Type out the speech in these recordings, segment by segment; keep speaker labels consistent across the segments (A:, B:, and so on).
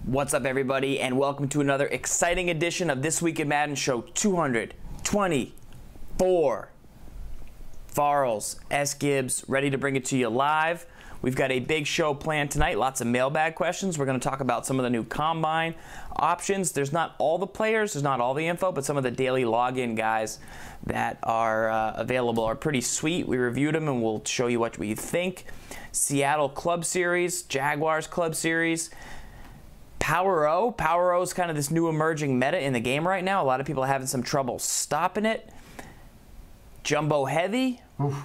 A: What's up, everybody, and welcome to another exciting edition of This Week in Madden Show 224. Farrells, S. Gibbs, ready to bring it to you live. We've got a big show planned tonight, lots of mailbag questions. We're going to talk about some of the new combine options. There's not all the players, there's not all the info, but some of the daily login guys that are available are pretty sweet. We reviewed them and we'll show you what we think. Seattle Club Series, Jaguars Club Series. Power O is kind of this new emerging meta in the game right now. A lot of people are having some trouble stopping it. Jumbo Heavy.
B: Oof.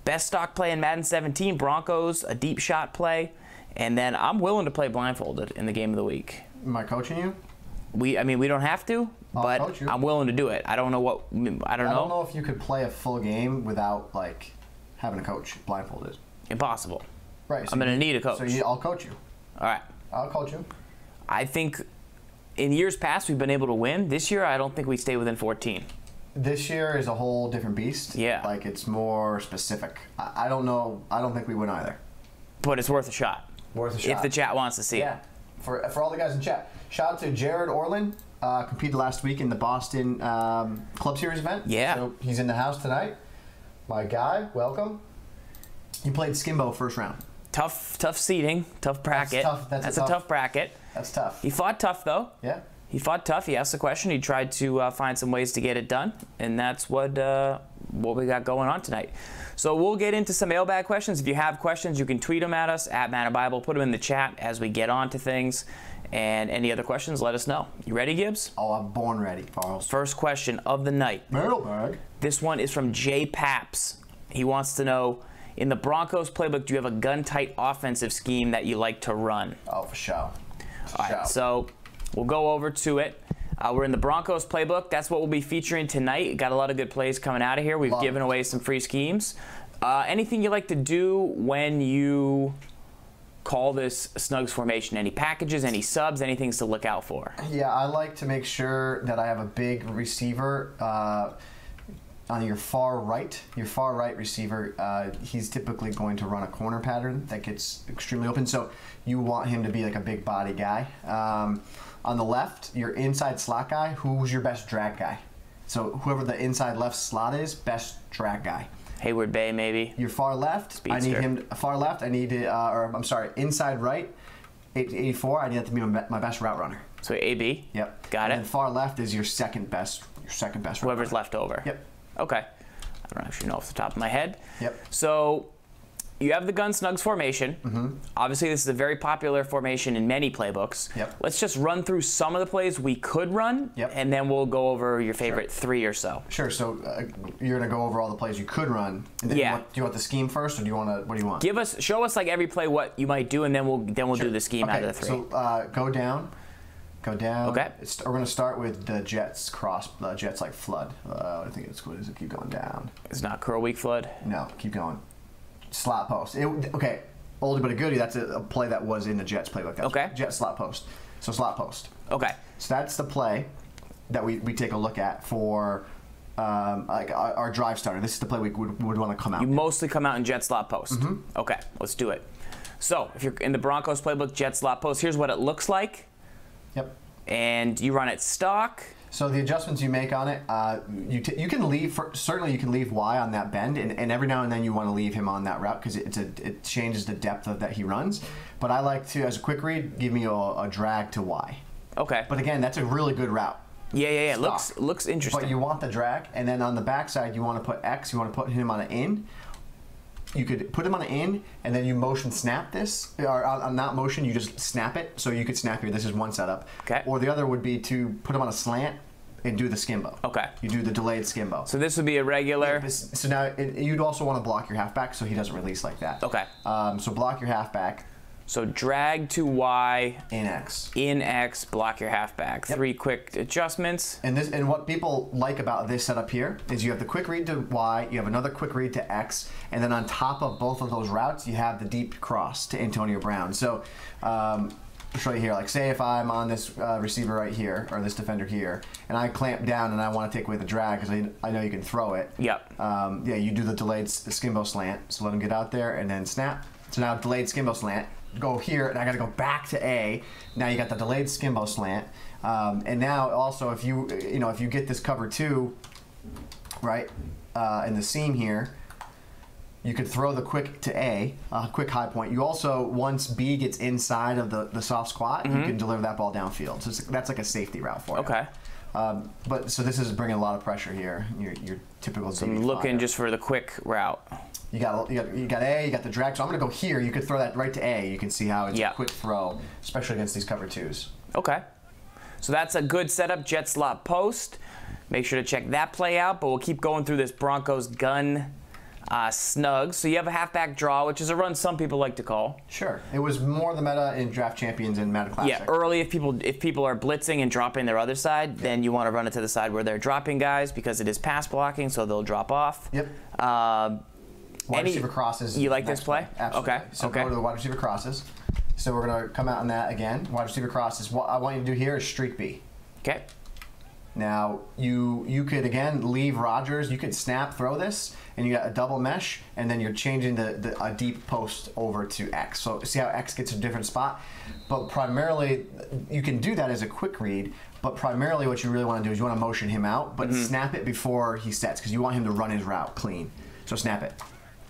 A: Best stock play in Madden 17. Broncos, a deep shot play. And then I'm willing to play blindfolded in the game of the week.
B: Am I coaching you?
A: I mean, we don't have to, but I'm willing to do it. I don't know I don't know
B: if you could play a full game without, like, having a coach blindfolded.
A: Impossible.
B: Right. So
A: I'm going to need a coach.
B: So I'll coach you.
A: All right.
B: I'll coach you.
A: I think in years past we've been able to win. This year I don't think we stay within 14.
B: This year is a whole different beast.
A: Yeah.
B: Like, it's more specific. I don't know. I don't think we win either.
A: But it's worth a shot.
B: Worth a shot.
A: If the chat wants to see it.
B: Yeah. For all the guys in chat. Shout out to Jared Orland. Competed last week in the Boston Club Series event.
A: Yeah.
B: So he's in the house tonight. My guy, welcome. He played Skimbo first round.
A: Tough seeding, tough bracket. That's a tough bracket.
B: That's tough.
A: He fought tough, though.
B: Yeah.
A: He fought tough. He asked the question. He tried to find some ways to get it done, and that's what we got going on tonight. So we'll get into some mailbag questions. If you have questions, you can tweet them at us, at ManaBible. Put them in the chat as we get on to things. And any other questions, let us know. You ready, Gibbs?
B: Oh, I'm born ready, Farrells.
A: First question of the night.
B: Mailbag.
A: This one is from Jay Paps. He wants to know, in the Broncos playbook, do you have a gun-tight offensive scheme that you like to run?
B: Oh, for sure.
A: All right, so we'll go over to it. We're in the Broncos playbook. That's what we'll be featuring tonight. Got a lot of good plays coming out of here. We've given away some free schemes. Anything you like to do when you call this Snugs formation? Any packages, any subs, any things to look out for?
B: Yeah, I like to make sure that I have a big receiver on your far right receiver. He's typically going to run a corner pattern that gets extremely open, so you want him to be like a big body guy. On the left, your inside slot guy, who's your best drag guy? So whoever the inside left slot is, best drag guy.
A: Hayward Bay, maybe.
B: Your far left,
A: Speedster.
B: I need him. Far left, I need inside right, 84. I need that to be my best route runner.
A: So AB.
B: Yep.
A: Got it.
B: And far left is your second best route
A: Whoever's
B: runner.
A: left over.
B: Yep.
A: Okay. I don't actually know off the top of my head.
B: Yep.
A: So you have the gun Snugs formation.
B: Mm-hmm.
A: Obviously, this is a very popular formation in many playbooks.
B: Yep.
A: Let's just run through some of the plays we could run,
B: yep,
A: and then we'll go over your favorite three or so.
B: Sure. So you're gonna go over all the plays you could run. And then
A: yeah.
B: Do you want the scheme first, or do you want to? What do you want?
A: Show us like every play what you might do, and then we'll do the scheme out of the three.
B: So go down. Go down.
A: Okay.
B: We're going to start with the Jets Jets like flood. I think it's good. Keep going down.
A: It's not curl weak flood?
B: No, keep going. Slot post. Okay. Oldie but a goodie. That's a play that was in the Jets playbook. That's
A: okay.
B: Jet slot post. So slot post.
A: Okay.
B: So that's the play that we take a look at for like our drive starter. This is the play we would want to come out.
A: You mostly come out in jet slot post.
B: Mm-hmm.
A: Okay. Let's do it. So if you're in the Broncos playbook, jet slot post, here's what it looks like.
B: Yep.
A: And you run it stock.
B: So the adjustments you make on it, you can leave. Certainly, you can leave Y on that bend, and every now and then you want to leave him on that route because it changes the depth that he runs. But I like to, as a quick read, give me a drag to Y.
A: Okay.
B: But again, that's a really good route.
A: Yeah. Looks interesting.
B: But you want the drag, and then on the backside you want to put X. You want to put him on an in. You could put him on an in, and then you motion snap this, or on that motion you just snap it. So you could snap here. This is one setup.
A: Okay.
B: Or the other would be to put him on a slant and do the skimbo.
A: Okay.
B: You do the delayed skimbo.
A: So this would be a regular.
B: So now you'd also want to block your halfback so he doesn't release like that.
A: Okay.
B: So block your halfback.
A: So drag to Y.
B: In X.
A: In X, block your halfback. Yep. 3 quick adjustments.
B: And what people like about this setup here is you have the quick read to Y, you have another quick read to X, and then on top of both of those routes, you have the deep cross to Antonio Brown. So I'll show you here. Like, say if I'm on this receiver right here, or this defender here, and I clamp down and I want to take away the drag because I know you can throw it.
A: Yep.
B: Yeah, you do the delayed skimbo slant. So let him get out there and then snap. So now delayed skimbo slant. go here, and I got to go back to A. Now you got the delayed skimbo slant, and now also if you get this cover 2, right, in the seam here, you could throw the quick to A, quick high point. You also, once B gets inside of the soft squat, you can deliver that ball downfield. So that's like a safety route for you.
A: Okay.
B: But so this is bringing a lot of pressure here. Your typical.
A: So I'm looking just for the quick route.
B: You got A, you got the drag. So I'm gonna go here. You could throw that right to A. You can see how it's a quick throw, especially against these cover 2s.
A: Okay. So that's a good setup. Jet slot post. Make sure to check that play out. But we'll keep going through this Broncos gun. Snugs. So you have a halfback draw, which is a run some people like to call.
B: Sure. It was more the meta in Draft Champions and Madden Classic.
A: Yeah, early if people are blitzing and dropping their other side, then you want to run it to the side where they're dropping guys because it is pass blocking, so they'll drop off.
B: Yep. Wide receiver crosses.
A: You like this play?
B: Absolutely.
A: Okay.
B: So go to the wide receiver crosses. So we're going to come out on that again. Wide receiver crosses. What I want you to do here is streak B.
A: Okay.
B: Now, you could, again, leave Rodgers. You could snap, throw this, and you got a double mesh, and then you're changing a deep post over to X. So see how X gets a different spot? But primarily, you can do that as a quick read, but primarily what you really want to do is you want to motion him out, but snap it before he sets, because you want him to run his route clean. So snap it.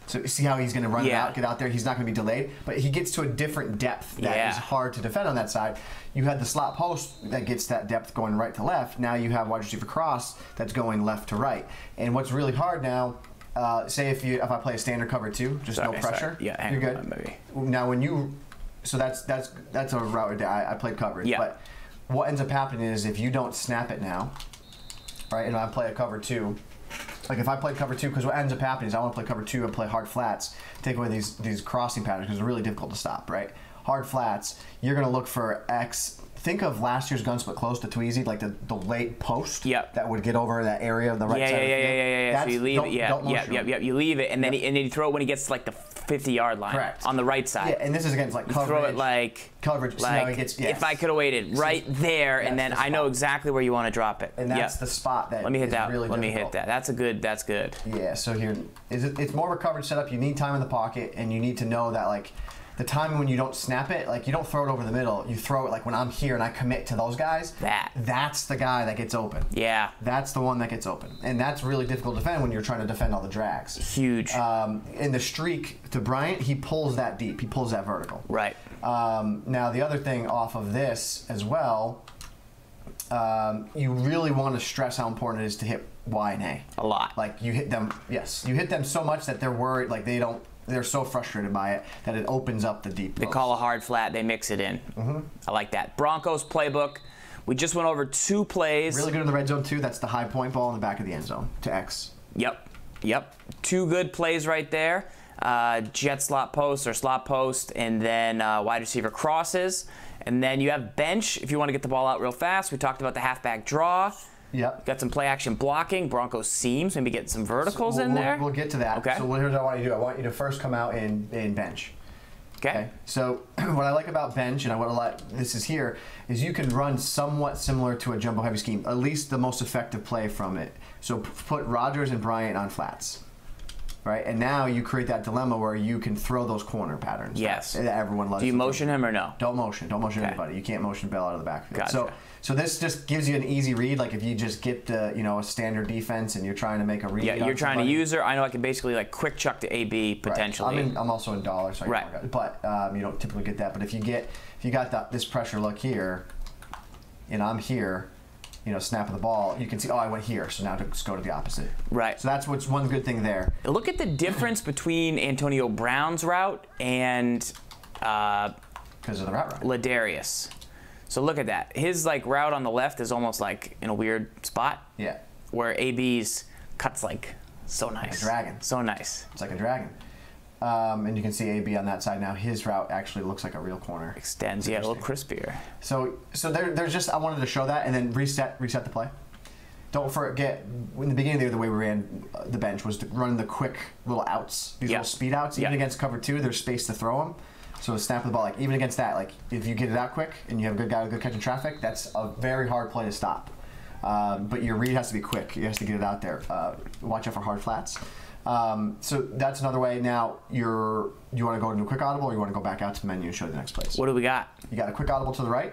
B: So see how he's going to run it out, get out there. He's not going to be delayed, but he gets to a different depth that is hard to defend on that side. You had the slot post that gets that depth going right to left. Now you have wide receiver cross that's going left to right. And what's really hard now, say if I play a standard cover 2, just no pressure,
A: yeah,
B: you're good. Now when you, so that's a route that I played coverage. But what ends up happening is if you don't snap it now, right, and I play a cover 2. Like if I played cover 2, because what ends up happening is I want to play cover 2 and play hard flats, take away these crossing patterns because they're really difficult to stop, right? Hard flats, you're going to look for X. Think of last year's gun split close to Tweezy, like the late post that would get over that area of the right side of the field.
A: Yeah. So you leave it, you leave it, and then you throw it when he gets to like the 50-yard line on the right side.
B: Yeah, and this is against like coverage.
A: Throw it like
B: coverage.
A: Like
B: he gets,
A: if I could have waited right there, and then I know exactly where you want to drop it.
B: And that's the spot that
A: Let me hit that.
B: Really
A: Let me
B: difficult.
A: hit that. That's good. That's good.
B: Yeah. So here, it's more of a coverage setup. You need time in the pocket, and you need to know that like. The time when you don't snap it, like you don't throw it over the middle, you throw it like when I'm here and I commit to those guys. That's the guy that gets open.
A: Yeah.
B: That's the one that gets open. And that's really difficult to defend when you're trying to defend all the drags.
A: Huge.
B: In the streak to Bryant, he pulls that deep. He pulls that vertical.
A: Right.
B: Now the other thing off of this as well, you really want to stress how important it is to hit Y and A.
A: A lot.
B: Like you hit them, you hit them so much that they're worried, like they're so frustrated by it that it opens up the deep post.
A: They call a hard flat, they mix it in. I like that. Broncos playbook. We just went over 2 plays.
B: Really good in the red zone too. That's the high point ball in the back of the end zone to X.
A: Yep. 2 good plays right there. Jet slot post or slot post, and then wide receiver crosses. And then you have bench if you want to get the ball out real fast. We talked about the halfback draw.
B: Yep.
A: Got some play action blocking. Broncos seams, maybe get some verticals in there.
B: We'll get to that.
A: Okay.
B: So here's what I want you to do. I want you to first come out in bench.
A: Okay.
B: So what I like about bench, and what I like this is here, is you can run somewhat similar to a jumbo heavy scheme. At least the most effective play from it. So put Rodgers and Bryant on flats. Right, and now you create that dilemma where you can throw those corner patterns.
A: Yes.
B: That everyone loves.
A: Do you motion him or no?
B: Don't motion. Don't motion anybody. You can't motion Bell out of the backfield.
A: Gotcha.
B: So this just gives you an easy read. Like if you just get a standard defense and you're trying to make a read.
A: Yeah, you're trying to use her. I know I can basically like quick chuck to AB potentially.
B: Right. I'm also in dollars, so but you don't typically get that. But if you got this pressure look here, and I'm here. Snap of the ball, you can see, I went here, so now just go to the opposite.
A: Right.
B: So that's what's one good thing there.
A: Look at the difference between Antonio Brown's route and
B: because of the route
A: Ladarius. So look at that. His route on the left is almost like in a weird spot.
B: Yeah.
A: Where AB's cuts so nice.
B: Like a dragon.
A: So nice.
B: It's like a dragon. And you can see AB on that side now. His route actually looks like a real corner.
A: Extends, a little crispier.
B: So there's just, I wanted to show that and then reset the play. Don't forget, in the beginning there, the way we ran the bench was to run the quick little outs, these little speed outs. Even against cover 2, there's space to throw them. So snap the ball, even against that, if you get it out quick and you have a good guy with good catching traffic, that's a very hard play to stop. But your read has to be quick. You have to get it out there. Watch out for hard flats. So that's another way. Now, you want to go into a quick audible, or you want to go back out to the menu and show the next plays?
A: What do we got?
B: You got a quick audible to the right.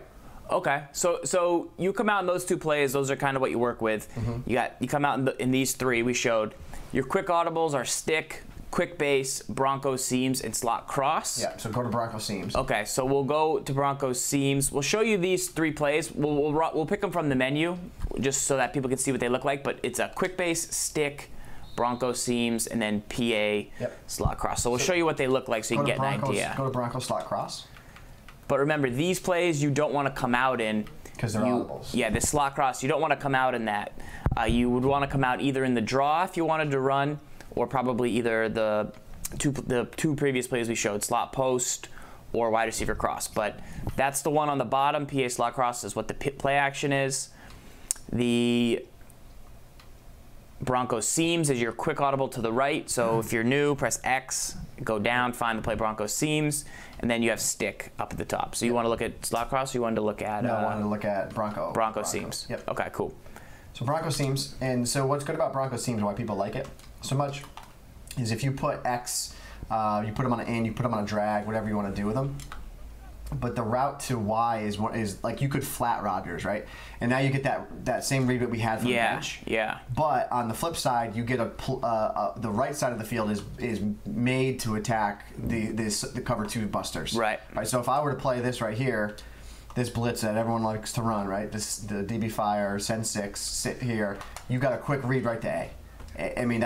A: Okay, so you come out in those 2 plays. Those are kind of what you work with. You come out in these 3 we showed. Your quick audibles are stick, quick base, Broncos seams, and slot cross.
B: Yeah. So go to Broncos seams.
A: Okay, so we'll go to Broncos seams. We'll show you these 3 plays. We'll pick them from the menu just so that people can see what they look like. But it's a quick base, stick, Broncos seams, and then PA slot cross. So we'll show you what they look like so you can get an idea.
B: Go to Broncos slot cross.
A: But remember, these plays you don't want to come out in.
B: Because they're audibles.
A: Yeah, the slot cross, you don't want to come out in that. You would want to come out either in the draw if you wanted to run, or probably either the two previous plays we showed, slot post or wide receiver cross. But that's the one on the bottom. PA slot cross is what the play action is. The Broncos seams is your quick audible to the right. So if you're new, press X, go down, find the play Broncos seams, and then you have stick up at the top. So you want to look at slot cross, or you wanted to look at?
B: No, I wanted to look at Bronco
A: seams.
B: Yep.
A: Okay, cool.
B: So Bronco seams, and so what's good about Bronco seams, why people like it so much, is if you put X, you put them on an in, you put them on a drag, whatever you want to do with them. But the route to Y is like you could flat Rodgers, right? And now you get that same read that we had from the bench.
A: Yeah.
B: But on the flip side, you get the right side of the field is made to attack the cover 2 busters.
A: Right.
B: Right. So if I were to play this right here, this blitz that everyone likes to run, right? The DB Fire, send 6, sit here. You got a quick read right to A. I mean,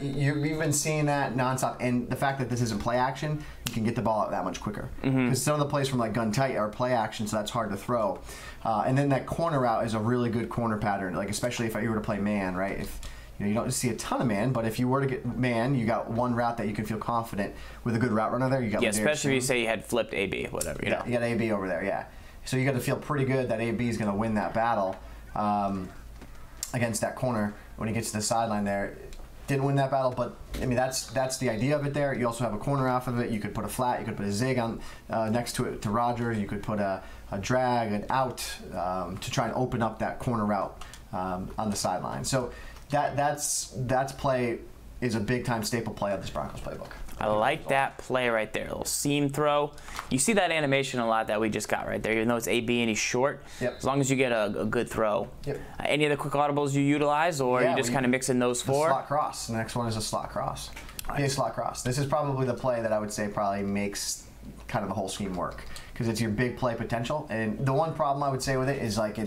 B: you've been seeing that nonstop, and the fact that this isn't play action, you can get the ball out that much quicker. Because some of the plays from like gun tight are play action, so that's hard to throw. And then that corner route is a really good corner pattern, like especially if you were to play man, right? If you don't see a ton of man, but if you were to get man, you got one route that you can feel confident with a good route runner there. You got
A: especially if you say you had flipped AB, whatever. You know.
B: You got AB over there, yeah. So you got to feel pretty good that AB is going to win that battle against that corner when he gets to the sideline there. Didn't win that battle, but I mean that's the idea of it there. You also have a corner off of it. You could put a flat, you could put a zig on next to it to Rodgers. You could put a drag, an out to try and open up that corner route on the sideline. So that's play is a big time staple play of this Broncos playbook.
A: I like that play right there, a little seam throw. You see that animation a lot that we just got right there, even though it's AB and he's short.
B: Yep.
A: As long as you get a good throw.
B: Yep.
A: Any of the quick audibles you utilize, or you just kind of mix in those 4?
B: Slot cross. The next one is a slot cross. PA slot cross. This is probably the play that I would say probably makes kind of the whole scheme work, because it's your big play potential. And the one problem I would say with it is like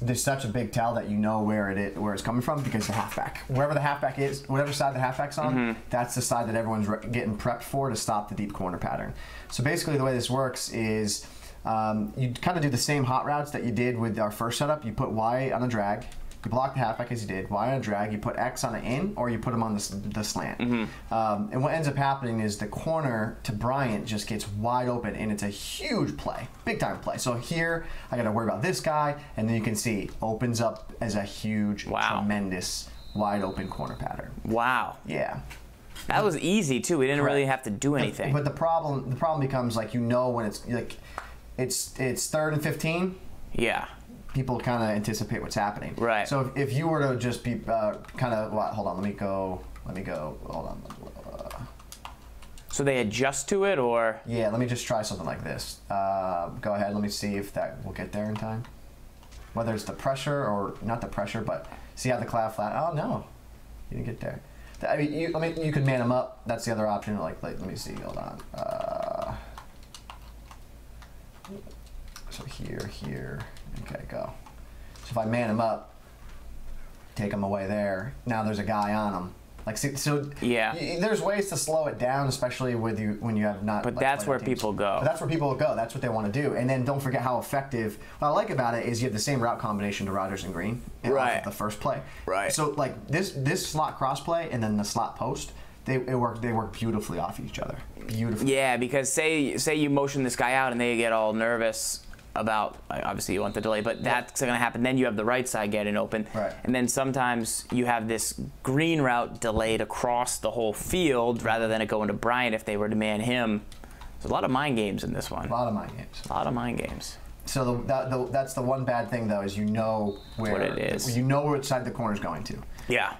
B: there's such a big tell that you know where it's coming from, because the halfback, wherever the halfback is, whatever side the halfback's on, that's the side that everyone's getting prepped for to stop the deep corner pattern. So basically the way this works is you kind of do the same hot routes that you did with our first setup. You put Y on a drag, you block the halfback as you did, Y on a drag, you put X on an in, or you put him on the slant. And what ends up happening is the corner to Bryant just gets wide open, and it's a huge play, big time play. So here I got to worry about this guy, and then you can see opens up as a huge, tremendous, wide open corner pattern. Wow. Yeah.
A: That was easy too. We didn't really have to do anything.
B: But the problem becomes, like, when it's like it's 3rd and 15. Yeah. People kind of anticipate what's happening. Right. So if you were to just be kind of, hold on, let me go, hold on.
A: So they adjust to it, or?
B: Yeah, let me just try something like this. Go ahead, let me see if that will get there in time. Whether it's the pressure or not the pressure, but see how the cloud flat, oh no, you didn't get there. I mean, you could man them up, that's the other option, like let me see, hold on. So here. Okay, go. So if I man him up, take him away there, now there's a guy on him. Like, see, so yeah, there's ways to slow it down, especially with when you have not.
A: But that's where people go.
B: But that's where people go. That's what they want to do. And then don't forget how effective. What I like about it is you have the same route combination to Rodgers and Green. Right. The first play. Right. So like this slot cross play and then the slot post. They work beautifully off each other. Beautifully.
A: Yeah, because say you motion this guy out and they get all nervous about, obviously you want the delay, but that's going to happen. Then you have the right side getting open. Right. And then sometimes you have this green route delayed across the whole field rather than it going to Bryant if they were to man him. There's a lot of mind games in this one.
B: A lot of mind games.
A: A lot of mind games.
B: So that's the one bad thing, though, is you know where
A: what it is.
B: You know which side the corner's going to. Yeah.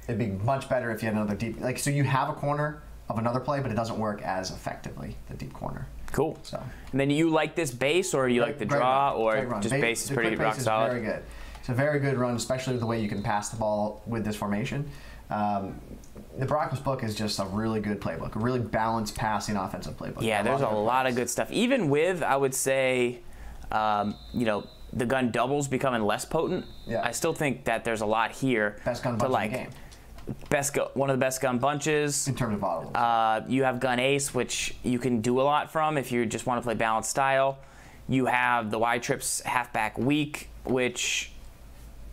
B: It'd be much better if you had another deep, like, so you have a corner of another play, but it doesn't work as effectively, the deep corner.
A: Cool.
B: So.
A: And then you like this base, or you like the draw, or just base is pretty rock solid?
B: Very good. It's a very good run, especially the way you can pass the ball with this formation. The Broncos book is just a really good playbook, a really balanced passing offensive playbook.
A: Yeah, there's a lot of good stuff. Even with, I would say, you know, the gun doubles becoming less potent.
B: Yeah.
A: I still think that there's a lot here.
B: Best gun bunch in the game.
A: One of the best gun bunches.
B: In terms of audibles.
A: You have gun ace, which you can do a lot from if you just want to play balanced style. You have the Y trips halfback weak, which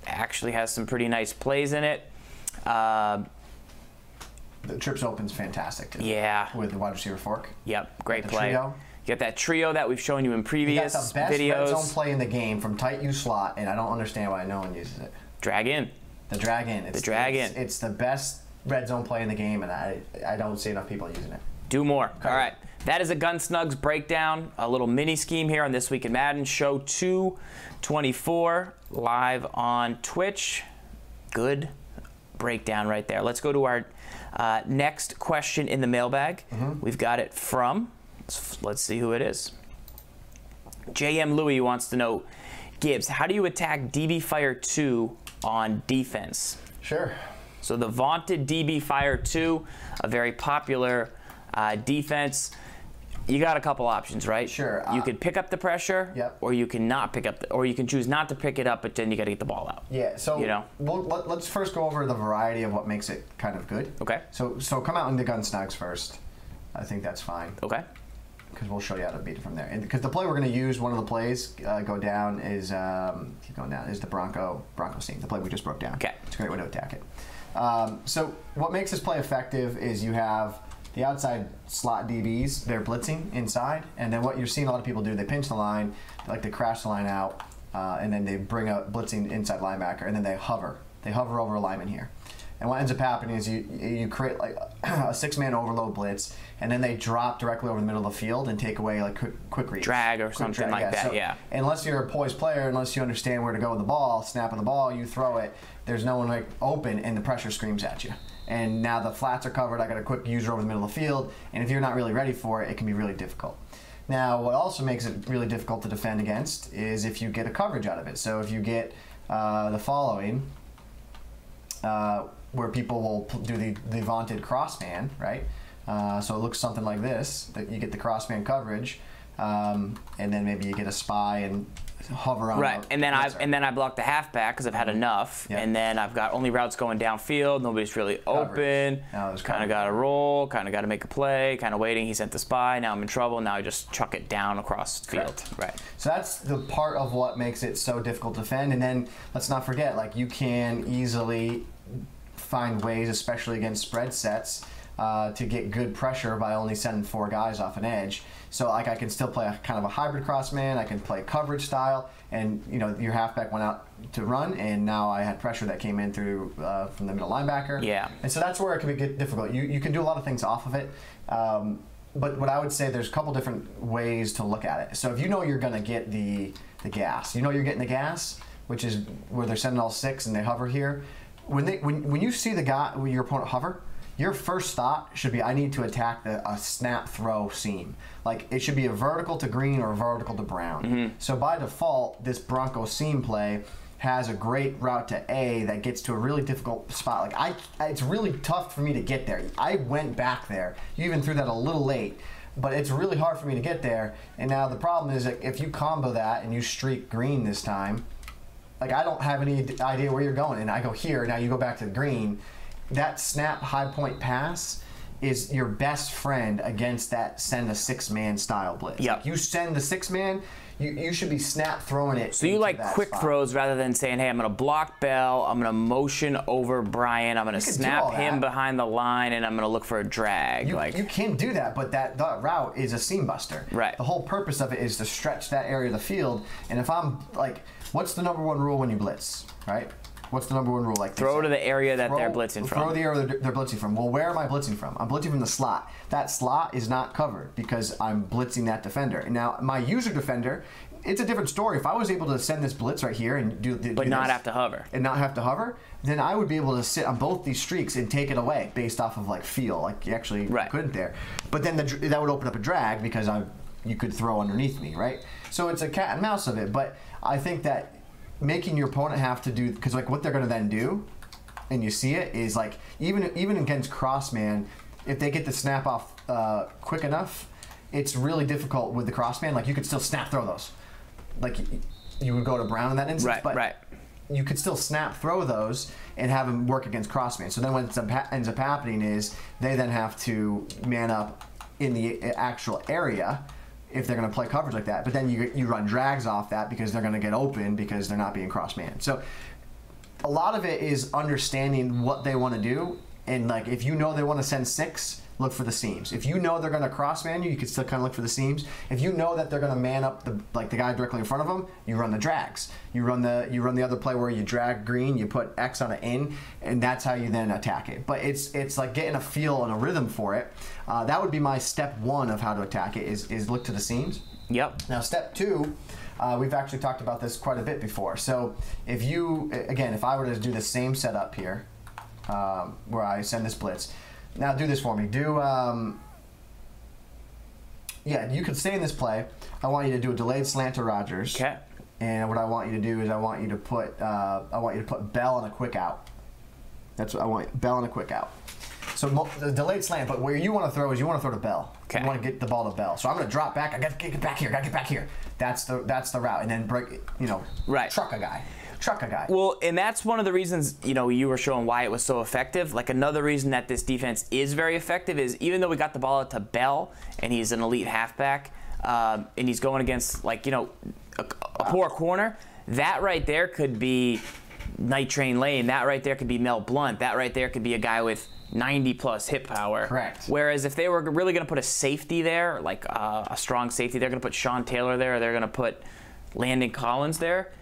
A: actually has some pretty nice plays in it.
B: The trips open's fantastic too.
A: Yeah.
B: With the wide receiver fork.
A: Yep, great
B: the
A: play.
B: Trio.
A: You got that trio that we've shown you in previous
B: videos. You got the best
A: videos.
B: red zone play in the game from tight U slot, and I don't understand why no one uses it.
A: Drag in.
B: The drag in.
A: It's
B: the best red zone play in the game, and I don't see enough people using it.
A: Do more. All right. That is a Gun Snugs breakdown, a little mini scheme here on This Week in Madden. Show 224 live on Twitch. Good breakdown right there. Let's go to our next question in the mailbag. We've got it from, let's see who it is. JM Louie wants to know, Gibbs, how do you attack DB Fire 2 on defense?
B: Sure.
A: So the vaunted DB Fire 2, a very popular defense. You got a couple options, right?
B: Sure.
A: You could pick up the pressure,
B: yep.
A: or you can not pick up, or you can choose not to pick it up, but then you got to get the ball out.
B: Yeah. So
A: you know,
B: let's first go over the variety of what makes it kind of good.
A: Okay.
B: So come out into Gun Snugs first. I think that's fine.
A: Okay.
B: Because we'll show you how to beat it from there. And because the play we're going to use, one of the plays go down is keep going down is the Bronco scene. The play we just broke down.
A: Okay.
B: It's a great way to attack it. So what makes this play effective is you have the outside slot DBs, they're blitzing inside, and then what you're seeing a lot of people do, they pinch the line, they like to crash the line out, and then they bring a blitzing inside linebacker, and then they hover. They hover over a lineman here. And what ends up happening is you create like a six-man overload blitz, and then they drop directly over the middle of the field and take away like quick reach.
A: Drag or something
B: drag,
A: like that,
B: so
A: yeah.
B: Unless you're a poised player, unless you understand where to go with the ball, snapping the ball, you throw it, there's no one like open, and the pressure screams at you. And now the flats are covered, I got a quick user over the middle of the field, and if you're not really ready for it, it can be really difficult. Now, what also makes it really difficult to defend against is if you get a coverage out of it. So if you get the following, where people will do the vaunted crossman, right? So it looks something like this, that you get the crossman coverage, and then maybe you get a spy and hover on.
A: Right, and then I block the halfback because I've had enough,
B: Yep.
A: and then I've got only routes going downfield. Nobody's really open. Kind of got to roll. Kind of got to make a play. Kind of waiting. He sent the spy. Now I'm in trouble. Now I just chuck it down across the field.
B: Correct.
A: Right.
B: So that's the part of what makes it so difficult to defend. And then let's not forget, like you can easily find ways, especially against spread sets, to get good pressure by only sending 4 guys off an edge. So like I can still play a kind of a hybrid crossman, I can play coverage style, and you know your halfback went out to run, and now I had pressure that came in through from the middle linebacker.
A: Yeah.
B: And so that's where it can get difficult. You can do a lot of things off of it, but what I would say, there's a couple different ways to look at it. So if you know you're going to get the gas, you know you're getting the gas, which is where they're sending all 6 and they hover here. When you see your opponent hover, your first thought should be, I need to attack a snap throw seam. Like it should be a vertical to green or a vertical to brown. So by default, this Bronco seam play has a great route to A that gets to a really difficult spot. Like it's really tough for me to get there. I went back there. You even threw that a little late, but it's really hard for me to get there. And now the problem is that if you combo that and you streak green this time, like I don't have any idea where you're going, and I go here, now you go back to the green. That snap high point pass is your best friend against that send a 6-man style blitz.
A: Yep.
B: Like you send the 6-man, you should be snap throwing it.
A: So you like quick throws rather than saying, hey, I'm going to block Bell, I'm going to motion over Brian, I'm going to snap him behind the line, and I'm going to look for a drag.
B: You can do that, but that route is a seam buster.
A: Right.
B: The whole purpose of it is to stretch that area of the field, and if I'm like, what's the #1 rule when you blitz, right? What's the number one rule? Like
A: throw to the area that they're blitzing from.
B: Throw to the area they're blitzing from. Well, where am I blitzing from? I'm blitzing from the slot. That slot is not covered because I'm blitzing that defender. Now, my user defender, it's a different story. If I was able to send this blitz right here and do
A: not have to hover.
B: And not have to hover, then I would be able to sit on both these streaks and take it away based off of like feel. Like you actually couldn't there. But then that would open up a drag because you could throw underneath me, right? So it's a cat and mouse of it. But I think that making your opponent have to do, because like what they're going to then do, and you see it, is like even against crossman, if they get the snap off quick enough, it's really difficult with the crossman. Like you could still snap throw those. Like you would go to Brown in that instance, but you could still snap throw those and have them work against crossman. So then what ends up happening is they then have to man up in the actual area if they're going to play coverage like that. But then you run drags off that because they're going to get open because they're not being cross-man. So a lot of it is understanding what they want to do. And like if you know they want to send 6, look for the seams. If you know they're going to cross-man you can still kind of look for the seams. If you know that they're going to man up the guy directly in front of them, you run the drags. You run the other play where you drag green, you put X on an in, and that's how you then attack it. But it's like getting a feel and a rhythm for it. That would be my step 1 of how to attack it is look to the seams.
A: Yep.
B: Now step 2, we've actually talked about this quite a bit before. So if I were to do the same setup here, where I send this blitz. Now do this for me. You could stay in this play. I want you to do a delayed slant to Rodgers.
A: Okay.
B: And what I want you to do is I want you to put Bell on a quick out. That's what I want. Bell on a quick out. So the delayed slant, but where you want to throw is you want to throw to Bell.
A: Okay.
B: You want to get the ball to Bell. So I'm going to drop back. I got to get back here. Got to get back here. That's the route, and then break. Truck a guy.
A: Well, and that's one of the reasons, you were showing why it was so effective. Like another reason that this defense is very effective is even though we got the ball out to Bell and he's an elite halfback and he's going against a poor corner, that right there could be Night Train Lane. That right there could be Mel Blount. That right there could be a guy with 90+ hip power.
B: Correct.
A: Whereas if they were really going to put a safety there, like a strong safety, they're going to put Sean Taylor there, or they're going to put Landon Collins there.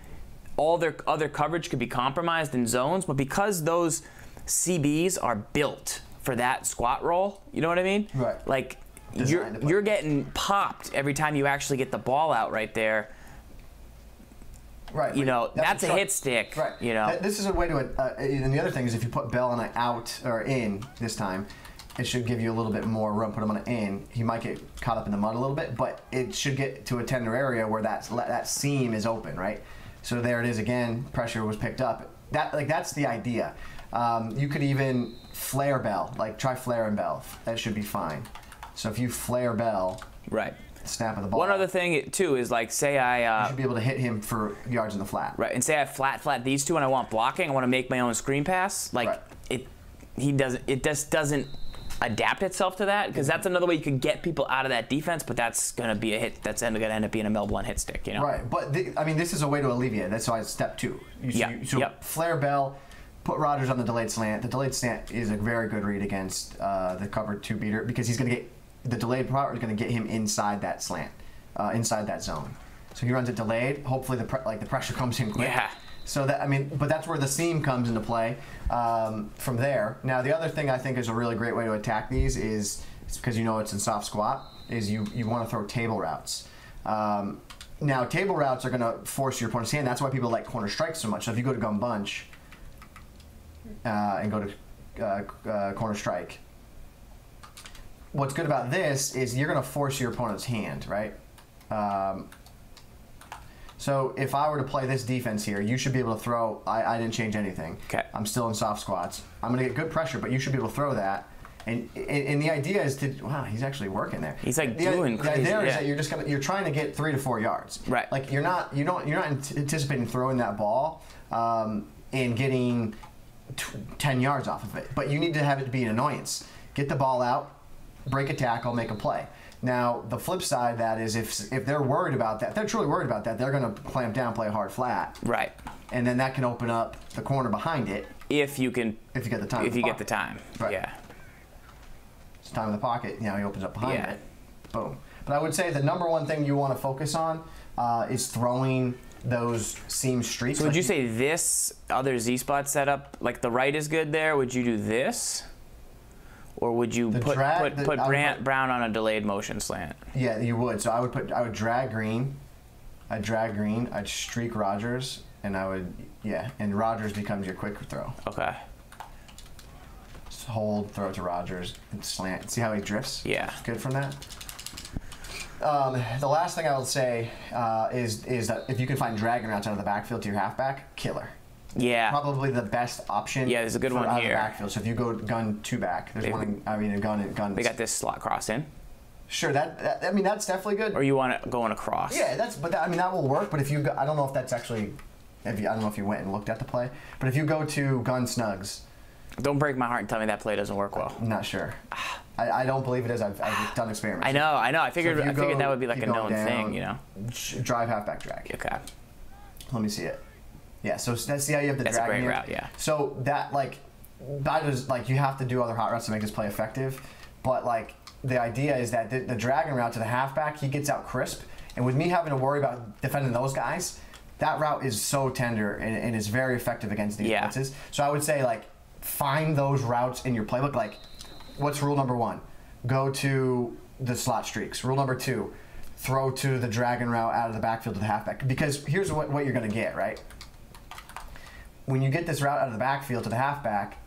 A: All their other coverage could be compromised in zones, but because those CBs are built for that squat roll, you know what I mean?
B: Right.
A: Like you're getting popped every time you actually get the ball out right there.
B: Right.
A: That's a hit stick.
B: Right. This is a way to. And the other thing is if you put Bell on an out or in this time, it should give you a little bit more room. Put him on an in. He might get caught up in the mud a little bit, but it should get to a tender area where that seam is open, right? So there it is again. Pressure was picked up. That's the idea. You could even flare Bell. Try flare and Bell. That should be fine. So if you flare Bell,
A: right,
B: snap of the ball.
A: One other thing too is say you
B: should be able to hit him for yards in the flat.
A: Right, and say I flat these two and I want blocking. I want to make my own screen pass. It just doesn't adapt itself to that, because that's another way you could get people out of that defense, but that's going to be a hit. That's going to end up being a Mel Blount hit stick,
B: Right, but this is a way to alleviate it. That's why it's step 2. Flare Bell, put Rodgers on the delayed slant. The delayed slant is a very good read against the cover 2 beater because he's going to get the delayed power is going to get him inside that slant, inside that zone. So he runs it delayed. Hopefully the pressure comes in quick.
A: Yeah.
B: So but that's where the seam comes into play from there. Now the other thing I think is a really great way to attack these is because it's in soft squat is you want to throw table routes. Now table routes are going to force your opponent's hand. That's why people like corner strikes so much. So if you go to gun bunch and go to corner strike, what's good about this is you're going to force your opponent's hand, right? So if I were to play this defense here, you should be able to throw. I didn't change anything.
A: Okay.
B: I'm still in soft squats. I'm going to get good pressure, but you should be able to throw that. And the idea is to he's actually working there.
A: He's doing crazy.
B: The idea is that you're trying to get 3 to 4 yards.
A: Right.
B: You're not anticipating throwing that ball and getting 10 yards off of it, but you need to have it be an annoyance. Get the ball out, break a tackle, make a play. Now, the flip side of that is if they're worried about that, if they're truly worried about that, they're going to clamp down, play a hard flat.
A: Right.
B: And then that can open up the corner behind it.
A: If you get the time.
B: If you get the time. Right.
A: Yeah.
B: It's time in the pocket. He opens up behind it. Boom. But I would say the number one thing you want to focus on is throwing those seam streaks.
A: So would you say this other Z-spot setup, like the right is good there? Would you do this? Or would you put Brown on a delayed motion slant?
B: Yeah, you would. So I would drag green. I'd streak Rogers, and and Rogers becomes your quick throw.
A: Okay.
B: Just hold, throw it to Rogers, and slant. See how he drifts?
A: Yeah.
B: Good from that. The last thing I would say is that if you can find dragging routes out of the backfield to your halfback, killer.
A: Yeah.
B: Probably the best option.
A: Yeah, there's a good one here.
B: Backfield. So if you go gun 2 back, there's a gun.
A: They got this slot cross in.
B: Sure, I mean that's definitely good.
A: Or you want it going across?
B: Yeah, that will work. But if you, I don't know if that's actually, I don't know if you went and looked at the play. But if you go to gun Snugs,
A: don't break my heart and tell me that play doesn't work well.
B: I'm not sure. I don't believe it is. I've done experiments.
A: I know. I figured that would be like a known thing, you know.
B: Drive halfback drag.
A: Okay.
B: Let me see it. Yeah. So that's the idea of the drag.
A: That's a great route. Yeah.
B: So that you have to do other hot routes to make this play effective, but the idea is that the dragging route to the halfback, he gets out crisp, and with me having to worry about defending those guys, that route is so tender and is very effective against these blitzes. So I would say find those routes in your playbook. What's rule number 1? Go to the slot streaks. Rule number 2, throw to the dragging route out of the backfield to the halfback. Because here's what you're going to get, right? When you get this route out of the backfield to the halfback,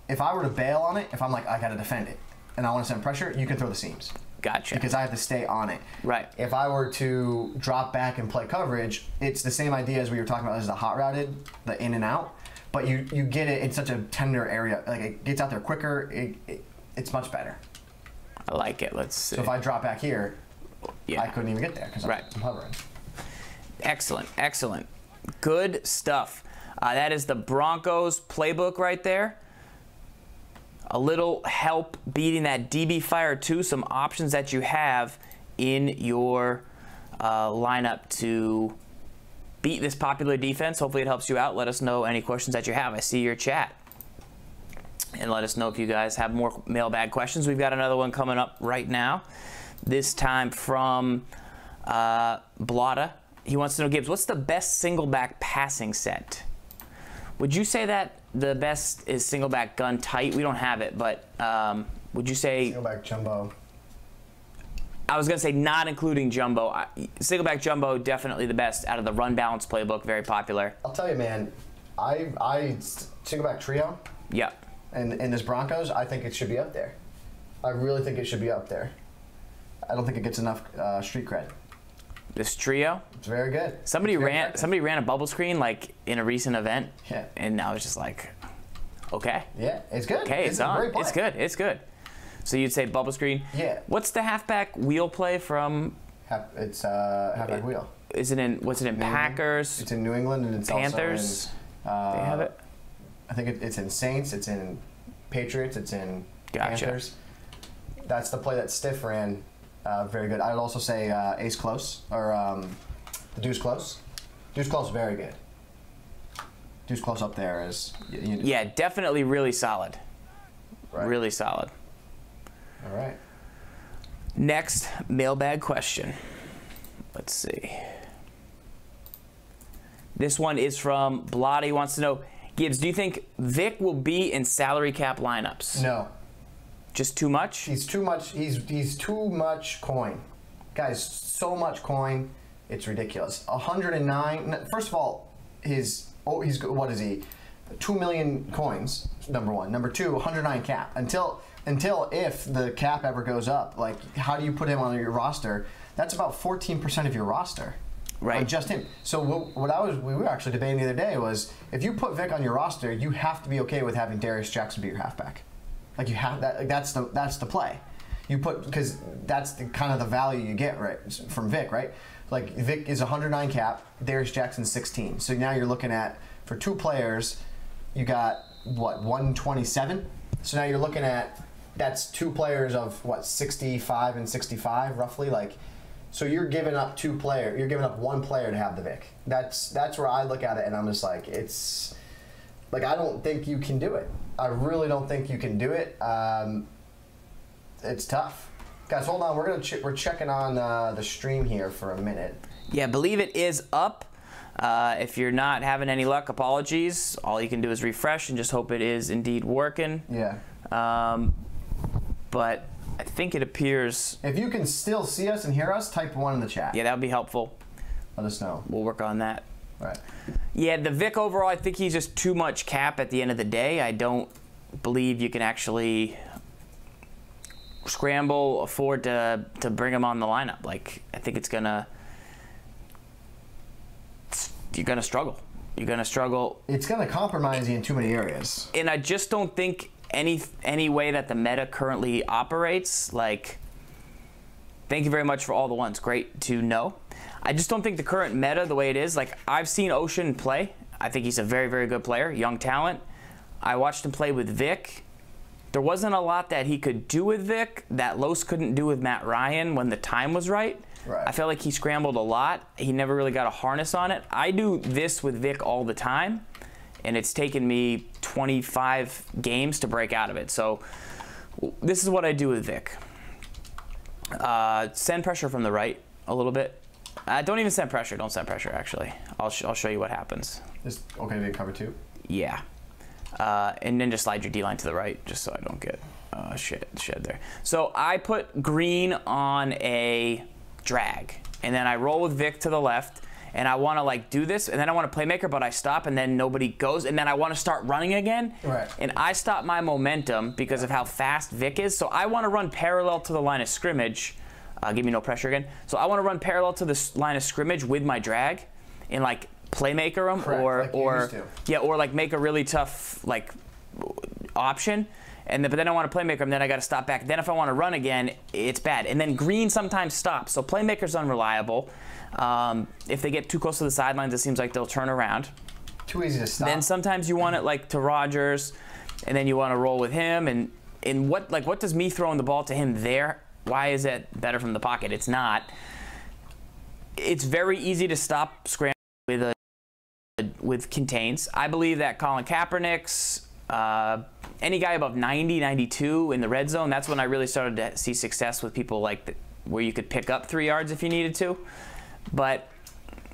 B: if I were to bail on it, if I'm I got to defend it, and I want to send pressure, you can throw the seams.
A: Gotcha.
B: Because I have to stay on it.
A: Right.
B: If I were to drop back and play coverage, it's the same idea as we were talking about as the hot routed, the in and out, but you get it in such a tender area. It gets out there quicker. It's much better.
A: I like it. Let's see.
B: So if I drop back here, I couldn't even get there because I'm hovering.
A: Excellent. Excellent. Good stuff. That is the Broncos playbook right there. A little help beating that DB Fire 2, some options that you have in your lineup to beat this popular defense. Hopefully it helps you out. Let us know any questions that you have. I see your chat. And let us know if you guys have more mailbag questions. We've got another one coming up right now. This time from Blotta. He wants to know, Gibbs, what's the best Singleback passing set? Would you say that the best is Singleback gun tight? We don't have it, but would you say...
B: Singleback jumbo.
A: I was going to say not including jumbo. Singleback jumbo, definitely the best out of the run balance playbook, very popular.
B: I'll tell you, man, Singleback trio.
A: Yeah.
B: And in this Broncos, I think it should be up there. I really think it should be up there. I don't think it gets enough street cred.
A: This trio?
B: It's very good.
A: Somebody ran a bubble screen in a recent event.
B: Yeah. And
A: I was just like, okay.
B: Yeah, it's good.
A: Okay, it's on. It's good. It's good. So you'd say bubble screen.
B: Yeah.
A: What's the halfback wheel play from?
B: It's halfback wheel.
A: Is it in? What's it in? Packers.
B: It's in New England and it's
A: Panthers.
B: Also in,
A: they have it.
B: I think it's in Saints. It's in Patriots. It's in Panthers. That's the play that Stiff ran. Very good. I would also say Ace Close or the Deuce Close. Deuce Close, very good. Deuce Close up there is.
A: Yeah, definitely really solid.
B: Right.
A: Really solid.
B: All right.
A: Next mailbag question. Let's see. This one is from Blotta. He wants to know, Gibbs, do you think Vic will be in salary cap lineups?
B: No.
A: Just too much?
B: He's too much. He's too much coin. Guys, so much coin. It's ridiculous. 109. First of all, he's what is he? 2 million coins. Number one. Number two, 109 cap. Until if the cap ever goes up, how do you put him on your roster? That's about 14% of your roster.
A: Right.
B: Just him. So we were actually debating the other day was if you put Vic on your roster, you have to be okay with having Darius Jackson be your halfback. You have that. That's the play. You put because that's the kind of the value you get from Vic, right? Vic is 109 cap, Darius Jackson's 16. So now you're looking at for two players, you got what 127. So now you're looking at that's two players of what 65 and 65 roughly. So you're giving up you're giving up one player to have the Vic. That's where I look at it and I'm just it's I don't think you can do it. I really don't think you can do it. It's tough. Guys, hold on. We're checking on the stream here for a minute.
A: Yeah, I believe it is up. If you're not having any luck, apologies. All you can do is refresh and just hope it is indeed working.
B: Yeah.
A: But I think it appears...
B: If you can still see us and hear us, type 1 in the chat.
A: Yeah, that would be helpful.
B: Let us know.
A: We'll work on that.
B: Right.
A: Yeah, the Vic overall, I think he's just too much cap at the end of the day. I don't believe you can actually afford to bring him on the lineup. Like, I think it's gonna... You're gonna struggle. You're gonna struggle.
B: It's gonna compromise you in too many areas.
A: And I just don't think any way that the meta currently operates, like, thank you very much for all the ones. Great to know. I just don't think the current meta, the way it is, like, I've seen Ocean play. I think he's a very, very good player, young talent. I watched him play with Vic. There wasn't a lot that he could do with Vic that Los couldn't do with Matt Ryan when the time was right. I felt like he scrambled a lot. He never really got a harness on it. I do this with Vic all the time, and it's taken me 25 games to break out of it. So this is what I do with Vic. Send pressure from the right a little bit. Don't even send pressure. Don't send pressure, actually. I'll show you what happens.
B: Okay, Vic cover 2?
A: Yeah. And then just slide your D-line to the right, just so I don't get shed there. So I put green on a drag, and then I roll with Vic to the left, and I want to like do this, and then I want to playmaker, but I stop, and then nobody goes, and then I want to start running again, and I stop my momentum because of how fast Vic is. So I want to run parallel to the line of scrimmage. Give me no pressure again. So I want to run parallel to the line of scrimmage with my drag, and like playmaker him, or like make a really tough like option. But then I want to playmaker him, then I got to stop back. Then if I want to run again, it's bad. And then green sometimes stops. So playmaker's unreliable. If they get too close to the sidelines, it seems like they'll turn around.
B: Too easy to stop.
A: Then sometimes you want it like to Rodgers, and then you want to roll with him. And what does me throwing the ball to him there? Why is it better from the pocket? It's not. It's very easy to stop scrambling with contains. I believe that Colin Kaepernick's any guy above 90, 92 in the red zone, that's when I really started to see success with people like where you could pick up 3 yards if you needed to. But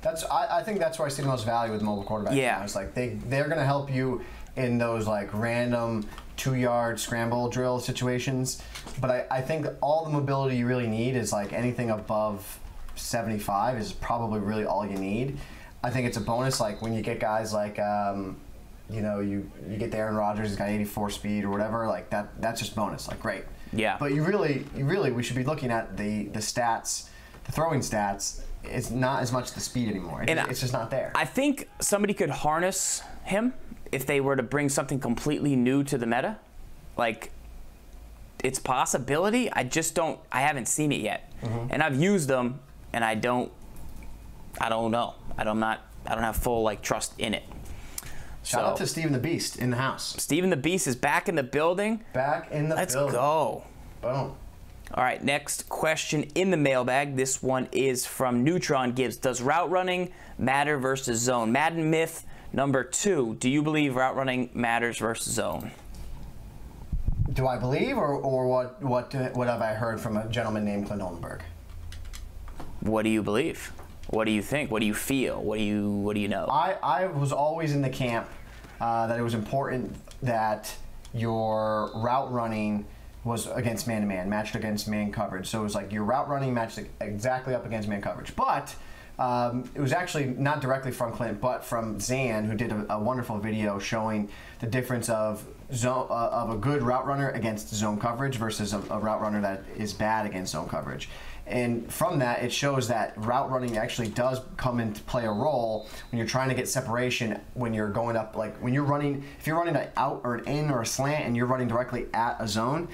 B: I think that's where I see the most value with mobile quarterbacks.
A: Yeah.
B: It's like they're going to help you in those like random 2-yard scramble drill situations. But I think that all the mobility you really need is like anything above 75 is probably really all you need. I think it's a bonus like when you get guys like you know, you get the Aaron Rodgers, he's got 84 speed or whatever, like that's just bonus, like great.
A: Yeah.
B: But you really we should be looking at the stats, the throwing stats. It's not as much the speed anymore. It's just not there. I
A: think somebody could harness him if they were to bring something completely new to the meta. Like, it's possibility. I haven't seen it yet. And I've used them, and I don't know. I don't have full like trust in it.
B: Shout out to Steven the Beast in the house.
A: Steven the Beast is back in the building.
B: Back in the building.
A: Let's go.
B: Boom.
A: All right, next question in the mailbag. This one is from Neutron Gibbs. Does route running matter versus zone? Madden myth number 2. Do you believe route running matters versus zone?
B: Do I believe, or what have I heard from a gentleman named Clint Oldenburg?
A: What do you believe? What do you think? What do you feel? What do you know?
B: I was always in the camp that it was important that your route running was against man-to-man, matched against man coverage. So it was like your route running matched exactly up against man coverage. But it was actually not directly from Clint, but from Zan, who did a wonderful video showing the difference of a good route runner against zone coverage versus a route runner that is bad against zone coverage. And from that, it shows that route running actually does come into play a role when you're trying to get separation when you're going up, like when you're running, if you're running an out or an in or a slant and you're running directly at a zone,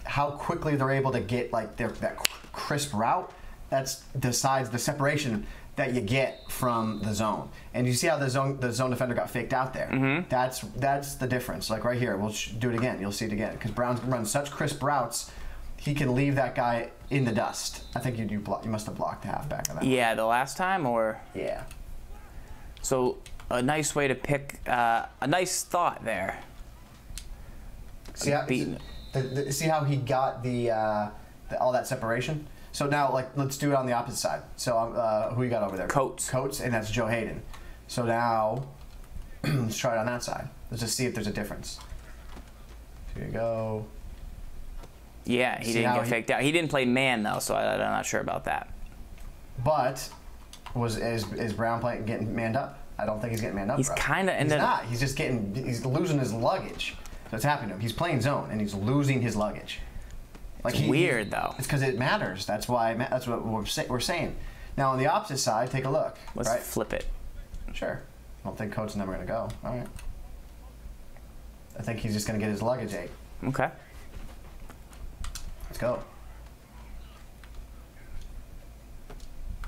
B: how quickly they're able to get like that crisp route, that decides the separation that you get from the zone. And you see how the zone defender got faked out there. That's the difference. Like right here, we'll do it again. You'll see it again. Because Brown's run such crisp routes, he can leave that guy in the dust. I think you must have blocked the halfback of that.
A: Yeah, the last time, or?
B: Yeah.
A: So a nice way to pick, a nice thought there.
B: See how, see how he got all that separation? So now, like, let's do it on the opposite side. So who you got over there?
A: Coates.
B: Coates, and that's Joe Hayden. So now, let's try it on that side. Let's just see if there's a difference. Here you go.
A: Yeah, he didn't get faked out. He didn't play man, though, so I'm not sure about that.
B: But is Brown getting manned up? I don't think he's getting manned up.
A: He's kind of.
B: He's not. He's just he's losing his luggage. That's happening to him. He's playing zone, and he's losing his luggage. Like
A: it's weird, though.
B: It's because it matters. That's what we're saying. Now, on the opposite side, take a look.
A: Let's flip it.
B: Sure. I don't think Coach's never going to go. All right. I think he's just going to get his luggage ate.
A: Okay.
B: Let's go.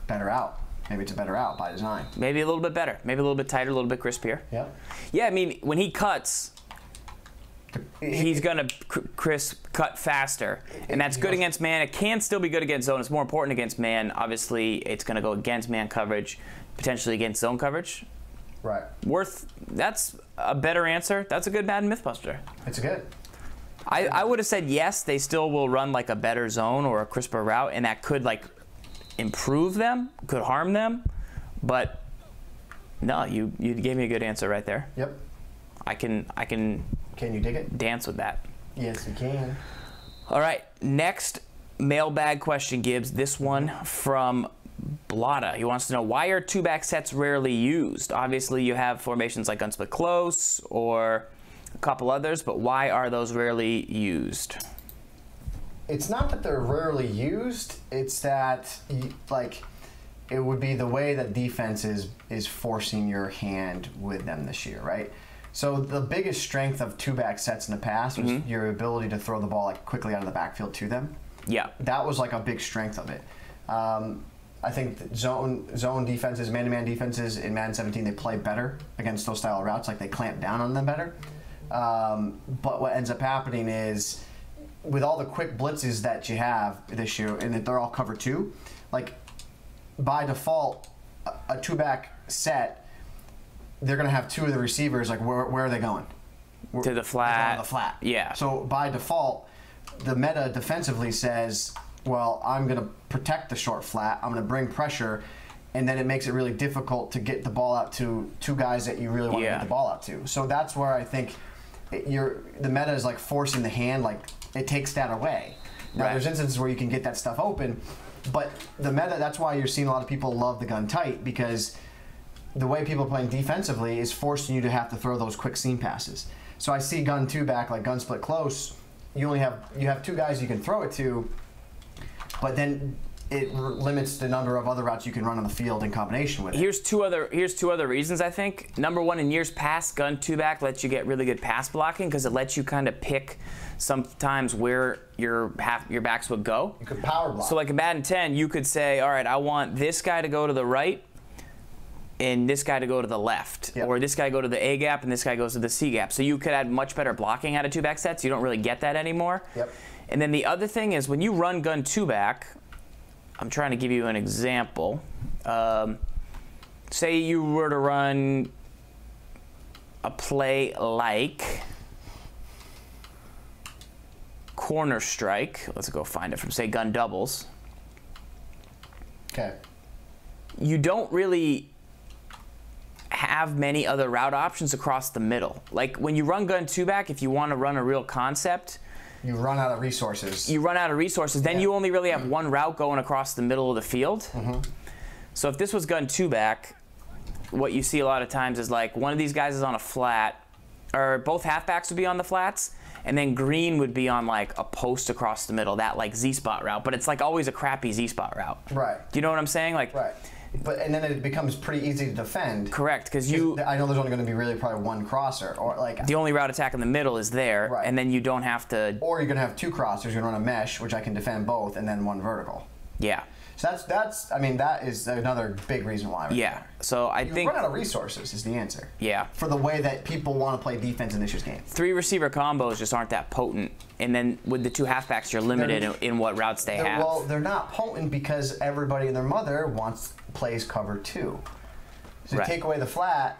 B: Better out. Maybe it's a better out by design.
A: Maybe a little bit better. Maybe a little bit tighter, a little bit crispier.
B: Yeah.
A: Yeah, I mean, when he cuts, he's going to cut faster. And that's good against man. It can still be good against zone. It's more important against man. Obviously, it's going to go against man coverage, potentially against zone coverage.
B: Right.
A: That's a better answer. That's a good Madden Mythbuster.
B: It's good.
A: I would have said yes, they still will run like a better zone or a crisper route, and that could like improve them, could harm them, but no, you gave me a good answer right there.
B: Yep.
A: I can
B: Can you dig it?
A: dance with that.
B: Yes, you can.
A: All right, next mailbag question, Gibbs. This one from Blada. He wants to know, why are two-back sets rarely used? Obviously, you have formations like gun split close or a couple others, but why are those rarely used?
B: It's not that they're rarely used. It's that, like, it would be the way that defense is forcing your hand with them this year, right? So the biggest strength of two-back sets in the past was your ability to throw the ball like quickly out of the backfield to them.
A: Yeah.
B: That was like a big strength of it. I think that zone defenses, man-to-man defenses in Madden 17, they play better against those style of routes. Like, they clamp down on them better. But what ends up happening is, with all the quick blitzes that you have this year, and that they're all cover two, like, by default, a two-back set, they're going to have two of the receivers, like, where are they going?
A: To the flat.
B: To the flat.
A: Yeah.
B: So by default, the meta defensively says, well, I'm going to protect the short flat, I'm going to bring pressure, and then it makes it really difficult to get the ball out to two guys that you really want to get the ball out to. So that's where I think the meta is like forcing the hand, like it takes that away. Now there's instances where you can get that stuff open, but the meta, that's why you're seeing a lot of people love the gun tight, because the way people are playing defensively is forcing you to have to throw those quick seam passes. So I see gun two back, like gun split close, you have two guys you can throw it to, but then it limits the number of other routes you can run on the field in combination with it.
A: Here's two other reasons, I think. Number one, in years past, gun two-back lets you get really good pass blocking because it lets you kind of pick sometimes where your backs would go.
B: You could power block.
A: So like in Madden 10, you could say, all right, I want this guy to go to the right and this guy to go to the left.
B: Yep.
A: Or this guy go to the A gap and this guy goes to the C gap. So you could add much better blocking out of two-back sets. You don't really get that anymore.
B: Yep.
A: And then the other thing is when you run gun two-back, I'm trying to give you an example. Say you were to run a play like corner strike. Let's go find it from, say, gun doubles.
B: Okay.
A: You don't really have many other route options across the middle. Like when you run gun two-back, if you want to run a real concept,
B: you run out of resources.
A: You run out of resources. Then you only really have one route going across the middle of the field. So if this was gun two-back, what you see a lot of times is like one of these guys is on a flat, or both halfbacks would be on the flats, and then green would be on like a post across the middle, that like Z-spot route. But it's like always a crappy Z-spot route.
B: Right.
A: Do you know what I'm saying? Like.
B: Right. And then it becomes pretty easy to defend.
A: Correct, because
B: I know there's only going to be really probably one crosser, or like
A: the only route attack in the middle is there, and then you don't have to.
B: Or you're going to have two crossers. You're going to run a mesh, which I can defend both, and then one vertical.
A: Yeah.
B: So that's I mean, that is another big reason why.
A: Yeah. So I think
B: run out of resources is the answer.
A: Yeah.
B: For the way that people want to play defense in this year's game.
A: Three receiver combos just aren't that potent, and then with the two halfbacks, you're limited in what routes they have.
B: Well, they're not potent because everybody and their mother plays cover two. So to take away the flat,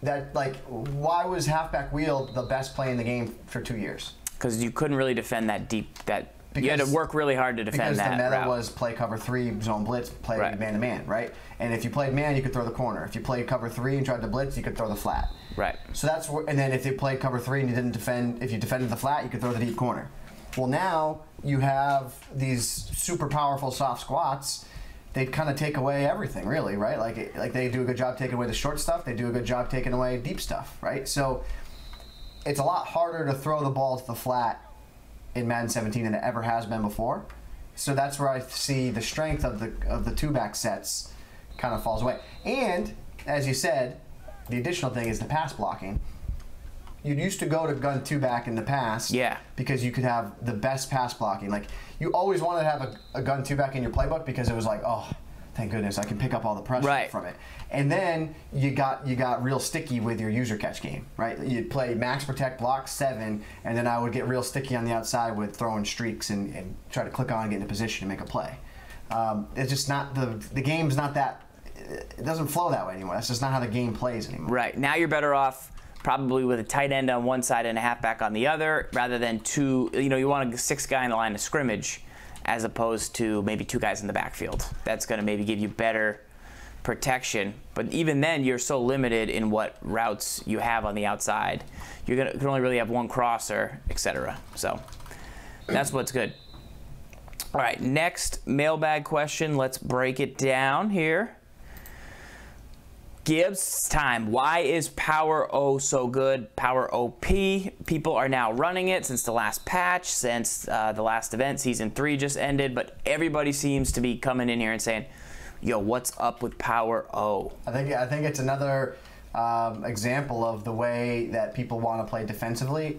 B: that like why was halfback wheel the best play in the game for 2 years?
A: Because you couldn't really defend that deep, that You had to work really hard to defend that
B: because the meta
A: route.
B: was play cover 3, zone blitz, play man-to-man, right? And if you played man, you could throw the corner. If you played cover 3 and tried to blitz, you could throw the flat.
A: Right.
B: So that's where, and then if you played cover 3 and you didn't defend, if you defended the flat, you could throw the deep corner. Well, now you have these super powerful soft squats. They kind of take away everything, really, right? Like they do a good job taking away the short stuff. They do a good job taking away deep stuff, right? So it's a lot harder to throw the ball to the flat in Madden 17 than it ever has been before. So that's where I see the strength of the two-back sets kind of falls away. And, as you said, the additional thing is the pass blocking. You used to go to gun two-back in the past because you could have the best pass blocking. Like, you always wanted to have a gun two-back in your playbook because it was like, oh, thank goodness, I can pick up all the pressure from it. And then you got real sticky with your user catch game, right? You'd play max protect, block 7, and then I would get real sticky on the outside with throwing streaks and try to click on and get into position to make a play. It's just not, the game's not that, it doesn't flow that way anymore. That's just not how the game plays anymore.
A: Right. Now you're better off probably with a tight end on one side and a halfback on the other, rather than two, you want a 6 guy in the line of scrimmage as opposed to maybe 2 guys in the backfield. That's going to maybe give you better protection, but even then you're so limited in what routes you have on the outside. You can only really have one crosser, etc. So that's what's good. All right, next mailbag question. Let's break it down here. Gibbs, it's time. Why is Power O so good? Power OP. People are now running it since the last patch, since the last event. Season 3 just ended, but everybody seems to be coming in here and saying, yo, what's up with Power O?
B: I think it's another example of the way that people want to play defensively,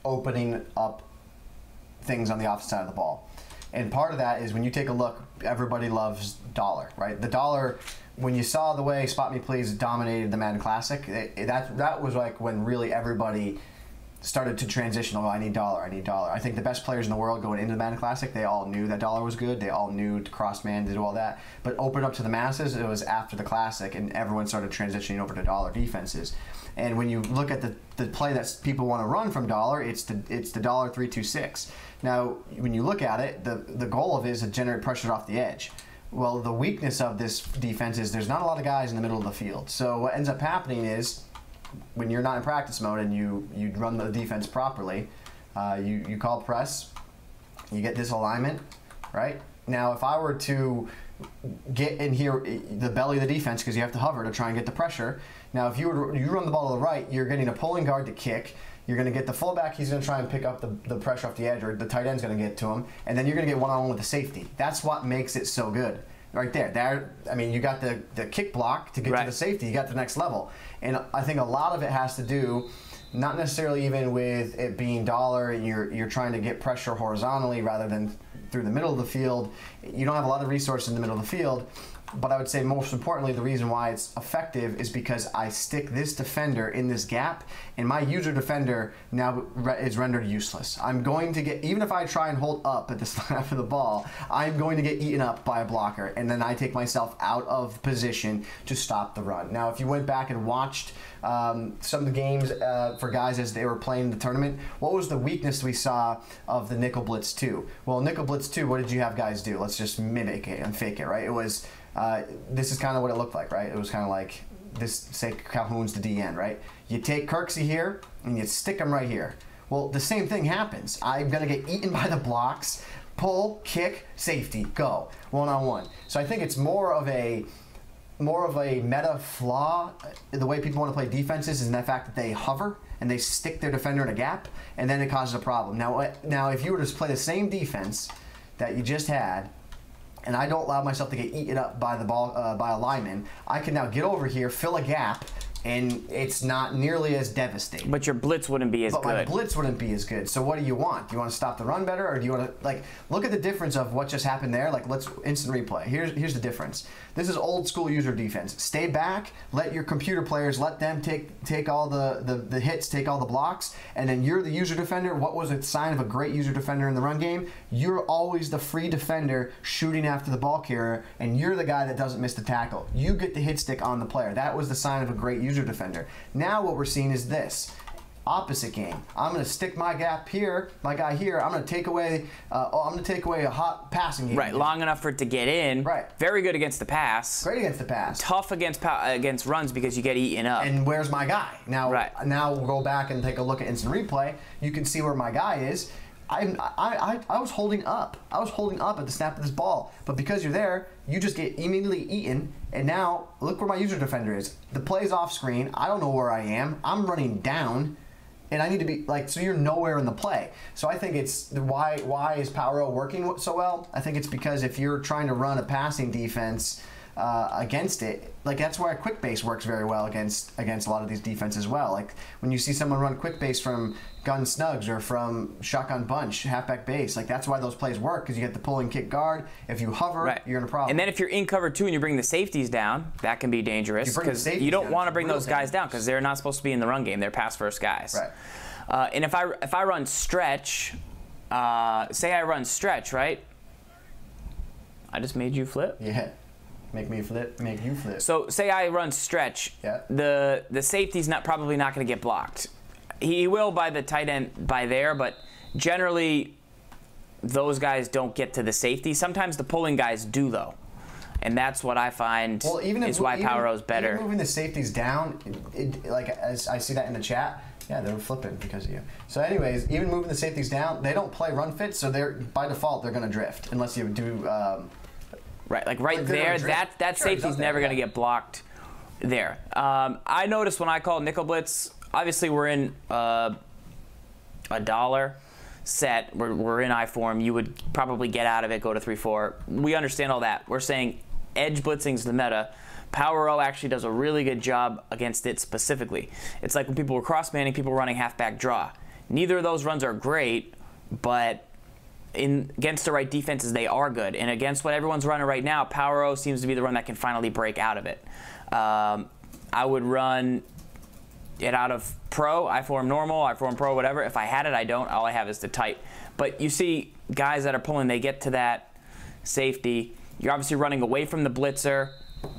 B: opening up things on the opposite side of the ball. And part of that is when you take a look, everybody loves dollar, right? The dollar, when you saw the way Spot Me Please dominated the Madden Classic, that was like when really everybody started to transition. Oh, I need dollar, I need dollar. I think the best players in the world going into the Madden Classic, they all knew that dollar was good. They all knew to cross man, to do all that. But open up to the masses, it was after the Classic, and everyone started transitioning over to dollar defenses. And when you look at the play that people want to run from dollar, it's the dollar 3-2-6. Now, when you look at it, the goal of it is to generate pressure off the edge. Well, the weakness of this defense is there's not a lot of guys in the middle of the field. So what ends up happening is, when you're not in practice mode and you run the defense properly, you call press, you get this alignment, right? Now, if I were to get in here, the belly of the defense, because you have to hover to try and get the pressure. Now, if you run the ball to the right, you're getting a pulling guard to kick. You're going to get the fullback, he's going to try and pick up the pressure off the edge, or the tight end's going to get to him, and then you're going to get one-on-one with the safety. That's what makes it so good. Right there. I mean, you got the kick block to get to the safety. You got the next level. And I think a lot of it has to do, not necessarily even with it being dollar, you're trying to get pressure horizontally rather than through the middle of the field. You don't have a lot of resources in the middle of the field. But I would say most importantly, the reason why it's effective is because I stick this defender in this gap, and my user defender now is rendered useless. I'm going to get, even if I try and hold up at the snap of the ball, I'm going to get eaten up by a blocker, and then I take myself out of position to stop the run. Now, if you went back and watched some of the games for guys as they were playing the tournament, what was the weakness we saw of the Nickel Blitz 2? Well, Nickel Blitz 2, what did you have guys do? Let's just mimic it and fake it, right? It was... this is kind of what it looked like, right? It was kind of like this, say Calhoun's the DN, right? You take Kirksey here, and you stick him right here. Well, the same thing happens. I'm going to get eaten by the blocks, pull, kick, safety, go, one-on-one. So I think it's more of a meta flaw. The way people want to play defenses is in the fact that they hover, and they stick their defender in a gap, and then it causes a problem. Now if you were to play the same defense that you just had, and I don't allow myself to get eaten up by the ball by a lineman, I can now get over here, fill a gap, and it's not nearly as devastating.
A: But your blitz wouldn't be as good.
B: But my blitz wouldn't be as good. So what do you want? Do you want to stop the run better, or do you want to, like, look at the difference of what just happened there? Like, let's instant replay. Here's the difference. This is old school user defense. Stay back, let your computer players, let them take all the hits, take all the blocks, and then you're the user defender. What was a sign of a great user defender in the run game? You're always the free defender shooting after the ball carrier, and you're the guy that doesn't miss the tackle. You get the hit stick on the player. That was the sign of a great user defender. Now what we're seeing is this. Opposite game. I'm going to stick my gap here, my guy here. I'm going to take away. I'm going to take away a hot passing game.
A: Right, long enough for it to get in.
B: Right.
A: Very good against the pass.
B: Great against the pass.
A: Tough against runs because you get eaten up.
B: And where's my guy? Now,
A: right.
B: Now we'll go back and take a look at instant replay. You can see where my guy is. I was holding up. I was holding up at the snap of this ball. But because you're there, you just get immediately eaten. And now, look where my user defender is. The play's off screen. I don't know where I am. I'm running down. And I need to be, like, so you're nowhere in the play. So I think it's, why is Power O working so well? I think it's because if you're trying to run a passing defense against it, like that's why quick base works very well against a lot of these defenses as well. Like when you see someone run quick base from gun snugs or from shotgun bunch, halfback base, like that's why those plays work, because you get the pull and kick guard. If you hover, right. You're in a problem.
A: And then if you're in cover 2 and you bring the safeties down, that can be dangerous because you don't want to bring those guys down because they're not supposed to be in the run game. They're pass first guys.
B: Right.
A: And if I run stretch, say I run stretch, right? I just made you flip.
B: Yeah. Make me flip, make you flip.
A: So say I run stretch,
B: yeah.
A: The safety's probably not going to get blocked. He will by the tight end by there, but generally those guys don't get to the safety. Sometimes the pulling guys do though, and that's what I find is why Power O's better.
B: Even moving the safeties down, like as I see that in the chat. Yeah, they're flipping because of you. So anyways, even moving the safeties down, they don't play run fit, so they're by default they're going to drift unless you do.
A: Right, like there, that safety's never going to get blocked there. I noticed when I called nickel blitz, obviously we're in a dollar set. We're in I form. You would probably get out of it, go to 3-4. We understand all that. We're saying edge blitzing's the meta. Power O actually does a really good job against it specifically. It's like when people were cross-manning, people were running halfback draw. Neither of those runs are great, but against the right defenses, they are good. And against what everyone's running right now, Power O seems to be the run that can finally break out of it. I would run it out of pro, I form normal, I form pro, whatever. If I had it, I don't. All I have is the tight. But you see guys that are pulling, they get to that safety. You're obviously running away from the blitzer,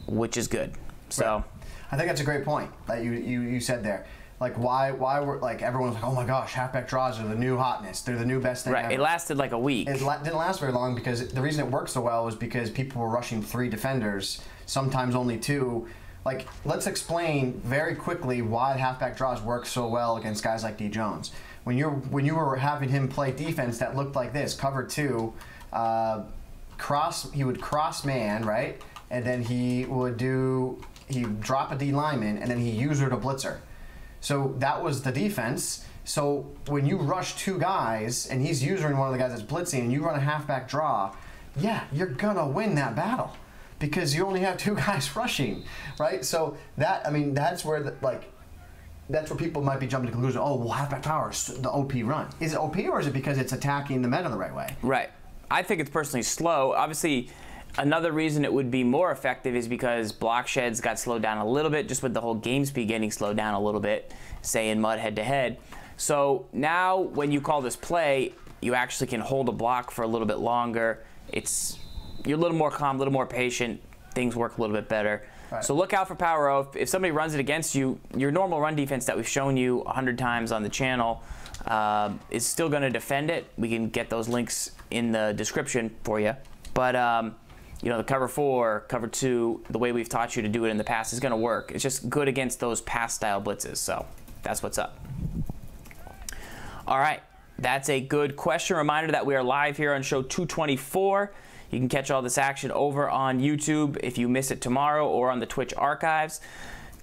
A: which is good. So,
B: right. I think that's a great point that you said there. Like why were like everyone's like, oh my gosh, halfback draws are the new hotness. They're the new best thing ever.
A: It lasted like a week.
B: It didn't last very long because the reason it worked so well was because people were rushing 3 defenders, sometimes only 2. Like, let's explain very quickly why halfback draws work so well against guys like D. Jones. When you were having him play defense that looked like this, cover 2, he would cross man, right? And then he'd drop a D lineman, and then he user to blitzer. So that was the defense. So when you rush 2 guys, and he's using one of the guys that's blitzing, and you run a halfback draw, yeah, you're gonna win that battle because you only have 2 guys rushing, right? So that, I mean, that's where that's where people might be jumping to the conclusion. Oh, well, halfback power is the OP run. Is it OP or is it because it's attacking the meta the right way?
A: Right. I think it's personally slow. Obviously, another reason it would be more effective is because block sheds got slowed down a little bit, just with the whole game speed getting slowed down a little bit, say in mud head-to-head. So now when you call this play, you actually can hold a block for a little bit longer. You're a little more calm, a little more patient. Things work a little bit better. Right. So look out for Power O. If somebody runs it against you, your normal run defense that we've shown you 100 times on the channel is still going to defend it. We can get those links in the description for you. But you know, the cover 4, cover 2, the way we've taught you to do it in the past is going to work. It's just good against those pass-style blitzes. So that's what's up. All right, that's a good question. Reminder that we are live here on show 224. You can catch all this action over on YouTube if you miss it tomorrow, or on the Twitch archives.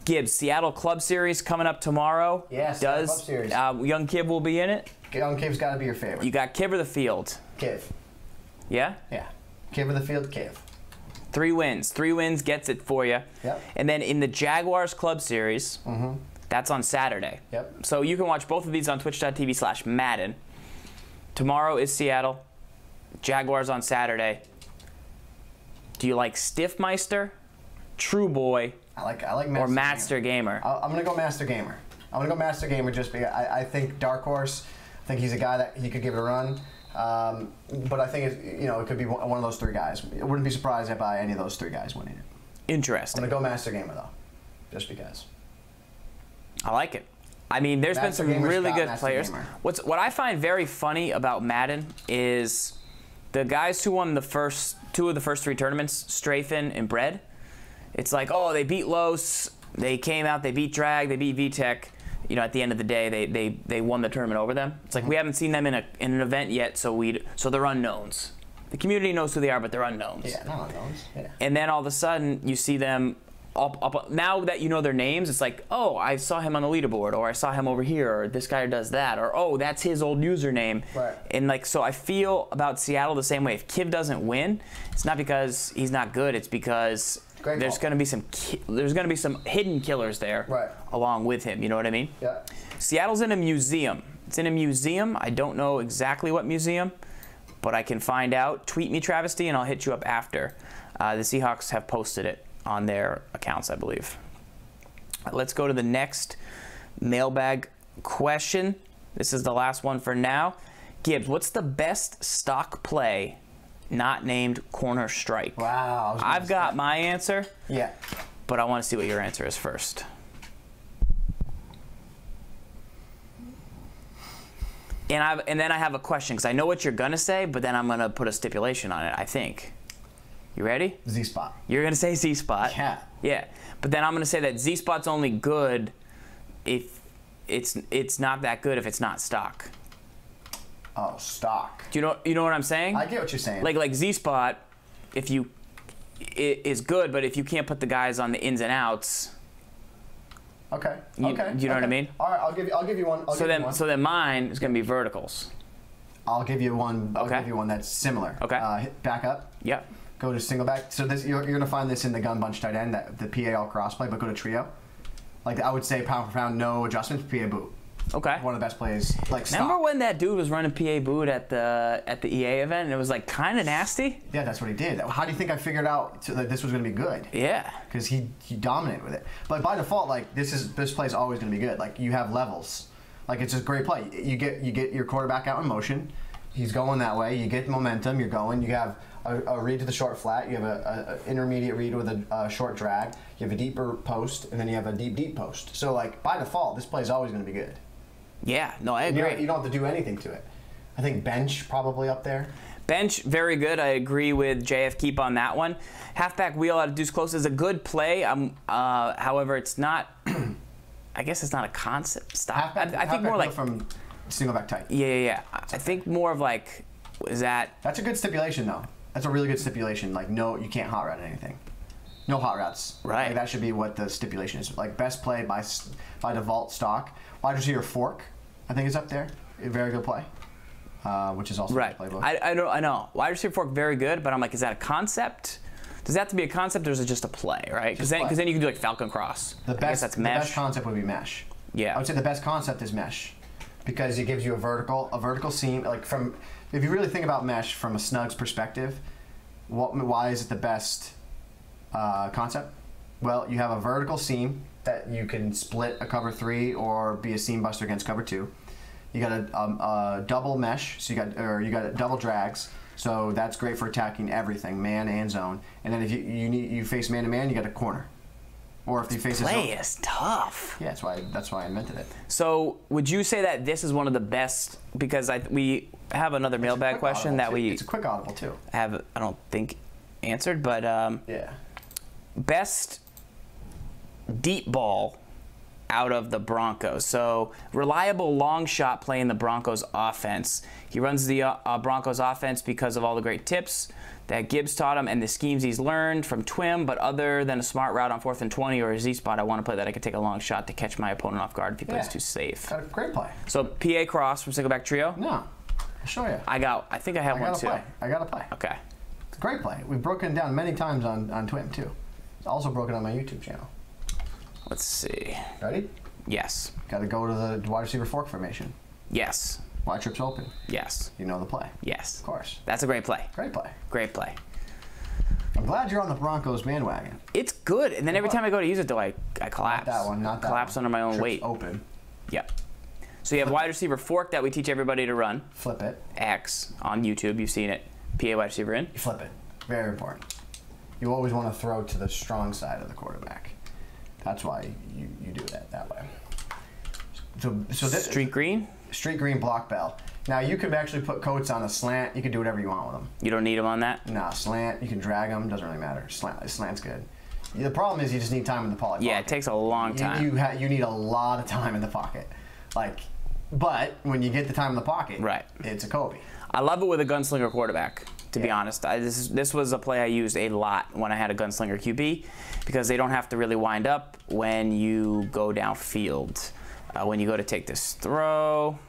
A: Gibbs, Seattle Club Series coming up tomorrow.
B: Yes, Club Series.
A: Young Kiv will be in it?
B: Young Kiv's got to be your favorite.
A: You got Kiv or the field?
B: Kiv.
A: Yeah?
B: Yeah. Kiv or the field, Kiv.
A: 3 wins. 3 wins gets it for you.
B: Yep.
A: And then in the Jaguars Club Series, that's on Saturday.
B: Yep.
A: So you can watch both of these on twitch.tv/Madden. Tomorrow is Seattle. Jaguars on Saturday. Do you like Stiffmeister, True Boy,
B: I like Master
A: or Master Gamer?
B: I'm going to go Master Gamer. I'm going to go Master Gamer just because I think Dark Horse, I think he's a guy that he could give it a run. But I think it could be one of those 3 guys. I wouldn't be surprised if any of those 3 guys winning it.
A: Interesting.
B: I'm going to go Master Gamer, though, just because.
A: I like it. I mean, there's been some really good players.
B: Gamer.
A: What I find very funny about Madden is the guys who won two of the first 3 tournaments, Strafen and Bread. It's like, oh, they beat Los, they came out, they beat Drag, they beat VTech. You know, at the end of the day, they won the tournament over them. It's like we haven't seen them in an event yet, so they're unknowns. The community knows who they are, but they're unknowns.
B: Yeah, not unknowns. Yeah.
A: And then all of a sudden, you see them up. Now that you know their names, it's like, oh, I saw him on the leaderboard, or I saw him over here, or this guy does that, or oh, that's his old username.
B: Right.
A: And like, so I feel about Seattle the same way. If Kiv doesn't win, it's not because he's not good. It's because there's going to be some hidden killers there,
B: right,
A: along with him. You know what I mean?
B: Yeah.
A: Seattle's in a museum. It's in a museum. I don't know exactly what museum, but I can find out. Tweet me, Travesty, and I'll hit you up after. The Seahawks have posted it on their accounts, I believe. Let's go to the next mailbag question. This is the last one for now. Gibbs, what's the best stock play not named corner strike?
B: Wow.
A: I've got my answer.
B: Yeah.
A: But I want to see what your answer is first. And then I have a question, because I know what you're going to say, but then I'm going to put a stipulation on it, I think. You ready?
B: Z-spot.
A: You're going to say Z-spot.
B: Yeah.
A: Yeah. But then I'm going to say that Z-spot's only good if it's not that good if it's not stock.
B: Oh, stock.
A: Do you know what I'm saying?
B: I get what you're saying.
A: Like Z-spot, if you is good, but if you can't put the guys on the ins and outs.
B: Okay.
A: You know what I mean?
B: All right, I'll give you one.
A: So then mine is going to be verticals.
B: I'll give you one.
A: Okay.
B: I'll give you one that's similar.
A: Okay.
B: Hit back up.
A: Yep.
B: Go to Singleback. So this you're gonna find this in the gun bunch tight end, the PA all crossplay, but go to trio. Like I would say pound for pound, no adjustments, PA boot.
A: Okay.
B: One of the best plays. Like stock.
A: Remember when that dude was running PA boot at the EA event and it was like kind of nasty?
B: Yeah, that's what he did. How do you think I figured out that this was gonna be good?
A: Yeah.
B: Because he dominated with it. But by default, like this play is always gonna be good. Like you have levels. Like it's a great play. You get your quarterback out in motion. He's going that way. You get momentum. You're going. You have a read to the short flat. You have a intermediate read with a short drag. You have a deeper post, and then you have a deep post. So like by default, this play is always going to be good.
A: Yeah. No, I agree.
B: You don't have to do anything to it. I think bench probably up there.
A: Bench, very good. I agree with JF Keep on that one. Halfback wheel out of deuce close is a good play. However, it's not. I guess it's not a concept stop. I think more like
B: from Singleback tight.
A: Yeah. I think more of like, is that?
B: That's a good stipulation though. That's a really good stipulation. Like no, you can't hot route anything. No hot routes.
A: Right.
B: Like, that should be what the stipulation is. Like best play by default stock. Wide receiver fork, I think is up there. A very good play. Which is also
A: right.
B: a playbook.
A: I know. Wide receiver fork, very good, but I'm like, is that a concept? Does that have to be a concept, or is it just a play, right? Because then you can do like Falcon Cross.
B: I guess that's mesh. The best concept would be mesh.
A: Yeah.
B: I would say the best concept is mesh, because it gives you a vertical seam. Like if you really think about mesh from a Snugs perspective, why is it the best concept? Well, you have a vertical seam that you can split a cover 3 or be a seam buster against cover 2. You got a double mesh, so you got double drags. So that's great for attacking everything, man and zone. And then if you face man to man, you got a corner. Or if you face
A: play is tough.
B: Yeah, that's why I invented it.
A: So would you say that this is one of the best? Because we have another mailbag question that
B: it's a quick audible too.
A: I don't think answered, but
B: yeah.
A: Best deep ball out of the Broncos. So reliable long shot play in the Broncos offense. He runs the Broncos offense because of all the great tips that Gibbs taught him and the schemes he's learned from TWIM, but other than a smart route on 4th and 20 or a Z-spot, I want to play that I could take a long shot to catch my opponent off guard if he plays too safe.
B: Got a great play.
A: So PA cross from Singleback trio?
B: No, I'll show you.
A: I think I have one too.
B: I got a play.
A: Okay.
B: It's a great play. We've broken it down many times on TWIM too. It's also broken on my YouTube channel.
A: Let's see.
B: Ready?
A: Yes.
B: Got to go to the wide receiver fork formation.
A: Yes.
B: Wide trips open.
A: Yes.
B: You know the play.
A: Yes.
B: Of course.
A: That's a great play.
B: Great play.
A: Great play.
B: I'm glad you're on the Broncos bandwagon.
A: It's good, and then every time I go to use it, though, I collapse.
B: Not that one. Not that
A: collapse
B: one.
A: under my own
B: Trips
A: weight.
B: Open.
A: Yep. So you have wide receiver fork that we teach everybody to run.
B: Flip it.
A: X on YouTube. You've seen it. PA wide receiver in.
B: You flip it. Very important. You always want to throw to the strong side of the quarterback. That's why you do that way. So this
A: Street green?
B: Street green block bell. Now you could actually put coats on a slant. You can do whatever you want with them.
A: You don't need them on that?
B: No, slant. You can drag them. Doesn't really matter. Slant's good. The problem is you just need time in the pocket.
A: Yeah, it takes a long time.
B: You need a lot of time in the pocket. But when you get the time in the pocket,
A: right,
B: it's a Kobe.
A: I love it with a gunslinger quarterback, to be honest. This was a play I used a lot when I had a gunslinger QB because they don't have to really wind up when you go downfield. When you go to take this throw,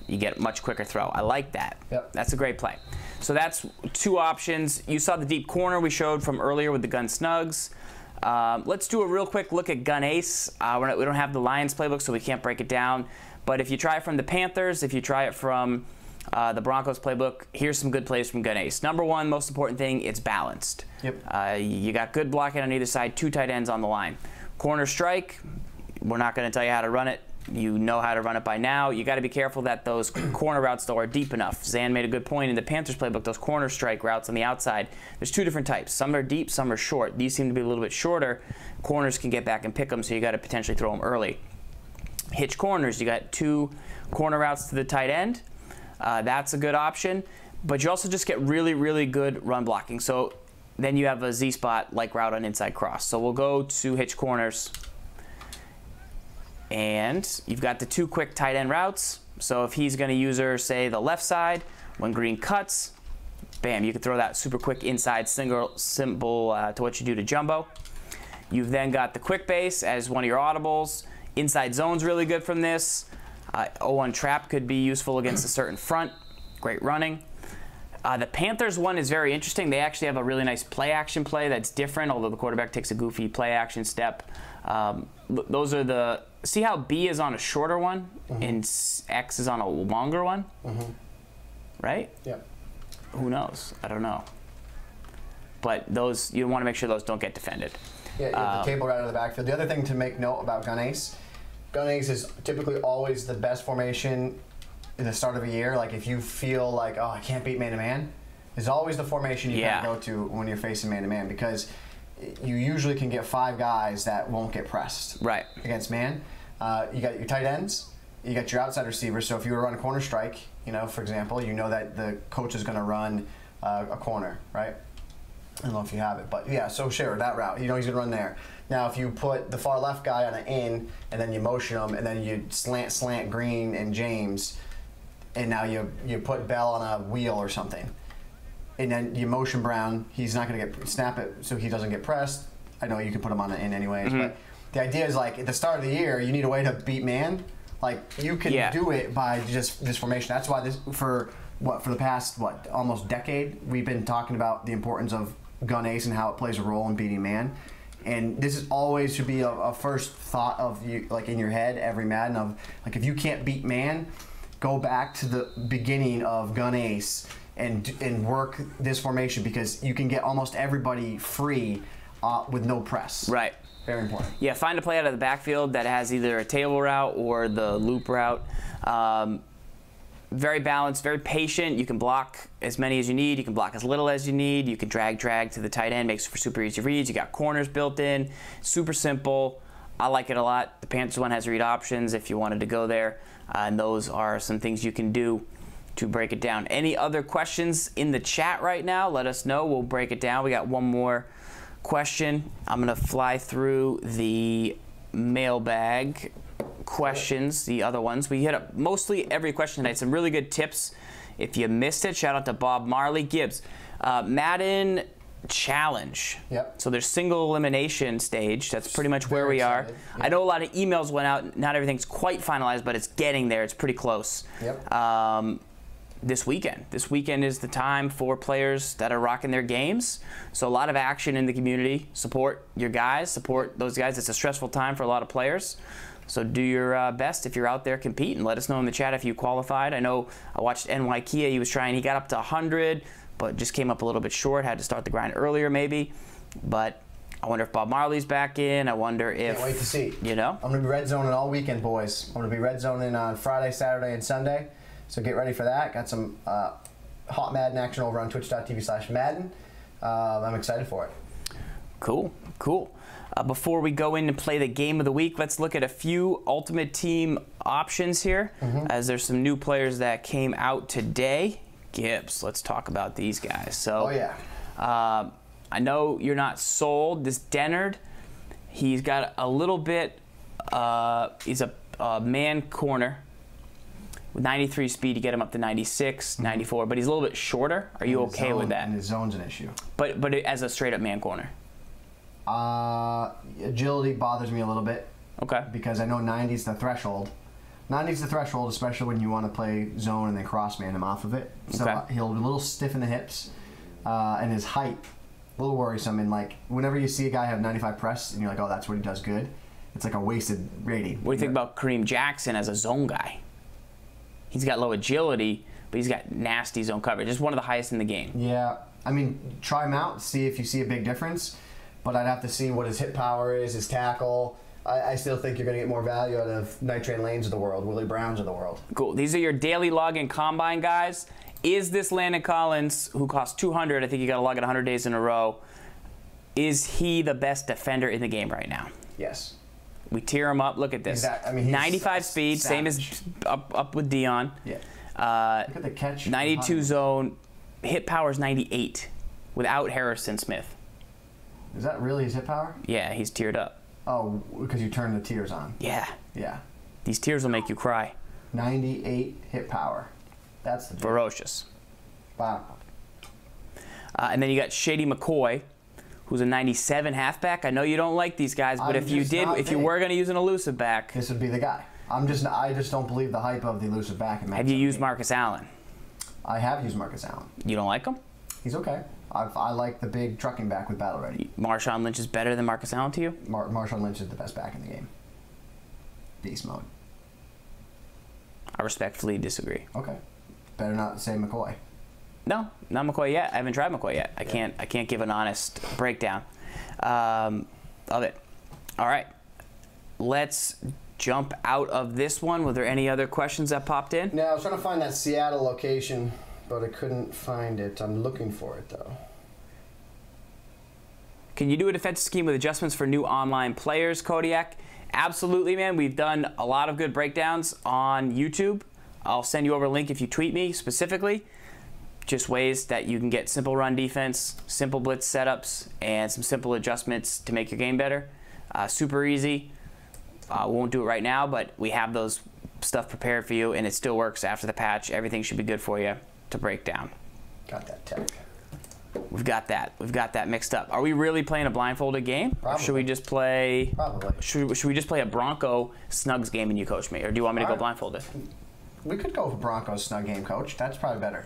A: you get a much quicker throw. I like that.
B: Yep.
A: That's a great play. So that's two options. You saw the deep corner we showed from earlier with the gun snugs. Let's do a real quick look at gun ace. We don't have the Lions playbook, so we can't break it down. But if you try it from the Panthers, if you try it from the Broncos playbook, here's some good plays from gun ace. Number one, most important thing, it's balanced.
B: Yep.
A: You got good blocking on either side, 2 tight ends on the line. Corner strike, we're not going to tell you how to run it. You know how to run it by now. You got to be careful that those corner routes, though, are deep enough. Zan made a good point in the Panthers playbook. Those corner strike routes on the outside, there's 2 different types. Some are deep, some are short. These seem to be a little bit shorter. Corners can get back and pick them, so you got to potentially throw them early. Hitch corners, you got 2 corner routes to the tight end. That's a good option, but you also just get really, really good run blocking. So then you have a Z-spot like route on inside cross. So we'll go to hitch corners. And you've got the 2 quick tight end routes. So if he's going to use her, say, the left side, when green cuts, bam, you can throw that super quick inside simple to what you do to jumbo. You've then got the quick base as one of your audibles. Inside zone's really good from this. 0-1 trap could be useful against a certain front. Great running. The Panthers one is very interesting. They actually have a really nice play action play that's different, although the quarterback takes a goofy play action step. Those are the... See how B is on a shorter one and X is on a longer one? Right?
B: Yeah.
A: Who knows? I don't know. But those, you want to make sure those don't get defended.
B: Yeah, you have the table right out of the backfield. The other thing to make note about gun ace is typically always the best formation in the start of a year. Like if you feel like, oh, I can't beat man-to-man, is always the formation you gotta go to when you're facing man-to-man, because you usually can get 5 guys that won't get pressed against man. You got your tight ends, you got your outside receivers. So if you were to run a corner strike, for example, you know that the coach is going to run a corner, right? I don't know if you have it, but yeah, so sure, that route, he's going to run there. Now, if you put the far left guy on an in, and then you motion him, and then you slant Green and James, and now you put Bell on a wheel or something, and then you motion Brown, he's not going to snap it so he doesn't get pressed. I know you can put him on an in anyways, but the idea is, like, at the start of the year, you need a way to beat man. Like, you can do it by just this formation. That's why for the past, almost decade, we've been talking about the importance of gun ace and how it plays a role in beating man. And this is always should be a first thought of you, like, in your head, every Madden, of, like, if you can't beat man, go back to the beginning of gun ace and work this formation, because you can get almost everybody free with no press.
A: Right.
B: Very important.
A: Yeah, find a play out of the backfield that has either a table route or the loop route. Very balanced, very patient. You can block as many as you need. You can block as little as you need. You can drag to the tight end, makes for super easy reads. You got corners built in. Super simple. I like it a lot. The Panthers one has read options if you wanted to go there. And those are some things you can do to break it down. Any other questions in the chat right now? Let us know. We'll break it down. We got one more question. I'm going to fly through the mailbag questions, the other ones. We hit up mostly every question tonight. Some really good tips. If you missed it, shout out to Bob Marley. Gibbs, Madden challenge.
B: Yep.
A: So there's single elimination stage. That's pretty much where we are. Yep. I know a lot of emails went out. Not everything's quite finalized, but it's getting there. It's pretty close.
B: Yep.
A: This weekend. This weekend is the time for players that are rocking their games. So a lot of action in the community. Support your guys. Support those guys. It's a stressful time for a lot of players. So do your best if you're out there competing. Let us know in the chat if you qualified. I know I watched NY Kia. He was trying. He got up to 100, but just came up a little bit short. Had to start the grind earlier maybe. But I wonder if Bob Marley's back in. I wonder if...
B: Can't wait to see.
A: You know?
B: I'm going to be red zoning all weekend, boys. I'm going to be red zoning on Friday, Saturday, and Sunday. So get ready for that. Got some hot Madden action over on twitch.tv/Madden. I'm excited for it.
A: Cool, cool. Before we go in and play the game of the week, let's look at a few Ultimate Team options here, as there's some new players that came out today. Gibbs, let's talk about these guys. So, I know you're not sold. This Dennard, he's got a little bit, he's a man corner. With 93 speed, you get him up to 96, 94, but he's a little bit shorter. Are you okay with that?
B: And his zone's an issue.
A: But as a straight-up man corner.
B: Agility bothers me a little bit.
A: Okay.
B: Because I know 90's the threshold. 90's the threshold, especially when you want to play zone and then cross-man him off of it. So he'll be a little stiff in the hips, and his height, a little worrisome. And like whenever you see a guy have 95 press, and you're like, oh, that's what he does good. It's like a wasted rating.
A: What do you think about Kareem Jackson as a zone guy? He's got low agility, but he's got nasty zone coverage. Just one of the highest in the game.
B: Yeah, I mean, try him out, see if you see a big difference. But I'd have to see what his hit power is, his tackle. I still think you're going to get more value out of Night Train Lanes of the world, Willie Browns of the world.
A: Cool. These are your daily login combine guys. Is this Landon Collins, who costs 200, I think you got to log it 100 days in a row, is he the best defender in the game right now?
B: Yes.
A: We tear him up. Look at this.
B: Exactly. I mean,
A: 95 speed,
B: savage.
A: same as up with Dion.
B: Yeah. Look at the catch.
A: 92 zone, hit power is 98 without Harrison Smith.
B: Is that really his hit power?
A: Yeah, he's tiered up.
B: Oh, because you turn the tiers on.
A: Yeah.
B: Yeah.
A: These tiers will make you cry.
B: 98 hit power. That's the
A: ferocious.
B: Wow.
A: And then you got Shady McCoy, who's a 97 halfback. I know you don't like these guys, but if you were going to use an elusive back,
B: this would be the guy. I just don't believe the hype of the elusive back.
A: Have you used Marcus Allen?
B: I have used Marcus Allen.
A: You don't like him?
B: He's okay. I like the big trucking back with battle ready.
A: Marshawn Lynch is better than Marcus Allen to you?
B: Marshawn Lynch is the best back in the game. Beast mode.
A: I respectfully disagree.
B: Okay. Better not say McCoy.
A: No, not McCoy yet. I haven't tried McCoy yet. I can't give an honest breakdown of it. All right. Let's jump out of this one. Were there any other questions that popped in?
B: No, I was trying to find that Seattle location, but I couldn't find it. I'm looking for it, though.
A: Can you do a defensive scheme with adjustments for new online players, Kodiak? Absolutely, man. We've done a lot of good breakdowns on YouTube. I'll send you over a link if you tweet me specifically. Just ways that you can get simple run defense, simple blitz setups, and some simple adjustments to make your game better. Super easy. We won't do it right now, but we have those stuff prepared for you, and it still works after the patch. Everything should be good for you to break down.
B: Got that tech.
A: We've got that. We've got that mixed up. Are we really playing a blindfolded game?
B: Probably.
A: Or should we just play?
B: Probably.
A: Should we just play a Bronco Snugs game and you coach me, or do you want me to go blindfolded?
B: We could go for Broncos snug game, coach. That's probably better.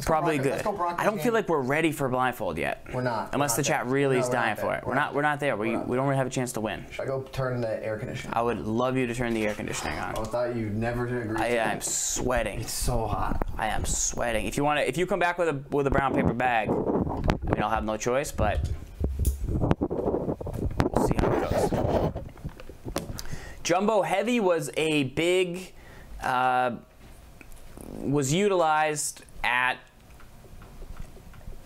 A: Probably good. I don't feel like we're ready for blindfold yet.
B: We're not.
A: Unless the chat really is dying for it. We're not there. We don't really have a chance to win.
B: Should I go turn the air conditioning?
A: I would love you to turn the air conditioning on.
B: I thought you'd never agree.
A: I am sweating.
B: It's so hot.
A: I am sweating. If you come back with a brown paper bag, I mean, I'll have no choice, but we'll see how it goes. Jumbo Heavy was a big, was utilized at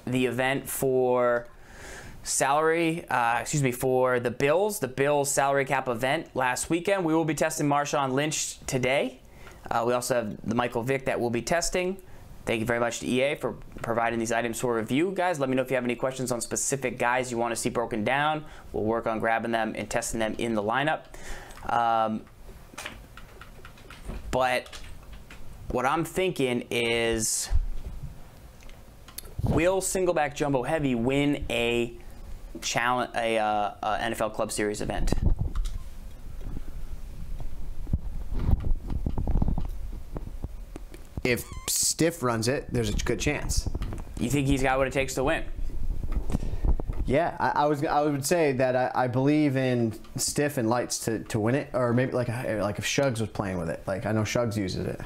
A: the event for for the Bills salary cap event last weekend. We will be testing Marshawn Lynch today. We also have the Michael Vick that we'll be testing. Thank you very much to EA for providing these items for review, guys. Let me know if you have any questions on specific guys you want to see broken down. We'll work on grabbing them and testing them in the lineup. But what I'm thinking is, will Singleback Jumbo Heavy win a challenge, NFL Club Series event?
B: If Stiff runs it, there's a good chance.
A: You think he's got what it takes to win?
B: Yeah, I would say that I believe in Stiff and Lights to win it, or maybe like if Shugs was playing with it. Like I know Shugs uses it.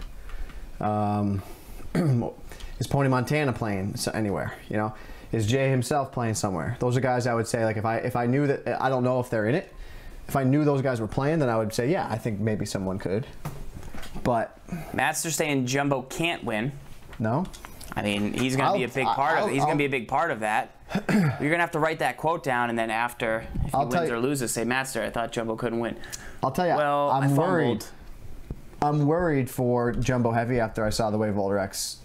B: Is Pony Montana playing anywhere? You know, is Jay himself playing somewhere? Those are guys I would say, like, if I knew that, I don't know if they're in it. If I knew those guys were playing, then I would say, yeah, I think maybe someone could. But
A: Matt's just saying Jumbo can't win.
B: No.
A: I mean, he's going to be a big part of it. He's going to be a big part of that. You're going to have to write that quote down, and then after, if he wins or loses, say, Master, I thought Jumbo couldn't win.
B: I'll tell you,
A: well,
B: I'm worried. I'm worried for Jumbo Heavy after I saw the way Volder X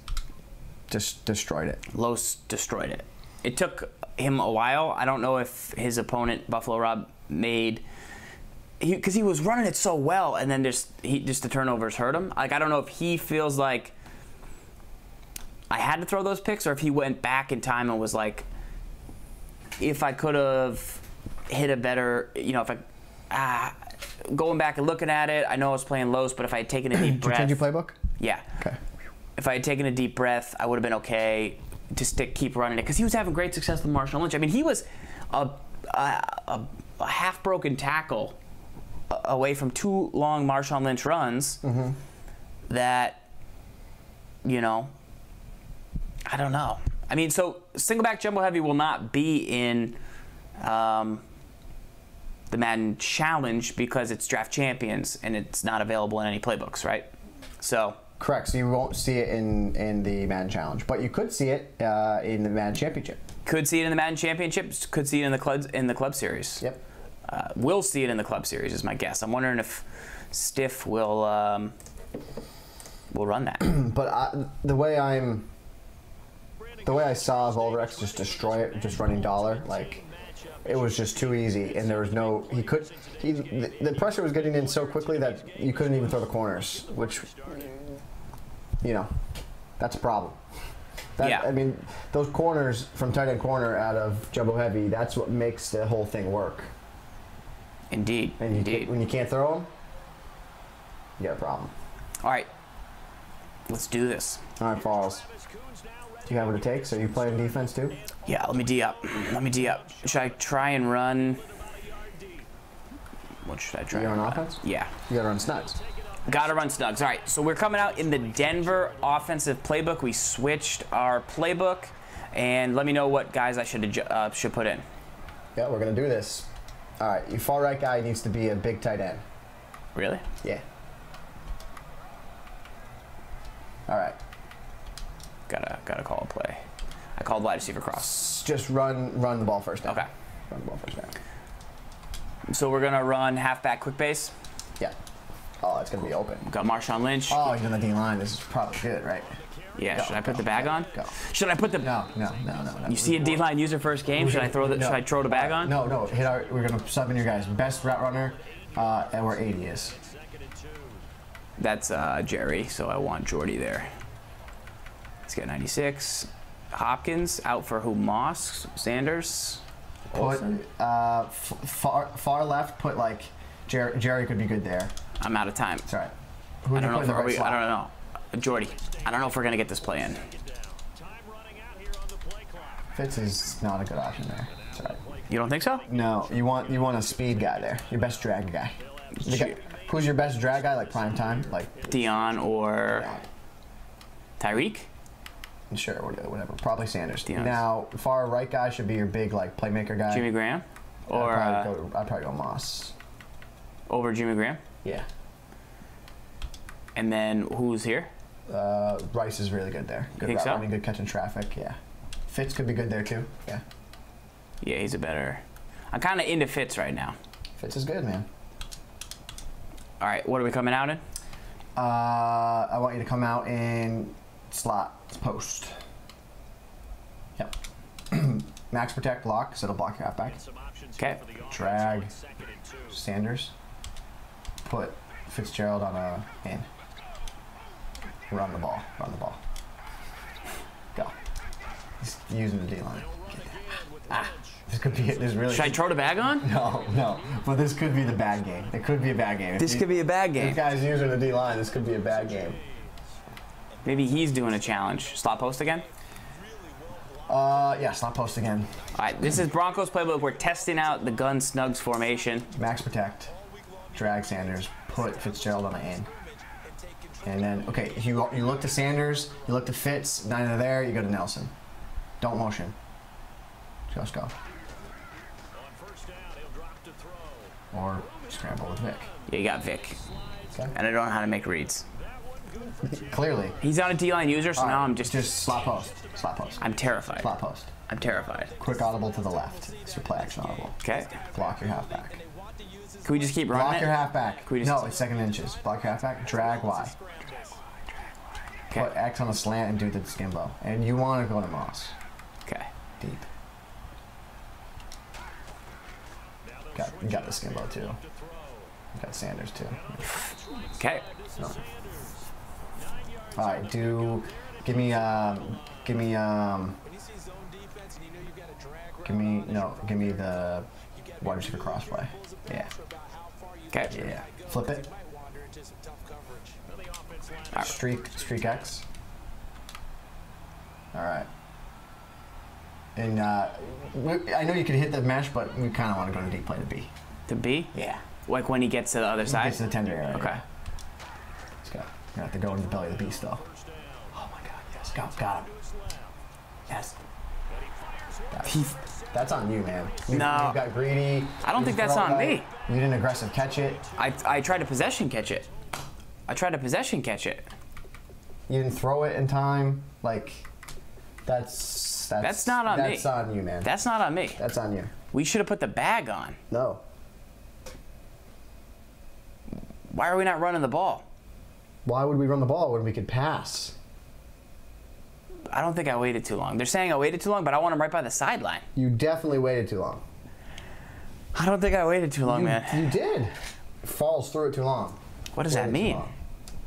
B: just destroyed it.
A: Los destroyed it. It took him a while. I don't know if his opponent, Buffalo Rob, made... Because he was running it so well, and then the turnovers hurt him. Like, I don't know if he feels like I had to throw those picks, or if he went back in time and was like, if I could have hit a better, you know, if I going back and looking at it, I know I was playing Los, but if I had taken a deep breath.
B: Did you change your playbook?
A: Yeah.
B: Okay.
A: If I had taken a deep breath, I would have been okay to keep running it, because he was having great success with Marshawn Lynch. I mean, he was a half-broken tackle away from 2 long Marshawn Lynch runs that, you know, I don't know. I mean, so Singleback Jumbo Heavy will not be in the Madden Challenge because it's Draft Champions and it's not available in any playbooks, right? So
B: correct. So you won't see it in the Madden Challenge, but you could see it in the Madden Championship.
A: Could see it in the Madden Championship. Could see it in the club series.
B: Yep.
A: We'll see it in the club series, is my guess. I'm wondering if Stiff will run that.
B: But the way I saw Volder X just destroy it, just running dollar, like it was just too easy, and there was no. The pressure was getting in so quickly that you couldn't even throw the corners, which, you know, that's a problem.
A: Yeah.
B: I mean, those corners from tight end corner out of Jumbo Heavy, that's what makes the whole thing work.
A: Indeed.
B: And
A: Indeed.
B: When you can't throw them, you got a problem.
A: All right. Let's do this.
B: All right, Falls. Do you have what it takes? Are you playing defense too?
A: Yeah, let me D up. Let me D up. Should I try and run? What should I try?
B: You run offense?
A: Yeah.
B: You gotta run Snugs.
A: Gotta run Snugs. All right, so we're coming out in the Denver offensive playbook. We switched our playbook, and let me know what guys I should put in.
B: Yeah, we're gonna do this. All right, your far right guy needs to be a big tight end.
A: Really?
B: Yeah. All right.
A: Gotta call a play. I called wide receiver cross.
B: Just run the ball first down.
A: Okay.
B: Run the ball first down.
A: So we're gonna run halfback quick base.
B: Yeah. Oh, it's gonna be open.
A: We've got Marshawn Lynch.
B: Oh, he's on the D line. This is probably good, right?
A: Yeah.
B: Go,
A: should I put the
B: go,
A: bag
B: go,
A: on?
B: Go.
A: Should I put the?
B: No.
A: You see a D line user first game? Should I throw the? Should I throw the bag on?
B: No. We're gonna sub in your guys. Best route runner, and where 80 is.
A: That's Jerry. So I want Jordy there. Let's get 96. Hopkins out for who? Moss, Sanders, Olsen?
B: Put far left. Put like Jerry could be good there.
A: I'm out of time.
B: That's all right.
A: I don't know. I don't know. Jordy. I don't know if we're gonna get this play in.
B: Fitz is not a good option there. That's all right.
A: You don't think so?
B: No. You want a speed guy there. Your best drag guy. Who's your best drag guy? Like prime time? Like
A: Dion or Tyreek?
B: Sure, whatever. Probably Sanders.
A: Dion's.
B: Now, far right guy should be your big like playmaker guy.
A: Jimmy Graham? Or
B: I'd probably go Moss.
A: Over Jimmy Graham?
B: Yeah.
A: And then who's here?
B: Rice is really good there. Good
A: think
B: route
A: so?
B: running, good catching traffic. Yeah. Fitz could be good there too. Yeah.
A: Yeah, he's a better. I'm kind of into Fitz right now.
B: Fitz is good, man.
A: All right, what are we coming out in?
B: I want you to come out in slot post. Yep. Max protect block, so it'll block your halfback.
A: Okay.
B: Drag Sanders. Put Fitzgerald on a in. Run the ball. Go. He's using the D line. This could be. This really.
A: Should I throw the bag on?
B: No. But this could be the bad game. It could be a bad game.
A: This could be a bad game.
B: This guy's using the D line. This could be a bad game.
A: Maybe he's doing a challenge. Slot post again?
B: Yeah, slot post again.
A: All right, this is Broncos playbook. We're testing out the gun Snugs formation.
B: Max protect. Drag Sanders. Put Fitzgerald on the in. And then, okay, you look to Sanders, you look to Fitz, neither there, you go to Nelson. Don't motion. Just go. Or scramble with Vic.
A: Yeah, you got Vic.
B: Okay.
A: And I don't know how to make reads.
B: Clearly.
A: He's on a D-line user, so now I'm just
B: slot post. Slot post.
A: I'm terrified.
B: Slot post.
A: I'm terrified.
B: Quick audible to the left. It's your play action audible.
A: Okay.
B: Block your halfback.
A: Can we just keep running
B: Block your halfback.
A: Can we just...
B: No, it's second inches. Block your halfback. Drag Y.
A: Okay.
B: Put X on the slant and do the skimbo. And you want to go to Moss.
A: Okay.
B: Deep. You got the skimbo too. You got Sanders too.
A: Okay.
B: No. All right. Give me the wide receiver cross play. Yeah.
A: Okay.
B: Yeah. Flip it. Right. Streak X. All right. And I know you could hit the mesh, but we kind of want to go to deep play to B.
A: To B?
B: Yeah.
A: Like when he gets to the other side?
B: He gets to the tender area.
A: Okay.
B: Let's go. You're going to have to go into the belly of the beast, though. Oh, my God. Yes. Got him. Yes. That's on you, man. You got greedy.
A: I don't think that's on me.
B: You didn't aggressive catch it.
A: I tried to possession catch it. You
B: didn't throw it in time. Like, that's
A: not on me.
B: That's on you, man.
A: That's not on me.
B: That's on you.
A: We should have put the bag on.
B: No.
A: Why are we not running the ball?
B: Why would we run the ball when we could pass?
A: I don't think I waited too long. They're saying I waited too long, but I want him right by the sideline.
B: You definitely waited too long.
A: I don't think I waited too long, man.
B: You did. Falls through it too long.
A: What does that mean?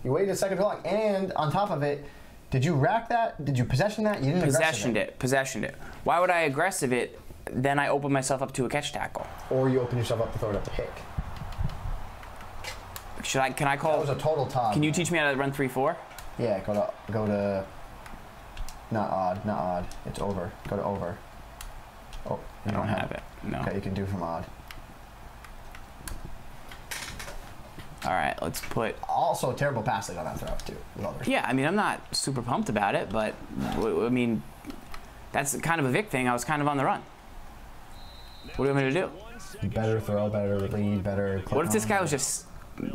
B: You waited a second too long. And on top of it, did you rack that? Did you possession that? You didn't
A: possessioned it. Possessioned it. Why would I aggressive it? Then I open myself up to a catch tackle.
B: Or you open yourself up to throw it up a pick.
A: Can I call?
B: That was a total top.
A: Can you teach me how to run 3-4?
B: Yeah, go to. Not odd. It's over. Go to over. Oh,
A: I don't have it. No.
B: Okay, you can do from odd.
A: All right, let's put.
B: Also, a terrible pass lead on that throw too.
A: Yeah, I mean, I'm not super pumped about it, but I mean, that's kind of a Vic thing. I was kind of on the run. What do you want me to do?
B: Better throw, better lead, better.
A: What if this guy was just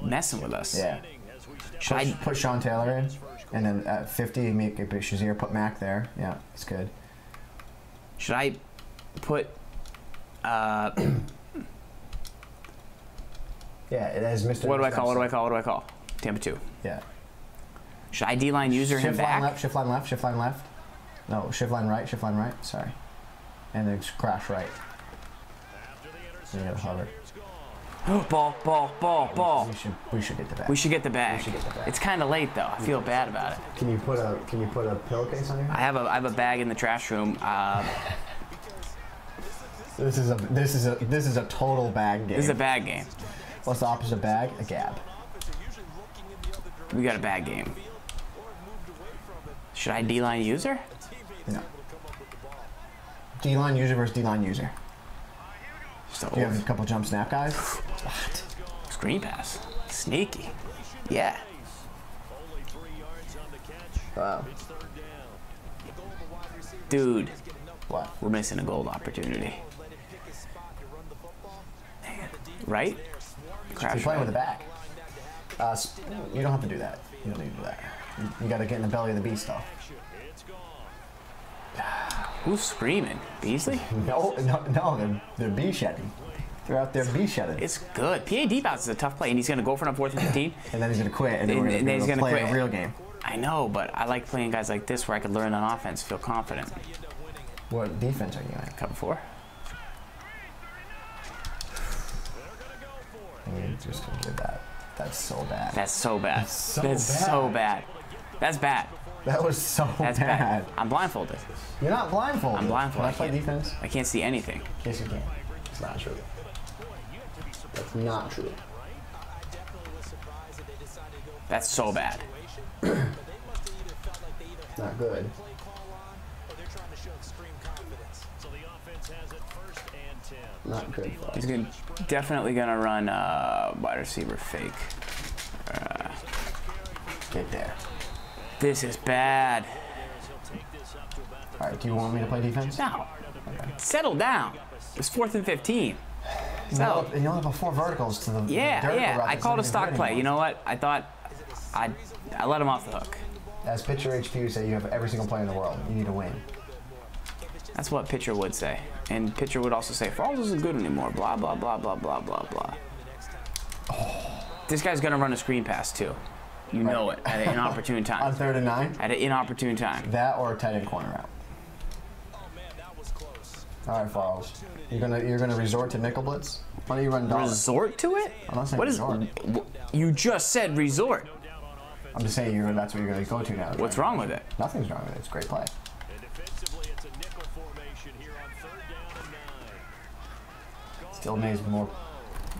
A: messing with us?
B: Yeah.
A: Should I
B: put Sean Taylor in, and then at 50 make a big Shazier, put Mac there. Yeah, it's good.
A: Should I put?
B: Yeah, it has Mr.
A: What do I call? Tampa 2.
B: Yeah.
A: Should I D-line user him back?
B: Shift line left. No, shift line right. Sorry. And then crash right. You gotta hover.
A: Ball.
B: We should get the bag.
A: We should get the bag. It's kind of late though. I feel bad about it.
B: Can you put a pillowcase on your head?
A: I have a bag in the trash room.
B: This is a total bag game.
A: This is a bag game.
B: What's the opposite of bag? A gab.
A: We got a bag game. Should I D-line user?
B: No. D-line user versus D-line user.
A: So
B: do you have a couple jump snap guys? What?
A: Screen pass. Sneaky. Yeah.
B: Wow.
A: Dude.
B: What?
A: We're missing a gold opportunity. Right?
B: Crash. You're playing with the back. You don't have to do that. You don't need to do that. You got to get in the belly of the beast, though.
A: Who's screaming? Beasley?
B: No, they're bee shedding. They're out there bee shedding.
A: It's good. PA deep outs is a tough play, and he's going to go for it on 4th and 15.
B: And then he's going to quit, and then we're going to play a real game.
A: I know, but I like playing guys like this where I can learn on offense, feel confident.
B: What defense are you in?
A: Cover 4.
B: You're just going to get that. That's so bad.
A: That's so bad.
B: That's so bad.
A: That's bad.
B: That was so bad.
A: I'm blindfolded.
B: You're not blindfolded.
A: I'm blindfolded.
B: Can I play defense?
A: I can't see anything.
B: Yes, you can. It's not true. That's not true.
A: That's so bad.
B: Not good. Not good.
A: He's definitely gonna run wide receiver fake.
B: Get there.
A: This is bad.
B: All right. Do you want me to play defense?
A: No. Okay. Settle down. It's 4th and 15.
B: And you only have 4 verticals to the
A: Yeah. I called a stock play. You know what? I thought I let him off the hook.
B: As pitcher HQ would say, you have every single player in the world. You need to win.
A: That's what pitcher would say. And pitcher would also say, Falls isn't good anymore. Blah, blah, blah, blah, blah, blah, blah. Oh. This guy's going to run a screen pass, too. You know it at an inopportune time.
B: On 3rd and 9?
A: At an inopportune time.
B: That or a tight end corner route. All right, Farrells. You're gonna resort to nickel blitz? Why don't you run dollar?
A: Resort to it?
B: I'm not saying resort.
A: You just said resort.
B: I'm just saying that's what you're gonna go to now.
A: What's wrong with it?
B: Nothing's wrong with it. It's a great play. Still needs more.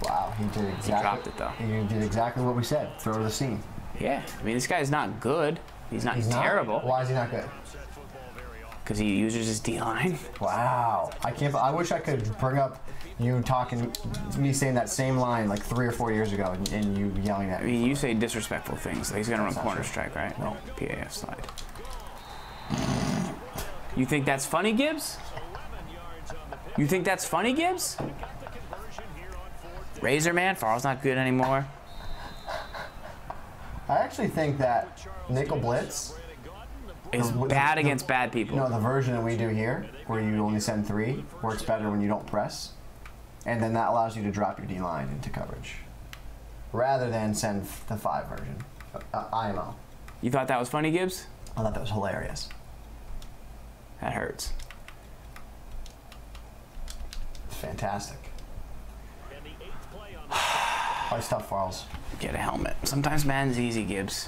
B: Wow, he did exactly.
A: He dropped it though.
B: He did exactly what we said. Throw to the seam.
A: Yeah, I mean this guy's not good. He's not terrible.
B: Why is he not good?
A: Because he uses his D-line.
B: Wow, I wish I could bring up you talking, me saying that same line like 3 or 4 years ago, and you yelling at me.
A: I mean, you say disrespectful things. Like he's gonna run corner strike, right?
B: No.
A: PAF slide. You think that's funny, Gibbs? You think that's funny, Gibbs? Razor Man, Farrell's not good anymore.
B: I actually think that nickel blitz
A: is bad against bad people.
B: No, the version that we do here, where you only send 3, works better when you don't press. And then that allows you to drop your D-line into coverage. Rather than send the 5 version. IMO.
A: You thought that was funny, Gibbs?
B: I thought that was hilarious.
A: That hurts.
B: It's fantastic. High stuff, Farrells.
A: Get a helmet. Sometimes Madden's easy, Gibbs.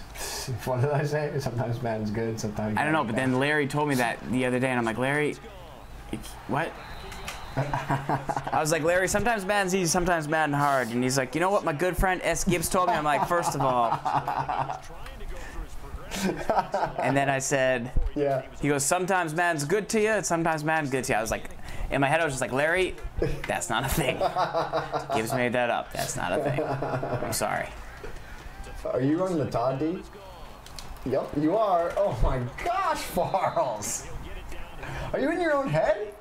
B: What did I say? Sometimes Madden's good, sometimes
A: I don't know, but then Larry told me that the other day, and I'm like, Larry, what? I was like, Larry, sometimes Madden's easy, sometimes Madden hard. And he's like, you know what my good friend S. Gibbs told me? I'm like, first of all. And then I said,
B: yeah.
A: He goes, sometimes Madden's good to you, and sometimes Madden's good to you. I was like, in my head, I was just like, Larry, that's not a thing. Gibbs made that up. That's not a thing. I'm sorry.
B: Are you running the Todd D? Yep, you are. Oh my gosh, Farrells. Are you in your own head?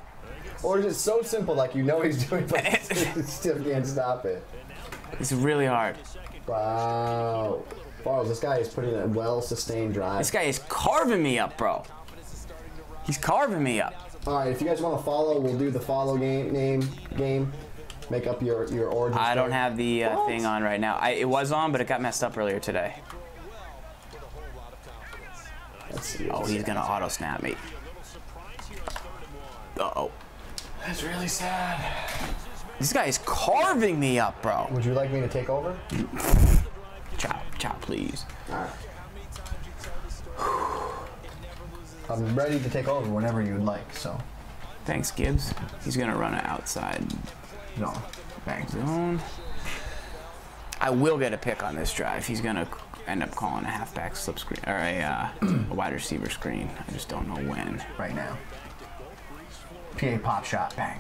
B: Or is it so simple, like you know he's doing, but you still can't stop it?
A: It's really hard.
B: Wow. Farrells, this guy is putting a well-sustained drive.
A: This guy is carving me up, bro. He's carving me up.
B: All right, if you guys want to follow, we'll do the follow game. Make up your origin story.
A: I don't have the thing on right now. It was on, but it got messed up earlier today.
B: Let's see.
A: Oh, he's gonna auto snap me. Uh-oh.
B: That's really sad.
A: This guy is carving me up, bro.
B: Would you like me to take over?
A: Chop, please.
B: All right. I'm ready to take over whenever you would like, so.
A: Thanks, Gibbs. He's gonna run it outside.
B: No. Thanks.
A: Zone. I will get a pick on this drive. He's gonna end up calling a halfback slip screen or a wide receiver screen. I just don't know when.
B: Right now. PA pop shot, bang.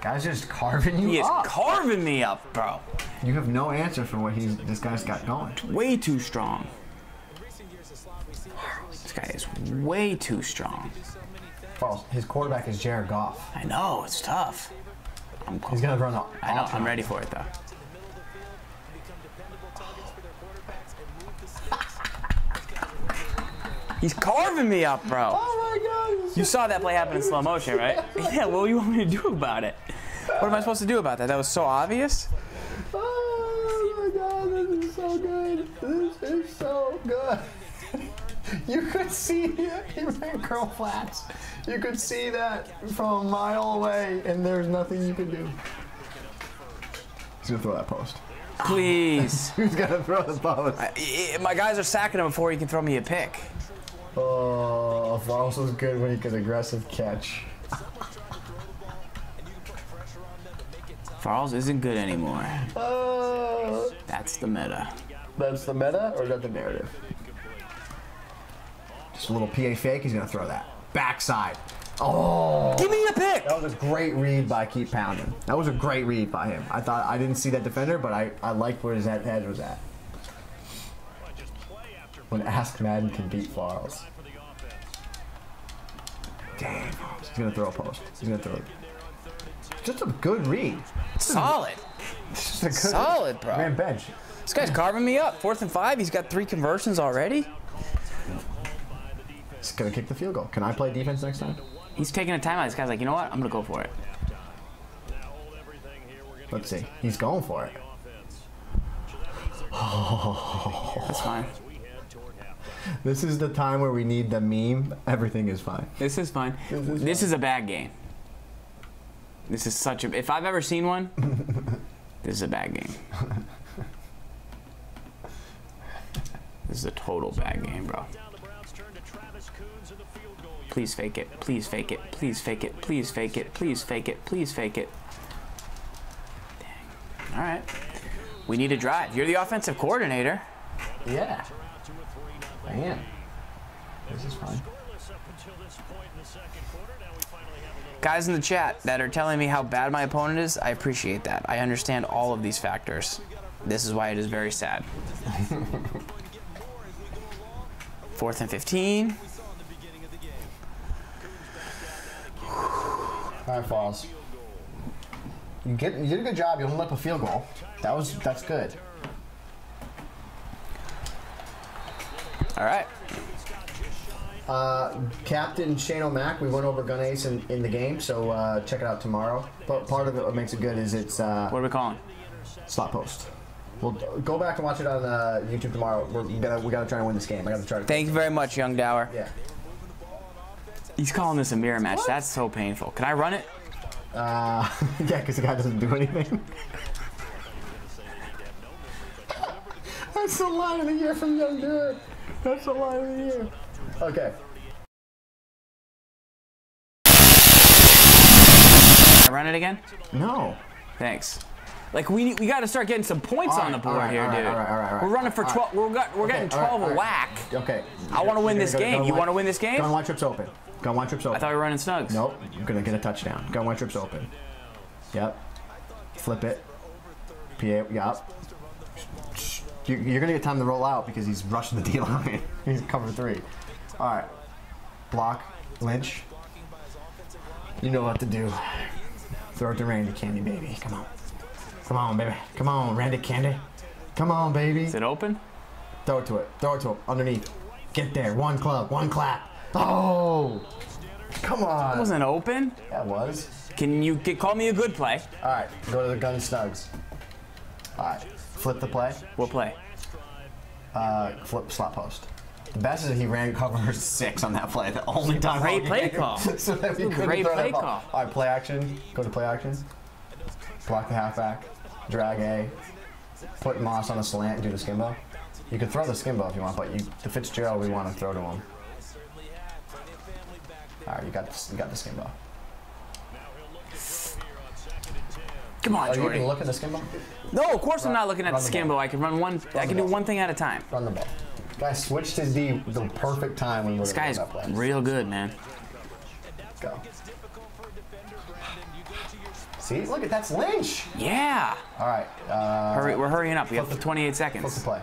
B: Guy's just carving you up.
A: He is carving me up, bro.
B: You have no answer for what this guy's got going.
A: Way too strong. This guy is way too strong.
B: Well, his quarterback is Jared Goff.
A: I know, it's tough.
B: He's gonna run up.
A: I know, I'm ready for it though. He's carving me up, bro.
B: Oh my God.
A: You saw that play happen in slow motion, right? Yeah, what do you want me to do about it? What am I supposed to do about that? That was so obvious.
B: Oh my God, this is so good. This is so good. You could see he ran curl flats. You could see that from a mile away, and there's nothing you can do. He's gonna throw that post.
A: Please.
B: Who's gonna throw the post?
A: My guys are sacking him before he can throw me a pick.
B: Oh, Farrells was good when he could aggressive catch.
A: Farrells isn't good anymore. That's the meta.
B: That's the meta, or is that the narrative? Just a little PA fake, he's gonna throw that. Backside. Oh!
A: Give me a pick!
B: That was a great read by Keep Pounding. That was a great read by him. I didn't see that defender, but I liked where his head was at. When Ask Madden can beat Farrells. Damn, he's gonna throw a post. He's gonna throw it. Just a good read.
A: Solid.
B: This is a good
A: Solid, bro.
B: man bench.
A: This guy's carving me up. 4th and 5. He's got 3 conversions already.
B: He's gonna kick the field goal. Can I play defense next time?
A: He's taking a timeout. This guy's like, you know what? I'm gonna go for it.
B: Let's see. He's going for it.
A: That's fine.
B: This is the time where we need the meme. Everything is fine.
A: This is fine. This is a bad game. This is such a... If I've ever seen one, this is a bad game. This is a total bad game, bro. Please fake it. Please fake it. Please fake it. Please fake it. Please fake it. Please fake it. Dang. All right. We need a drive. You're the offensive coordinator.
B: Yeah. I am. This is fine.
A: Guys in the chat that are telling me how bad my opponent is, I appreciate that. I understand all of these factors. This is why it is very sad. 4th and 15.
B: All right, Falls. You did a good job. You held up a field goal. That's good.
A: All right.
B: Captain Shane O'Mac, we went over Gun Ace in the game, so check it out tomorrow. But part of it, what makes it good is it's
A: What are we calling?
B: slot post. We'll go back and watch it on YouTube tomorrow. We gotta try and win this game. I gotta try to.
A: Thank you very much, Young Dower.
B: Yeah.
A: He's calling this a mirror match. What? That's so painful. Can I run it?
B: Yeah, because the guy doesn't do anything. That's the line of the year from Young Dower. That's the line of the year. Okay.
A: Can I run it again?
B: No.
A: Thanks. Like we got to start getting some points on the board here, dude.
B: All right.
A: We're running for 12. We're getting 12 a whack.
B: Okay.
A: I want to win this game. You want to win this game?
B: Gun one trips open. Gun one trips open.
A: I thought we were running Snugs.
B: Nope. You're gonna get a touchdown. Gun one trips open. Yep. Flip it. PA. Yep. You're gonna get time to roll out because he's rushing the D line. He's cover 3. All right. Block. Lynch. You know what to do. Throw it to Randy Candy, baby. Come on. Come on, baby. Come on, Randy Candy. Come on, baby.
A: Is it open?
B: Throw it to it. Throw it to him. Underneath. Get there. One club. One clap. Oh! Come on.
A: It wasn't open.
B: That was.
A: Can you call me a good play?
B: All right. Go to the gun Snugs. All right. Flip the play.
A: What play?
B: Flip slot post. The best is that he ran cover 6 on that play. The only time.
A: Great play call.
B: So that we
A: Great play call.
B: All right. Play action. Go to play action. Block the halfback. Drag A. Put Moss on a slant and do the skimbo. You can throw the skimbo if you want, but the Fitzgerald we want to throw to him. All right, you got the skimbo.
A: Come on, Jordy.
B: You can look at the skimbo?
A: No, of course I'm not looking at the skimbo. I can run one. I can do one thing at a time.
B: Run the ball. Guy switched his D the perfect time when we were
A: This guy's real good, man.
B: Go. See, look at that's Lynch.
A: Yeah.
B: All right.
A: We're hurrying up. We have 28 seconds.
B: Flip the play.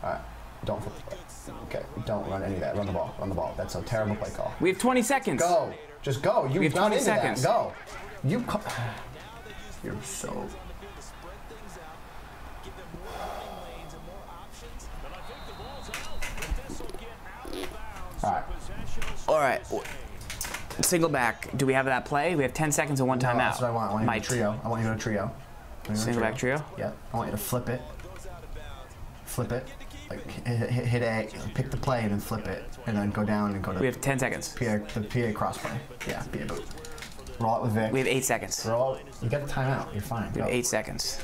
B: All right. Don't flip the play. Okay. Don't run any of that. Run the ball. Run the ball. That's a terrible play call.
A: We have 20 seconds.
B: Go. Just go.
A: We have 20 seconds.
B: Go. You're so. All right.
A: All right. Singleback. Do we have that play? We have 10 seconds and one timeout.
B: That's what I want. I want you to trio. I want you to go to trio.
A: Singleback trio?
B: Yep. I want you to flip it. Flip it. Like hit A, pick the play, and then flip it, and then go down and go to.
A: We have 10 seconds.
B: The PA cross play. Yeah, PA boot. Roll it with Vic.
A: We have 8 seconds.
B: Roll. You got the timeout. You're fine.
A: We have 8 seconds.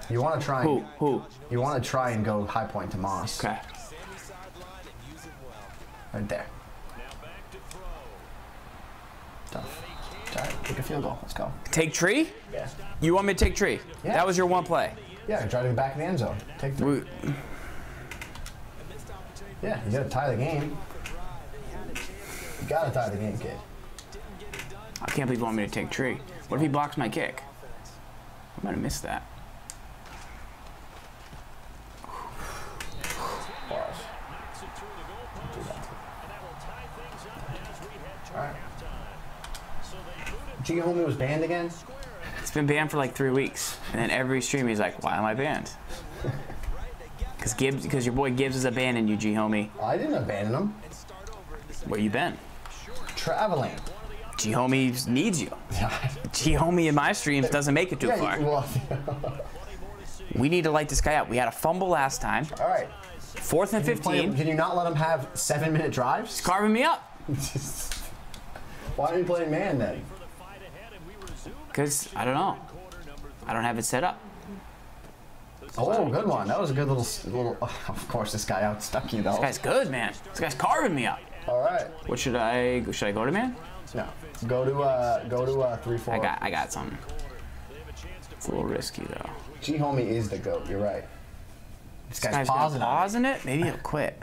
B: You want to try.
A: Who?
B: You want to try and go high point to Moss.
A: Okay.
B: Right there. Tough. All right, take a field goal. Let's go.
A: Take tree?
B: Yeah.
A: You want me to take tree?
B: Yeah.
A: That was your one play.
B: Yeah, try to get back in the end zone. Take 3. Yeah, you gotta tie the game. You gotta tie the game, kid.
A: I can't believe you want me to take tree. What if he blocks my kick? I'm gonna miss that. Alright. G. Homie was banned again? been banned for like 3 weeks, and then every stream he's like, "Why am I banned?" Because your boy Gibbs is abandoning you, G homie.
B: I didn't abandon him.
A: Where you been?
B: Traveling.
A: G homie needs you. G homie in my streams doesn't make it too far.
B: Well,
A: We need to light this guy up. We had a fumble last time.
B: all right.
A: 4th and 15.
B: Can you not let him have 7-minute drives?
A: He's carving me up.
B: Why are you playing man then?
A: Because, I don't know. I don't have it set up.
B: Oh, good one. That was a good little. Of course, this guy outstuck you though.
A: This guy's good, man. This guy's carving me up.
B: All right.
A: What should I go to, man?
B: No. Go to 3-4.
A: I got something. It's a little risky though.
B: G homie is the GOAT. You're right.
A: This guy's pausing it. Maybe he'll quit.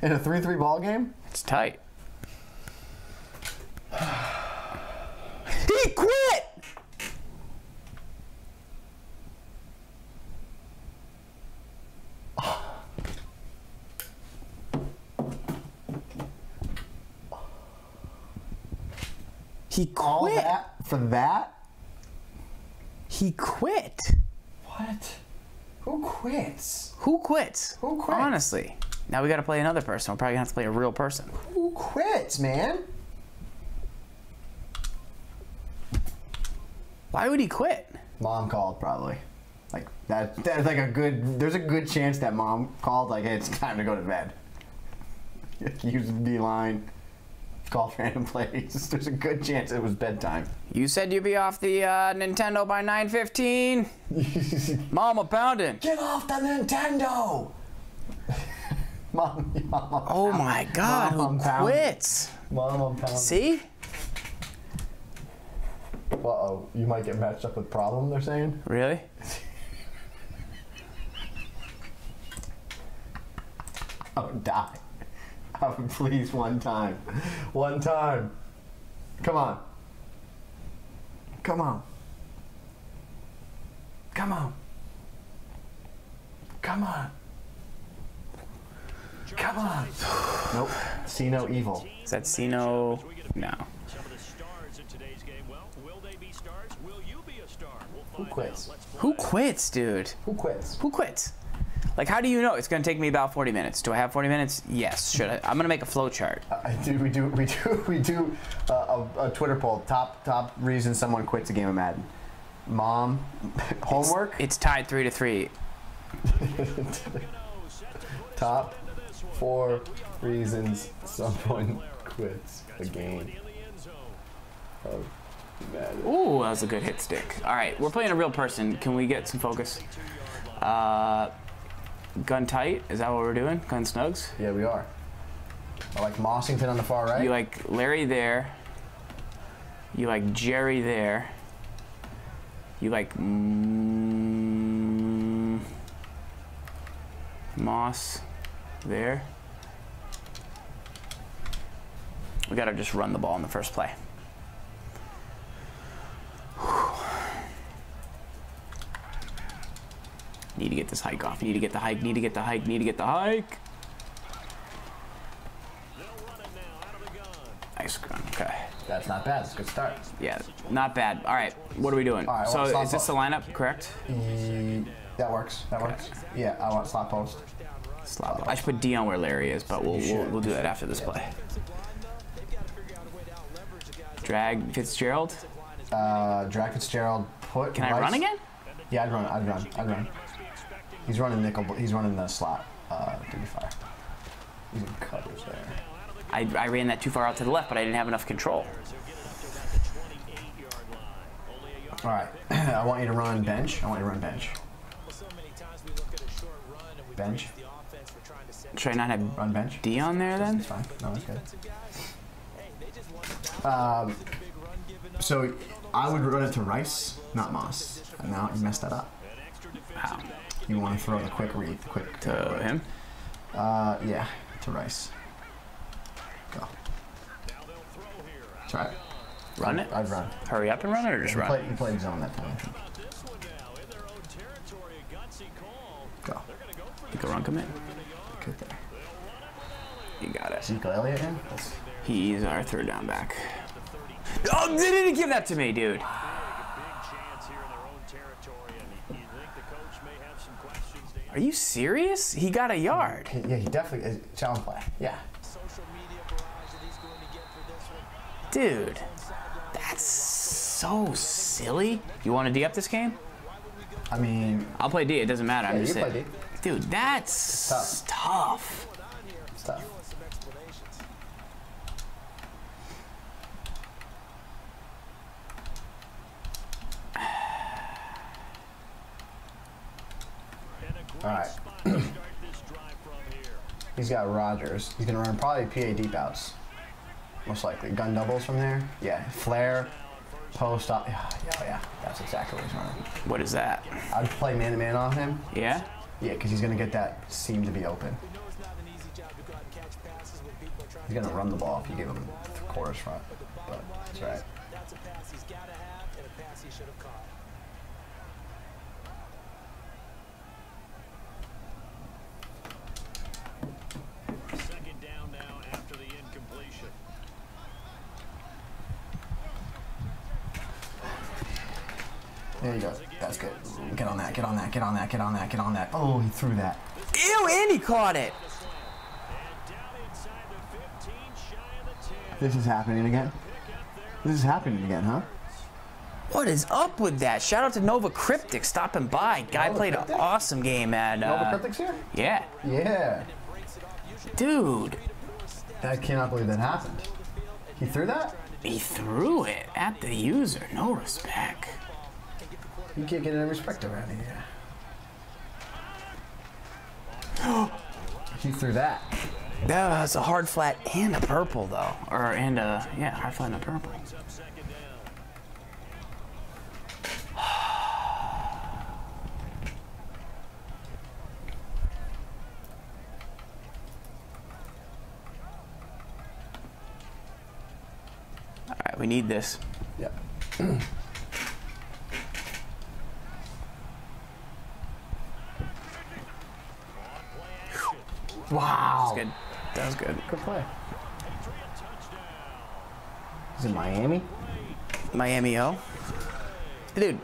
B: In a 3-3 ball game?
A: It's tight. He quit! He quit.
B: All that for that?
A: He quit.
B: What? Who quits?
A: Who quits?
B: Who quits?
A: Honestly. Now we gotta play another person. We're probably gonna have to play a real person.
B: Who quits, man?
A: Why would he quit?
B: Mom called probably. Like that's like a good. There's a good chance that mom called like, "Hey, it's time to go to bed." Use the D-line. Call random plays. There's a good chance it was bedtime.
A: You said you'd be off the Nintendo by 9:15. Mama pounding.
B: Get off the Nintendo! Mom,
A: oh my God, who quits?
B: Mom, I'm pounding.
A: See?
B: Uh-oh, you might get matched up with problem, they're saying?
A: Really?
B: Oh, die. Oh, please, one time. One time. Come on. Come on. Come on. Come on. Come on. Nope. See no evil.
A: Is that Sino? No.
B: Who quits?
A: Who quits, dude?
B: Who quits?
A: Who quits? Like, how do you know? It's going to take me about 40 minutes. Do I have 40 minutes? Yes. Should I? I'm going to make a flow chart.
B: We do a Twitter poll. Top reason someone quits a game of Madden. Mom, homework.
A: It's tied 3-3.
B: Top 4 reasons someone quits a game of Madden.
A: Ooh, that was a good hit stick. All right, we're playing a real person. Can we get some focus? Gun tight? Is that what we're doing? Gun snugs?
B: Yeah, we are. I like Mossington on the far right.
A: You like Larry there. You like Jerry there. You like Moss there. We gotta just run the ball in the first play. Need to get this hike off. Need to get the hike. Need to get the hike. Need to get the hike. Nice gun. Okay.
B: That's not bad. That's a good start.
A: Yeah, not bad. All right. What are we doing?
B: All right,
A: so is this the lineup, correct?
B: That works. That works. Yeah, I want slot post.
A: Slot. I should put Dion where Larry is, but we'll do that after this play. Drag Fitzgerald.
B: Drag Fitzgerald. Put.
A: Can I run again?
B: Yeah, I'd run. He's running nickel. He's running the slot. To be fair. He's in cutters there.
A: I ran that too far out to the left, but I didn't have enough control.
B: All right. I want you to run bench. Bench.
A: Should I not have
B: Run bench?
A: Dion there then?
B: It's fine. No, it's good. So I would run it to Rice, not Moss. And now you messed that up.
A: Wow.
B: You want to throw the quick read,
A: To him?
B: Yeah, to Rice. Go. Try it.
A: Run it?
B: I'd run.
A: Hurry up and run it, or just run?
B: You played zone that time. Go.
A: Think a run commit?
B: Good there.
A: You got it.
B: Zeke Elliott in?
A: He's our third down back. Oh, they didn't give that to me, dude. Are you serious? He got a yard.
B: Yeah, he definitely challenge play. Yeah.
A: Dude, that's so silly. You want to D up this game?
B: I mean,
A: I'll play D. It doesn't matter.
B: yeah,
A: I'm just
B: you play
A: saying.
B: D.
A: Dude, that's tough.
B: It's tough. All right. He's got Rodgers. He's gonna run probably PA deep outs, most likely. Gun doubles from there. Yeah, flare, post up. Yeah. That's exactly what he's running.
A: What is that?
B: I'd play man-to-man on him.
A: Yeah?
B: Yeah, because he's gonna get that seam to be open. He's gonna run the ball if you give him quarters front, but that's right.
C: That's a pass he's got to have and a pass he should have caught.
D: Second down now after the incompletion.
B: There you go. That's good. Get on that. Get on that. Get on that. Get on that. Get on that. Oh, he threw that.
A: Ew, and he caught it.
B: This is happening again. This is happening again, huh?
A: What is up with that? Shout out to Nova Cryptic stopping by. Guy
B: Nova
A: played
B: Cryptic?
A: an awesome game at.
B: Nova Cryptic's here?
A: Yeah.
B: Yeah.
A: Dude,
B: I cannot believe that happened. He threw that?
A: he threw it at the user. No respect.
B: You can't get any respect around here. He threw that.
A: That was a hard flat and a purple though, yeah, hard flat and a purple. All right, we need this.
B: Yep. Wow.
A: That's good. That was good.
B: Good play. Is it Miami?
A: Miami O. Dude.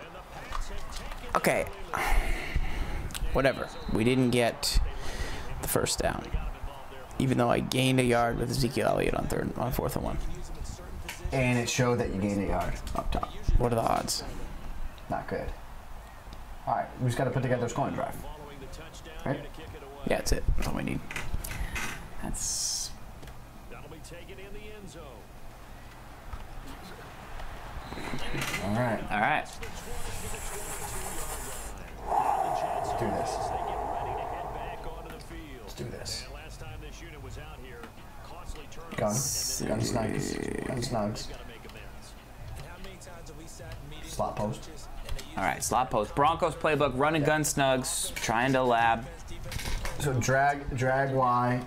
A: Okay. Whatever. We didn't get the first down. Even though I gained a yard with Ezekiel Elliott on 4th and 1.
B: And it showed that you gained a yard up top.
A: What are the odds?
B: Not good. All right, we just got to put together a scoring drive. Right?
A: Yeah, that's it. That's all we need. That's...
D: That'll be taken in the end zone.
B: All right.
A: All right.
B: Let's do this.
D: They get ready to head back onto the field.
B: Let's do this.
D: And last time this unit was out here, costly turnover.
B: Gun. Gun Snugs. Gun Snugs.
D: Gotta make amends.
C: How many times have we sat in meetings
B: Slot post.
A: All right, slot post. Broncos playbook, run and gun Snugs, trying to lab.
B: So drag Y,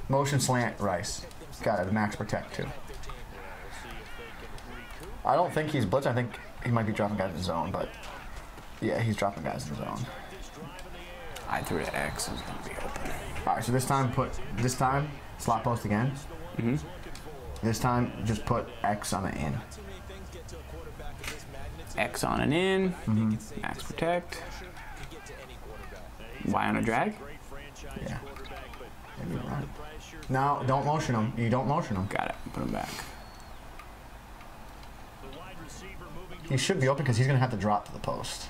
B: motion slant Rice. Got it. Max protect too. I don't think he's blitz. I think he might be dropping guys in the zone, but yeah, he's dropping guys in the zone.
A: I threw to X. It was gonna be open.
B: All right, so this time slot post again.
A: Mm-hmm.
B: This time just put X on the in.
A: X on and in.
B: Mm-hmm.
A: Max protect. Y on a drag.
B: Yeah. Maybe right. No, don't motion him. You don't motion him.
A: Got it. Put him back.
B: He should be open because he's going to have to drop to the post.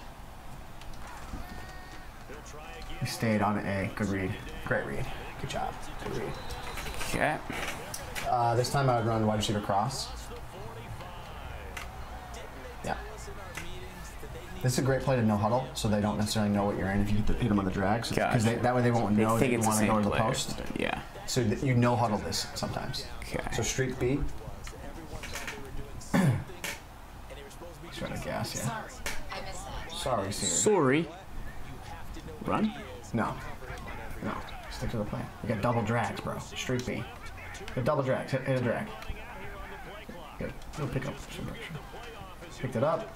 B: He stayed on A. Good read. Great read. Good job. Good read.
A: Okay.
B: This time I would run wide receiver cross. Yeah. This is a great play to no huddle, so they don't necessarily know what you're in if you hit them on the drags. Because that way they won't know that you want to go to the post.
A: Yeah.
B: So you no huddle this sometimes.
A: Okay.
B: So streak B. He's trying to gas, yeah. Sorry, Siri.
A: Sorry. Run?
B: No. No. Stick to the plan. You got double drags, bro. Streak B. Good double drags. Hit a drag. Good. Little pick up. Picked it up.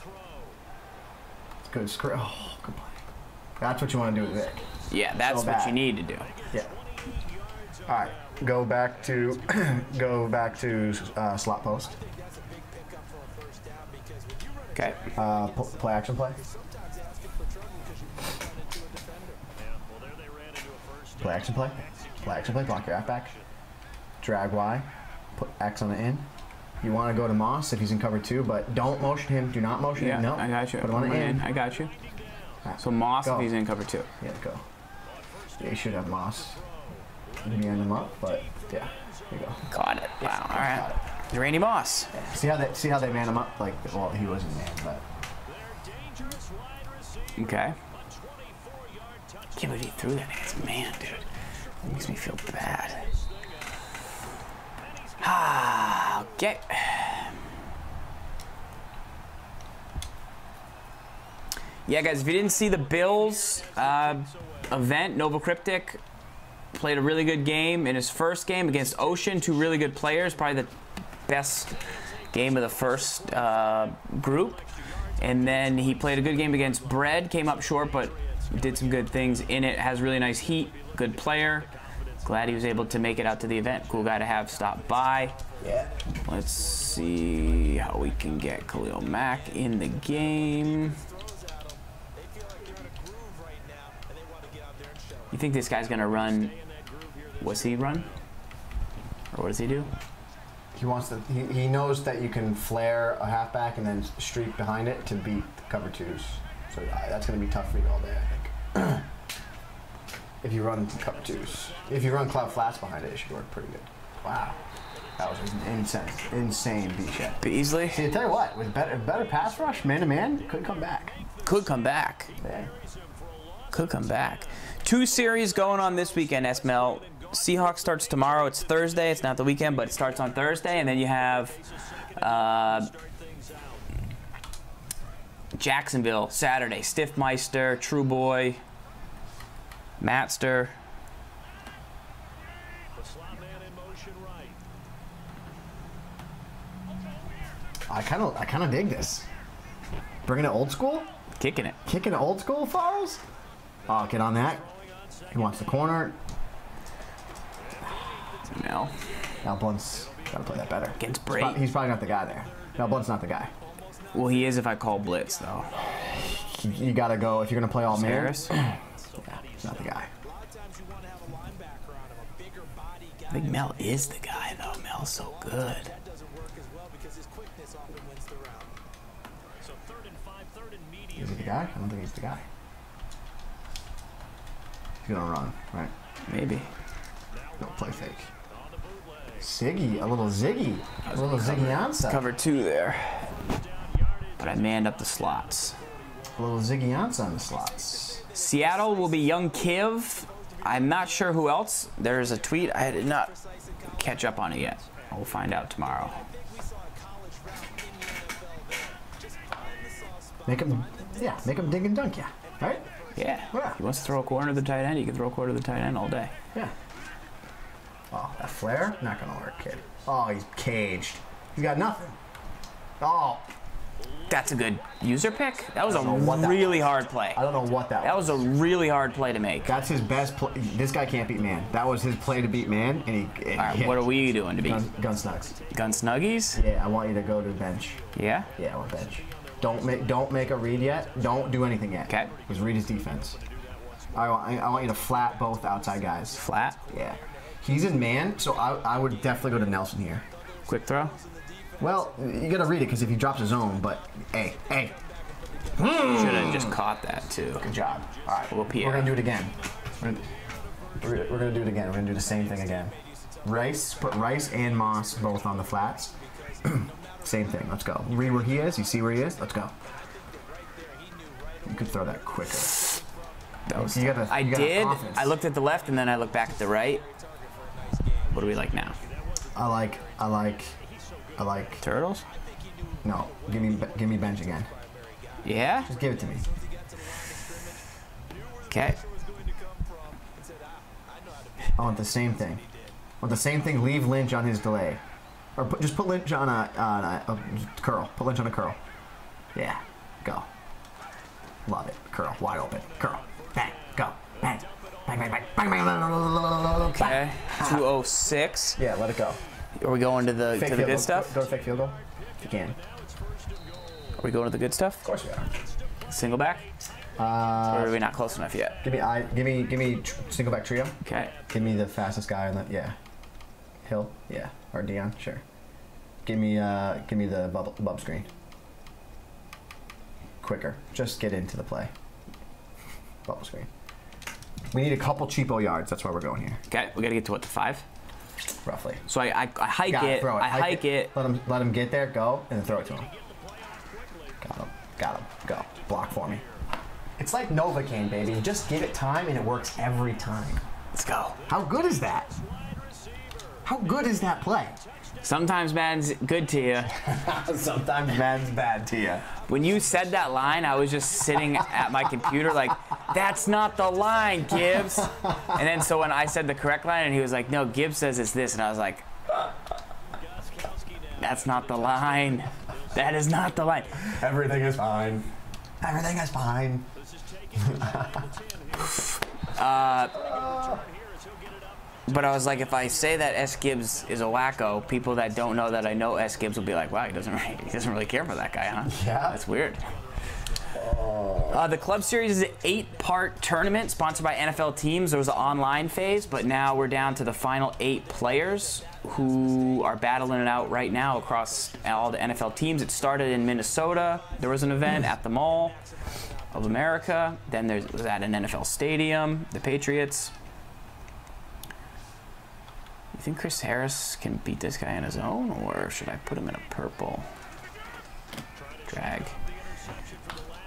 B: Good screw. Oh, good play. That's what you want to do with Vic.
A: Yeah, that's
B: So
A: what
B: bad.
A: you need to do.
B: Yeah. All right. Go back to slot post.
A: Okay.
B: Play action play. Play action play. Play action play. Block your halfback. Drag Y. Put X on the in. You want to go to Moss if he's in cover 2, but don't motion him. Do not motion him. No.
A: I got you.
B: Put him on the in.
A: I got you.
B: Right.
A: So Moss
B: Go.
A: if he's in cover 2.
B: Yeah, go. Yeah, you should have Moss. You end him up, but yeah, there you go.
A: Got it. Wow. All right. Randy Moss.
B: Yeah. See how they man him up? Like, well, he wasn't man, but.
A: Okay. Can't believe he threw that against man, dude. It makes me feel bad. Okay. Yeah, guys, if you didn't see the Bills event, Nova Cryptic played a really good game in his first game against Ocean. 2 really good players, probably the best game of the first group. And then he played a good game against Bread, came up short, but did some good things in it. Has really nice heat, good player. Glad he was able to make it out to the event. Cool guy to have stop by.
B: Yeah.
A: Let's see how we can get Khalil Mack in the game. You think this guy's gonna run? What's he run? Or what does he do?
B: He wants to. He knows that you can flare a halfback and then streak behind it to beat the cover 2s. So that's gonna be tough for you all day, I think. If you run cover 2s, if you run cloud flats behind it, it should work pretty good. Wow, that was insane beat check.
A: Beasley
B: See, I tell you what, with better pass rush, man to man, could come back.
A: could come back.
B: Yeah.
A: Could come back. 2 series going on this weekend, SML. Seahawks starts tomorrow. It's Thursday. It's not the weekend, but it starts on Thursday. And then you have Jacksonville Saturday. Stiffmeister, True Boy, Matster.
B: I kind of dig this. Bringing it old school,
A: Kicking it.
B: kicking it old school, Farrells. Oh, get on that. He wants the corner.
A: No.
B: Now Blunt's gotta play that better.
A: Against Brady.
B: He's probably not the guy there. Now Blunt's not the guy.
A: Well, he is if I call Blitz, though.
B: You gotta go if you're gonna play all man.
A: Harris?
B: Yeah, he's not the guy.
A: I think Mel is the guy, though. Mel's so good.
B: Is he the guy? I don't think he's the guy. He's gonna run, right?
A: Maybe.
B: Don't play fake. Ziggy, a little Ziggy. A little Ziggy Ansah.
A: Cover 2 there. But I manned up the slots.
B: A little Ziggy Ansah on the slots.
A: Seattle will be Young Kiv. I'm not sure who else. There's a tweet. I did not catch up on it yet. We'll find out tomorrow.
B: Make him dig and dunk, yeah. Right?
A: Yeah.
B: Yeah.
A: He wants to throw a corner to the tight end. He can throw a corner to the tight end all day.
B: Yeah. Oh, that flare? Not gonna work, kid. Oh, he's caged. He's got nothing. Oh.
A: That's a good user pick. That was a
B: don't know what that
A: really
B: was.
A: hard play.
B: I don't know what that was.
A: That was a really hard play to make.
B: That's his best play. This guy can't beat man. That was his play to beat man, and he
A: All right, what are we doing to beat?
B: Gun Snugs.
A: Gun Snuggies?
B: Yeah, I want you to go to the bench.
A: Yeah?
B: Yeah, I want bench. Don't make a read yet. Don't do anything yet.
A: Okay.
B: Because read his defense. I want you to flat both outside guys.
A: Flat?
B: Yeah. He's in man, so I would definitely go to Nelson here.
A: Quick throw?
B: Well, you gotta read it because if he drops his own, but hey.
A: Should have just caught that, too.
B: Good job. All right,
A: We'll
B: we're gonna do it again. We're gonna do it again. We're gonna do the same thing again. Rice, put Rice and Moss both on the flats. Same thing. Let's go. Read where he is. You see where he is. Let's go. You could throw that quicker.
A: That was
B: You gotta-
A: I
B: you gotta
A: did.
B: confidence.
A: I looked at the left and then I looked back at the right. What do we like now?
B: I like.
A: Turtles?
B: No, give me bench again.
A: Yeah?
B: Just give it to me.
A: Okay.
B: I want the same thing. Leave Lynch on his delay, or just put Lynch on a curl. Put Lynch on a curl. Yeah, go. Love it. Curl, wide open. Curl. Bang. Go. Bang. Bang. Bang. Bang. Bang. Bang. Bang.
A: Okay. 206.
B: Yeah, let it go.
A: Are we going to the
B: Fake
A: good
B: field goal.
A: stuff?
B: Go to fake field goal if you can.
A: we going to the good stuff?
B: Of course we are.
A: Singleback? Or are we not close enough yet?
B: Give me Singleback trio.
A: Okay.
B: Give me the fastest guy on the Hill, or Dion, sure. Give me the bub screen. Quicker, just get into the play. Bubble screen. We need a couple cheapo yards. That's why we're going here.
A: Okay, we gotta get to what, the 5?
B: Roughly.
A: So I hike it. I hike it.
B: Let him get there. Go and then throw it to him. Got him. Go. Block for me. It's like Novocaine, baby. You just give it time and it works every time.
A: Let's go.
B: How good is that? How good is that play?
A: Sometimes Madden's good to you.
B: Sometimes Madden's bad to you.
A: When you said that line, I was just sitting at my computer like, that's not the line, Gibbs. And then so when I said the correct line, and he was like, no, Gibbs says it's this. And I was like, that's not the line. That is not the line.
B: Everything is fine. Everything is fine.
A: But I was like, if I say that S. Gibbs is a wacko, people that don't know that I know S. Gibbs will be like, wow, he doesn't really care for that guy, huh?
B: Yeah.
A: That's weird. The Club Series is an 8-part tournament sponsored by NFL teams. There was an online phase, but now we're down to the final 8 players who are battling it out right now across all the NFL teams. It started in Minnesota. There was an event at the Mall of America. Then there was at an NFL stadium, the Patriots. You think Chris Harris can beat this guy in his own, or should I put him in a purple? Drag.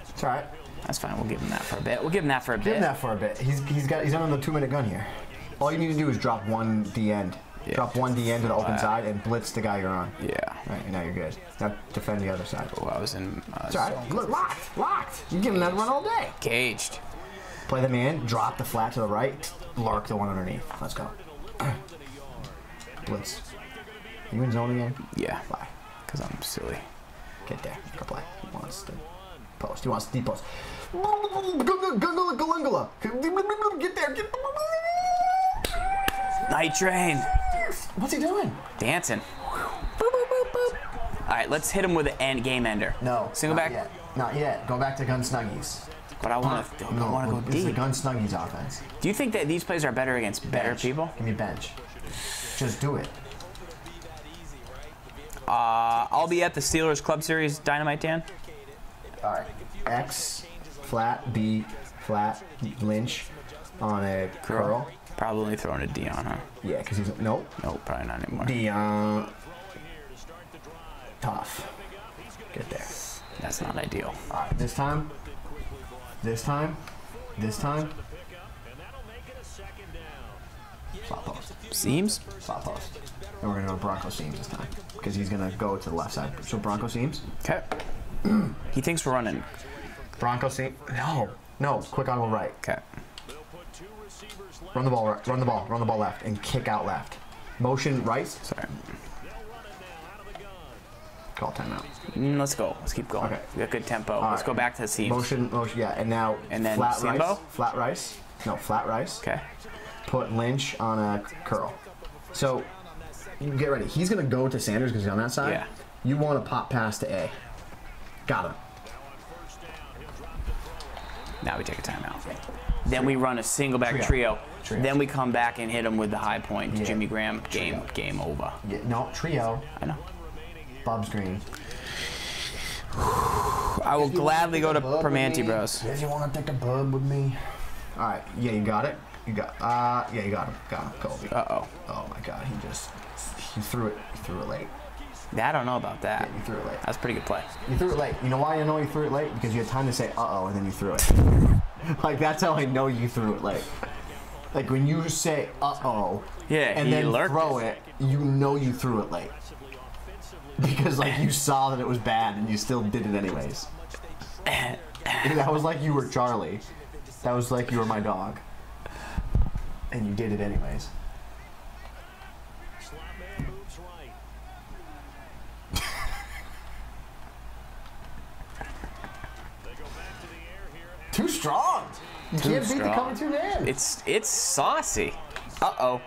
B: It's all right.
A: That's fine. We'll give him that for a bit. We'll give him that for a bit.
B: Give him that for a bit. He's on the 2-minute gun here. All you need to do is drop one D end.
A: Yeah.
B: Drop one D end to the open side and blitz the guy you're on.
A: Yeah.
B: Right, and now you're good. Now defend the other side.
A: Oh, I was in.
B: It's all right. Look, locked. You give him that run all day.
A: Caged.
B: Play the man. Drop the flat to the right. Lark the one underneath. Let's go. Blitz. You in zone again?
A: Yeah.
B: Bye.
A: Because I'm silly.
B: Get there. Go play. He wants to post. He wants to deep post. Galungala. Get there. Get.
A: Night train.
B: What's he doing?
A: Dancing. All right, let's hit him with an end game ender.
B: No.
A: Singleback.
B: Not yet. Go back to gun snuggies.
A: But I want to go
B: This is the
A: deep.
B: gun snuggies offense.
A: Do you think that these plays are better against better
B: Bench.
A: people?
B: Give me bench. Just do it.
A: I'll be at the Steelers Club Series Dynamite, Dan.
B: All right. X, flat, B, flat, Lynch on a curl.
A: Probably throwing a Dion, huh?
B: Yeah, because he's nope.
A: Nope, probably not anymore.
B: Dion. Tough. Get there.
A: That's not ideal.
B: All right. This time. Slot post.
A: Seams?
B: Slot post. And we're gonna go Bronco seams this time because he's gonna go to the left side. So Bronco seams.
A: Okay. He thinks we're running.
B: Bronco seam. No. Quick on the right.
A: Okay.
B: Run the ball right. Run the ball left and kick out left. Motion right.
A: Sorry.
B: Call timeout.
A: Let's go. Let's keep going.
B: Okay.
A: We got good tempo. Let's go back to the seams.
B: Motion, yeah, and now
A: And then
B: flat
A: Simbo?
B: rice. Flat rice. No, flat rice.
A: Okay.
B: Put Lynch on a curl. So, you get ready. He's going to go to Sanders because he's on that side.
A: Yeah.
B: You want to pop pass to A. Got him.
A: Now we take a timeout. Then we run a single back trio. Then we come back and hit him with the high point.
B: Yeah.
A: Jimmy Graham, game over.
B: Yeah, no, trio.
A: I know.
B: Bob's green.
A: I will gladly go to Permanente Bros.
B: If you want to take a bub with me. All right. Yeah, you got it. You got. Yeah, you got him. Got him. Kobe.
A: Uh-oh.
B: Oh my God. He threw it. He threw it late.
A: I don't know about that.
B: Yeah, you threw it late.
A: That's a pretty good play.
B: You threw it late. You know why I know you threw it late? Because you had time to say uh-oh and then you threw it. Like, that's how I know you threw it late. Like, when you say uh-oh and then throw it, you know you threw it late. Because, like, you saw that it was bad and you still did it anyways. That was like you were Charlie. That was like you were my dog. And you did it anyways. Too strong. You can't beat the cover 2 man.
A: It's saucy. Uh-oh.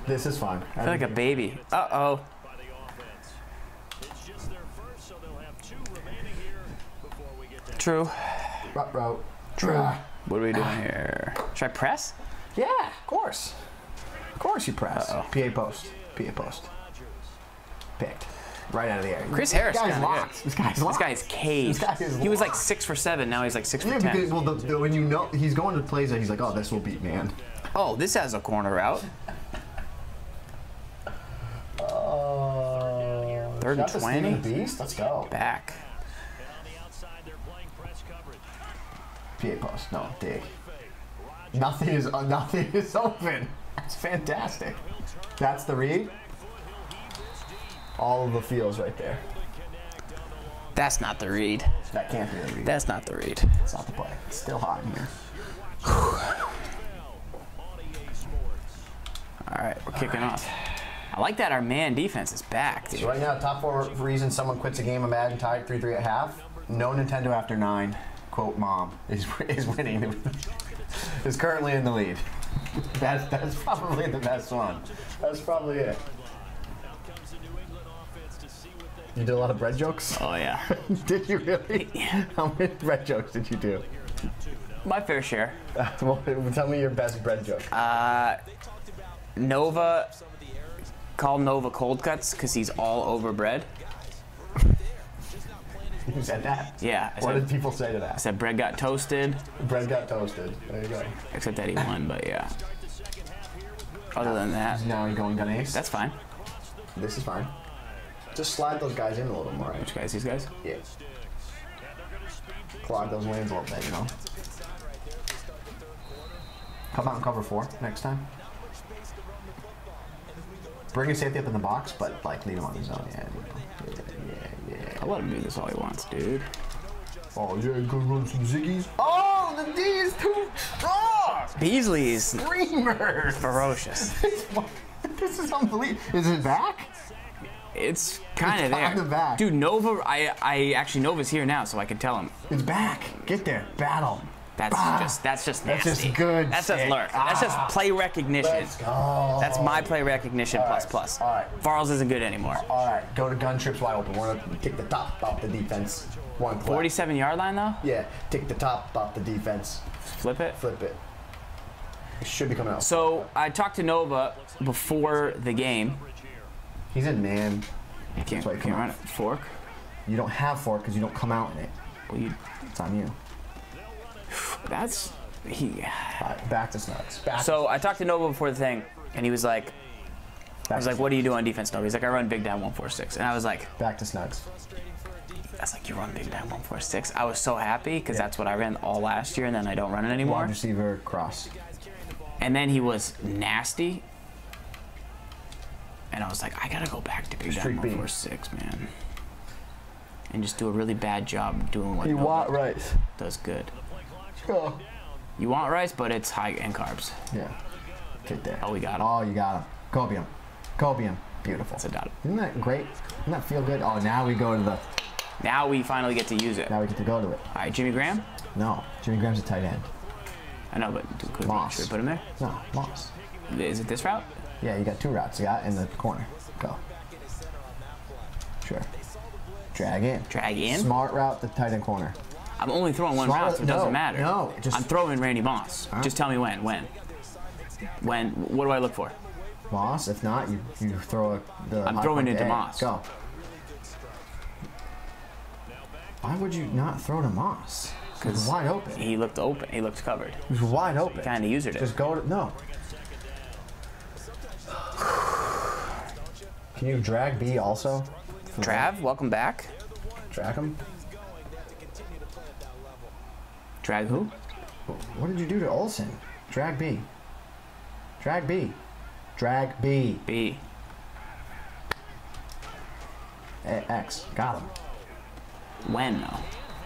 B: This is fun.
A: I feel like a baby. Uh-oh. True.
B: True.
A: What are we doing here? Should I press?
B: Yeah, of course. Of course you press.
A: Uh-oh.
B: PA post. PA post. Picked. Right out of the air.
A: Chris Harris.
B: This guy's
A: kinda
B: locked.
A: good.
B: This guy's locked.
A: This guy's caged.
B: This guy is
A: He was like
B: locked.
A: 6 for 7. Now he's like 6 for
B: Yeah,
A: 10.
B: because well, when you know he's going to plays that he's like, oh, this will beat man.
A: Oh, this has a corner route. Third and 20.
B: Beast. Let's go.
A: Back.
B: PA post. No, dig. Nothing is open. That's fantastic. That's the read. All of the feels right there.
A: That's not the read.
B: That can't be the read.
A: That's not the read.
B: It's not the play. It's still hot in here.
A: All right, we're kicking off. I like that our man defense is back, dude.
B: So right now, top 4 reasons someone quits a game of Madden tied 3-3 at half. No Nintendo after 9. Quote mom is winning. Is currently in the lead. That's probably the best one. That's probably it. You did a lot of bread jokes?
A: Oh, yeah.
B: Did you really? How many bread jokes did you do?
A: My fair share.
B: Well, tell me your best bread joke.
A: Nova, call Nova cold cuts because he's all over bread.
B: You said that?
A: Yeah.
B: What did people say to
A: I
B: that?
A: said bread got toasted,
B: Bread got toasted. There you go.
A: except that he won, but yeah. Other than that,
B: Now you're going gun ace.
A: that's fine.
B: This is fine. Just slide those guys in a little more, right?
A: Which guys, these guys?
B: Yeah. Clog those lanes a little bit, you know? Come out and cover 4 next time. Bring a safety up in the box, but like leave him on his own. Yeah.
A: I'll let him do this all he wants, dude.
B: Oh, yeah, go run some ziggies. Oh, the D is too strong!
A: Beasley is
B: Screamers!
A: ferocious.
B: This is unbelievable. Is it back?
A: It's kind of
B: It's kinda
A: there.
B: back.
A: Dude, Nova, I actually, Nova's here now, so I can tell him.
B: It's back. Get there. Battle.
A: That's
B: Bah.
A: just
B: That's
A: nasty.
B: just good
A: That's just
B: shit.
A: lurk. That's just play recognition.
B: Let's go.
A: That's my play recognition
B: All
A: plus
B: right.
A: plus.
B: All right.
A: Farrell's isn't good anymore.
B: All right, go to gun trips wide open. We're gonna take the top off the defense. One play.
A: 47-yard line though?
B: Yeah, take the top off the defense.
A: Flip it.
B: Flip it. It should be coming out.
A: So I talked to Nova before the game.
B: He's in man.
A: Can't
B: why you come
A: run
B: out.
A: it. Fork.
B: You don't have fork because you don't come out in it.
A: Well,
B: It's on you.
A: that's he.
B: All right, back to Snugs. Back.
A: So I talked to Nova before the thing, and he was like, I was like, "What do you do on defense, Nova?" He's like, "I run big down 1-4-6," and I was like,
B: Back to Snugs.
A: "You run big down 1-4-6." I was so happy because that's what I ran all last year, and then I don't run it anymore.
B: Wide receiver cross.
A: And then he was nasty, and I was like, I gotta go back to big down
B: Streak B.
A: 1-4-6, man, and just do a really bad job doing what
B: You
A: Nova
B: want rice.
A: does good.
B: Oh.
A: You want rice, but it's high in carbs.
B: Yeah. Get there.
A: Oh, we got him.
B: Oh, you got him. Kobe him. Kobe him. Beautiful.
A: That's a dot.
B: Isn't that great? Doesn't that feel good? Oh, now we go to the.
A: Now we finally get to use it.
B: Now we get to go to it.
A: All right, Jimmy Graham.
B: No, Jimmy Graham's a tight end.
A: I know, but should
B: Moss.
A: we put him there?
B: No, Moss.
A: Is it this route?
B: Yeah, you got 2 routes. You got in the corner. Go. Sure. Drag in.
A: Drag in?
B: Smart route, the tight end corner.
A: I'm only throwing one
B: Smart-
A: route, so it doesn't
B: no,
A: matter.
B: no, just-
A: I'm throwing Randy Moss.
B: Huh?
A: Just tell me when. When? What do I look for?
B: Moss. If not, you throw the.
A: I'm
B: high
A: throwing
B: punt
A: into
B: to A.
A: Moss.
B: Go. Why would you not throw to Moss? He was wide open.
A: He looked open. He looked covered.
B: He was wide open.
A: Kind of used it.
B: Just go to no. Can you drag B also?
A: Trav, welcome back.
B: Drag him.
A: Drag who?
B: What did you do to Olsen? Drag B. Drag B. Drag B.
A: B.
B: X. Got him.
A: When though?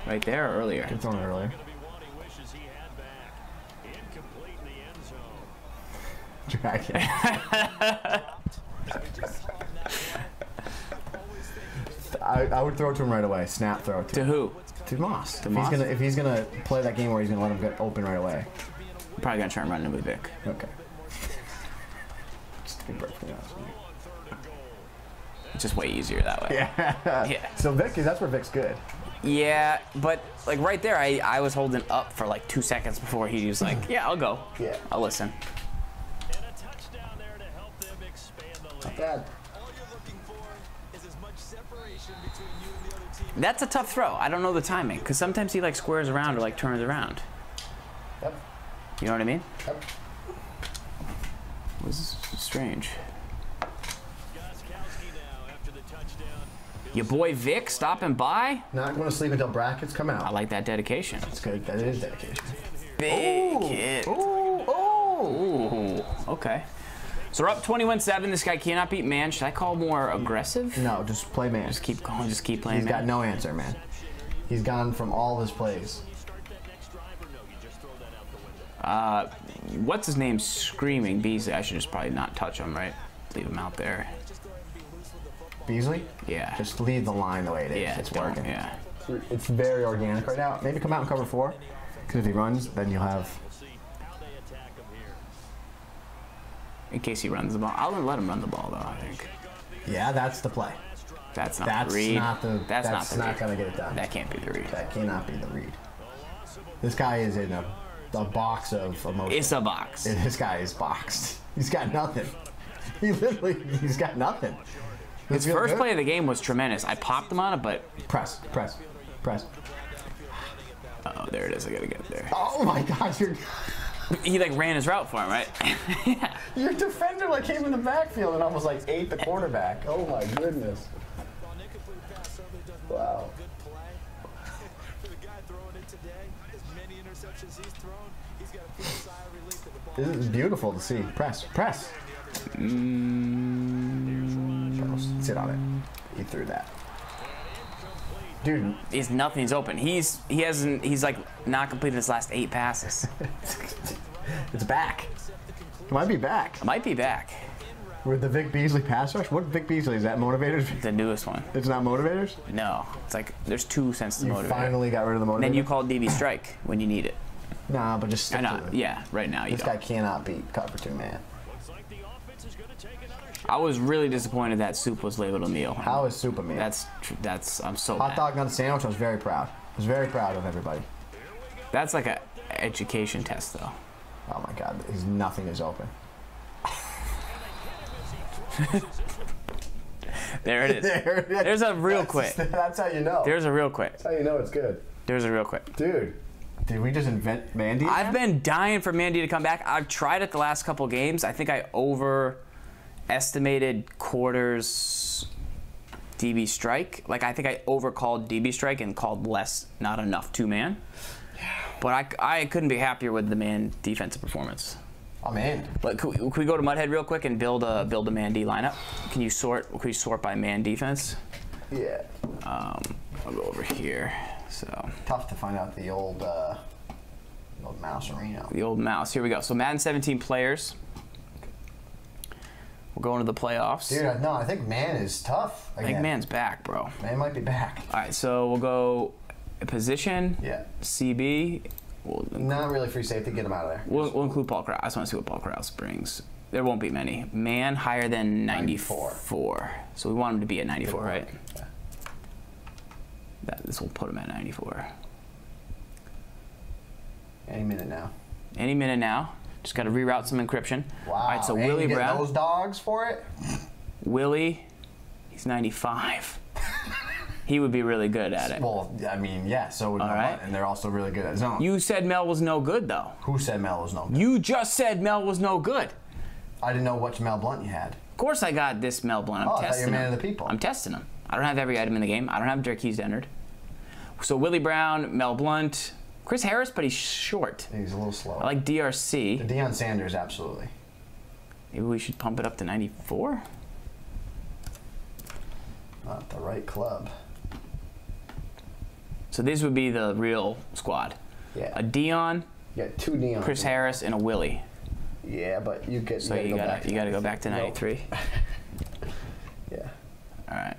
A: Right there or earlier?
B: Good throwing it earlier. Drag it. I would throw it to him right away. Snap throw it
A: To who?
B: to Moss.
A: To Moss?
B: If he's gonna play that game where he's gonna let him get open right away.
A: I'm probably gonna try and run it with Vic.
B: Okay. Just to be perfectly honest with you.
A: It's just way easier that way.
B: Yeah.
A: Yeah.
B: So Vic, that's where Vic's good.
A: Yeah, but like right there, I was holding up for like 2 seconds before he was like, yeah, I'll go.
B: Yeah.
A: I'll listen.
D: And a touchdown there to help them expand the lead.
B: Not bad.
C: All you're looking for is as much separation between you and the other team.
A: That's a tough throw. I don't know the timing because sometimes he like squares around or like turns around.
B: Yep.
A: You know what I mean?
B: Yep.
A: This is strange.
D: Gostkowski now after the touchdown.
A: Your boy Vic stopping by.
B: Not going to sleep until brackets come out.
A: I like that dedication.
B: That's good. That is dedication.
A: Big hit. Ooh. Okay. So we're up 21-7. This guy cannot beat man. Should I call more aggressive?
B: No, just play man.
A: Just keep going. Just keep playing
B: He's
A: man.
B: got no answer, man. He's gone from all his plays.
D: Start that next drive or no? You just throw that out the window.
A: What's his name screaming? Beasley. I should just probably not touch him, right? Leave him out there.
B: Beasley?
A: Yeah.
B: Just leave the line the way it is.
A: Yeah,
B: It's
A: don't-
B: working.
A: Yeah.
B: It's very organic right now. Maybe come out and cover 4. Because if he runs, then you'll have...
D: We'll see how they attack him here.
A: In case he runs the ball. I'll let him run the ball, though, I think.
B: Yeah, that's the play.
A: That's not
B: That's
A: the read.
B: not the...
A: That's not the read.
B: going to get it done.
A: That can't be the read.
B: That cannot be the read. This guy is in a box of emotion.
A: It's a box.
B: This guy is boxed. He's got nothing. He's got nothing.
A: His first play of the game was tremendous. I popped him on it, but...
B: Press.
A: Oh, there it is. I gotta get there.
B: Oh my gosh,
A: He like ran his route for him, right? Yeah.
B: your defender like came in the backfield and almost like ate the quarterback. Oh my goodness. Wow.
C: Good play. For the guy throwing it today, as many interceptions he's thrown, he's got a sigh of relief that the ball.
B: This is beautiful to see. Press. Sit on it. He threw that. Dude,
A: He's nothing. He's open. He's like not completed his last 8 passes.
B: it's back. It might be back.
A: It might be back.
B: With the Vic Beasley pass rush? What Vic Beasley? Is that Motivators?
A: The newest one.
B: It's not Motivators?
A: No. It's like there's 2 cents to
B: You
A: motivate.
B: finally got rid of the Motivators?
A: And then you call DB strike when you need it.
B: Nah, but just stick
A: I know.
B: to it.
A: Yeah, right now you
B: This
A: don't.
B: guy cannot beat cover 2 man.
D: Looks like the offense is going to take another shot.
A: I was really disappointed that soup was labeled a meal.
B: How is Superman?
A: That's I'm so
B: Hot
A: mad.
B: dog, not a sandwich. I was very proud. I was very proud of everybody.
A: That's like a education test though.
B: Oh my God, nothing is open.
A: There it is. There's a real quit.
B: That's how you know.
A: There's a real quit.
B: That's how you know it's good.
A: There's a real quit.
B: Dude, did we just invent Mandy?
A: I've been dying for Mandy to come back. I've tried it the last couple games. I think I overestimated quarters DB strike. Like I think I overcalled DB strike and called less, not enough 2-man. But I couldn't be happier with the man defensive performance.
B: I'm in.
A: But can we go to Mudhead real quick and build a man D lineup? Can you sort by man defense?
B: Yeah.
A: I'll go over here. So
B: Tough to find out the old mouse arena.
A: the old mouse. Here we go. So Madden 17 players. We're going to the playoffs.
B: Dude, no, I think man is tough.
A: I think man's back, bro.
B: Man might be back.
A: All right, so we'll go position.
B: Yeah.
A: CB.
B: Not really free safety. Get him out of there.
A: We'll include Paul Krause. I just want to see what Paul Krause brings. There won't be many. Man higher than 94. So we want him to be at 94, right?
B: Yeah.
A: This will put him at 94.
B: Any minute now.
A: Any minute now. Just got to reroute some encryption.
B: Wow.
A: All right, so
B: and
A: Willie
B: you get
A: Brown.
B: those dogs for it?
A: Willie, he's 95. He would be really good at it.
B: Well, I mean, yeah, so would
A: All
B: Mel
A: right.
B: Blunt, and they're also really good at zone.
A: You said Mel was no good, though.
B: Who said Mel was no good?
A: You just said Mel was no good.
B: I didn't know which Mel Blunt you had.
A: Of course I got this Mel Blunt. I'm
B: Oh, I thought you
A: testing
B: were man
A: him.
B: of the people.
A: I'm testing him. I don't have every item in the game. I don't have Dirk Keys entered. So Willie Brown, Mel Blunt, Chris Harris, but he's short.
B: He's a little slow.
A: I like DRC.
B: Deion Sanders, absolutely.
A: Maybe we should pump it up to 94?
B: Not the right club.
A: So this would be the real squad.
B: Yeah.
A: A Dion,
B: You got 2 Deion.
A: Chris Harris, and a Willie.
B: Yeah, but you get.
A: So you gotta go back to 93.
B: Yeah.
A: All right.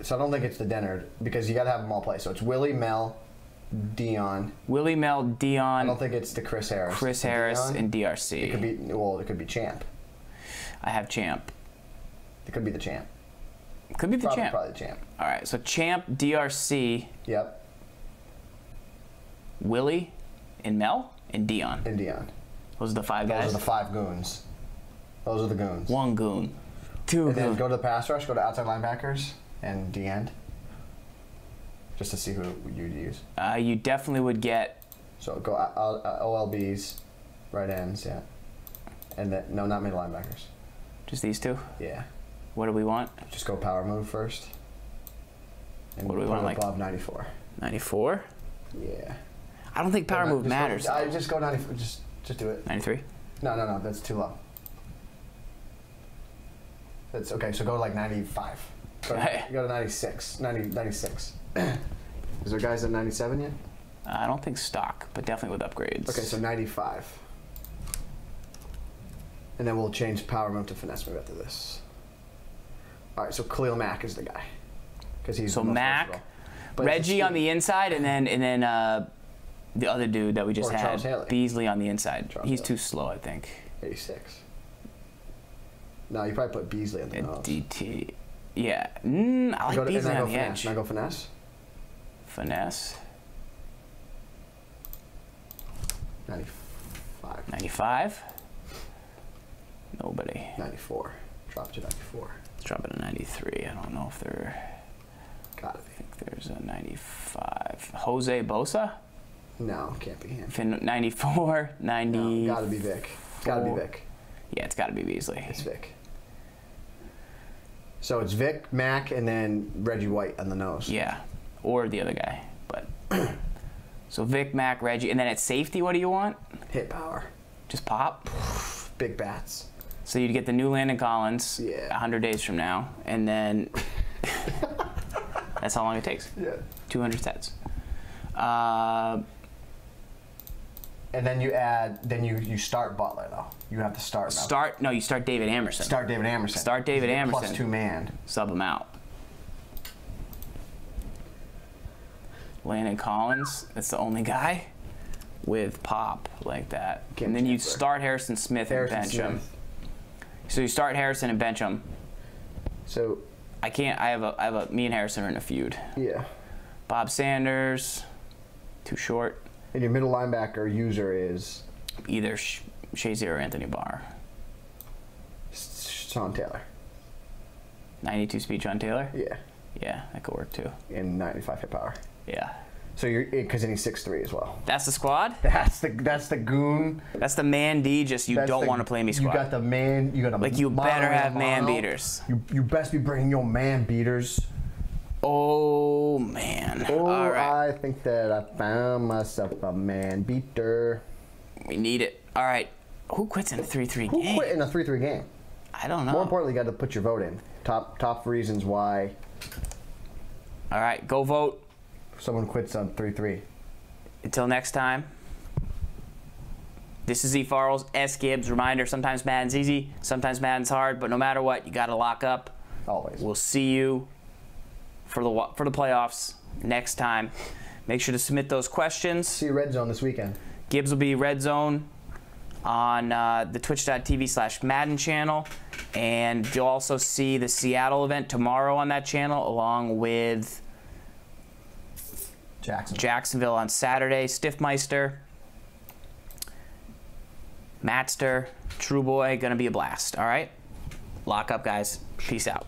B: So I don't think it's the Dennard because you got to have them all play. So it's Willie, Mel, Dion.
A: Willie, Mel, Dion,
B: I don't think it's the Chris Harris.
A: Chris
B: The
A: Harris,
B: Deion,
A: and DRC.
B: It could be Champ.
A: I have Champ.
B: It could be the Champ.
A: Could be the champ.
B: Probably the champ.
A: All right, so champ, DRC,
B: Yep.
A: Willie, and Mel, and Dion.
B: And Dion.
A: Those are the 5 guys.
B: Those are the 5 goons. Those are the goons.
A: 1 goon. 2
B: And then
A: goon.
B: go to the pass rush, go to outside linebackers, and D-end. Just to see who you'd use.
A: You definitely would get...
B: So go OLBs, right ends, yeah. And then, no, not middle linebackers.
A: Just these 2?
B: Yeah.
A: What do we want?
B: Just go power move first. And
A: What do we
B: put
A: want,
B: it
A: like-
B: above 94.
A: 94?
B: Yeah.
A: I don't think power move matters.
B: I just go 94. Just do it.
A: 93?
B: No. That's too low. That's okay. So go to like 95. Go to 96. 96. Is there guys at 97 yet?
A: I don't think stock, but definitely with upgrades.
B: Okay, so 95. And then we'll change power move to finesse move after this. All right, so Khalil Mack is the guy. Because he's
A: So
B: the most
A: Mack,
B: versatile. But
A: Reggie on the inside, and then the other dude that we just
B: Or
A: had,
B: Charles Haley.
A: Beasley on the inside.
B: Charles
A: He's
B: Haley.
A: too slow, I think.
B: 86. No, you probably put Beasley on the
A: And
B: nose.
A: DT. Yeah. I like
B: and
A: Beasley
B: then
A: on
B: go
A: the
B: finesse.
A: edge.
B: Now go finesse.
A: Finesse.
B: 95.
A: 95. Nobody.
B: 94. Drop to 94.
A: Let's drop it to 93. I don't know if there...
B: Gotta
A: I
B: be.
A: think there's a 95. Jose Bosa?
B: No, can't be him.
A: 94, 90...
B: No, gotta be Vic. It's gotta be Vic.
A: Yeah, it's got to be Beasley.
B: It's Vic. So it's Vic, Mack, and then Reggie White on the nose.
A: Yeah, or the other guy. But so Vic, Mack, Reggie, and then at safety, what do you want?
B: Hit power.
A: Just pop.
B: Big bats.
A: So you'd get the new Landon Collins
B: Yeah.
A: 100 days from now, and then that's how long it takes.
B: Yeah.
A: 200 sets.
B: And then you add, you start Butler though. You have to start. Now.
A: You start David Amerson.
B: Start David Amerson.
A: Start David
B: He's a
A: Amerson.
B: Plus 2 man.
A: Sub him out. Landon Collins, that's the only guy with pop like that. And then you start Harrison Smith and bench him. So you start Harrison and bench him.
B: So
A: I have me and Harrison are in a feud.
B: yeah.
A: Bob Sanders, too short.
B: And your middle linebacker user is
A: Either Shazier or Anthony Barr.
B: Sean Taylor.
A: 92 speed John Taylor?
B: Yeah.
A: Yeah, that could work too.
B: And 95 hit power.
A: Yeah.
B: So you're because then he's 6'3" as well.
A: That's the squad?
B: That's the goon.
A: That's the man D, just you don't want to play me squad.
B: You got the man. You got a
A: Like, you
B: mono
A: better
B: and a
A: have man
B: mono.
A: beaters.
B: You best be bringing your man beaters.
A: Oh, man.
B: Oh,
A: All right.
B: I think that I found myself a man beater.
A: We need it. All right. Who quits in a 3-3
B: Who
A: game?
B: quit in a 3-3 game?
A: I don't know.
B: More importantly, you got to put your vote in. Top reasons why
A: All right. Go vote.
B: someone quits on 3-3.
A: Until next time. This is E. Farrells, S. Gibbs. Reminder, sometimes Madden's easy, sometimes Madden's hard, but no matter what, you got to lock up.
B: Always.
A: We'll see you for the playoffs next time. Make sure to submit those questions.
B: See you Red Zone this weekend.
A: Gibbs will be Red Zone on the twitch.tv/Madden channel. And you'll also see the Seattle event tomorrow on that channel, along with Jacksonville on Saturday. Stiffmeister, Matster, True Boy, gonna be a blast. All right? Lock up, guys. Peace out.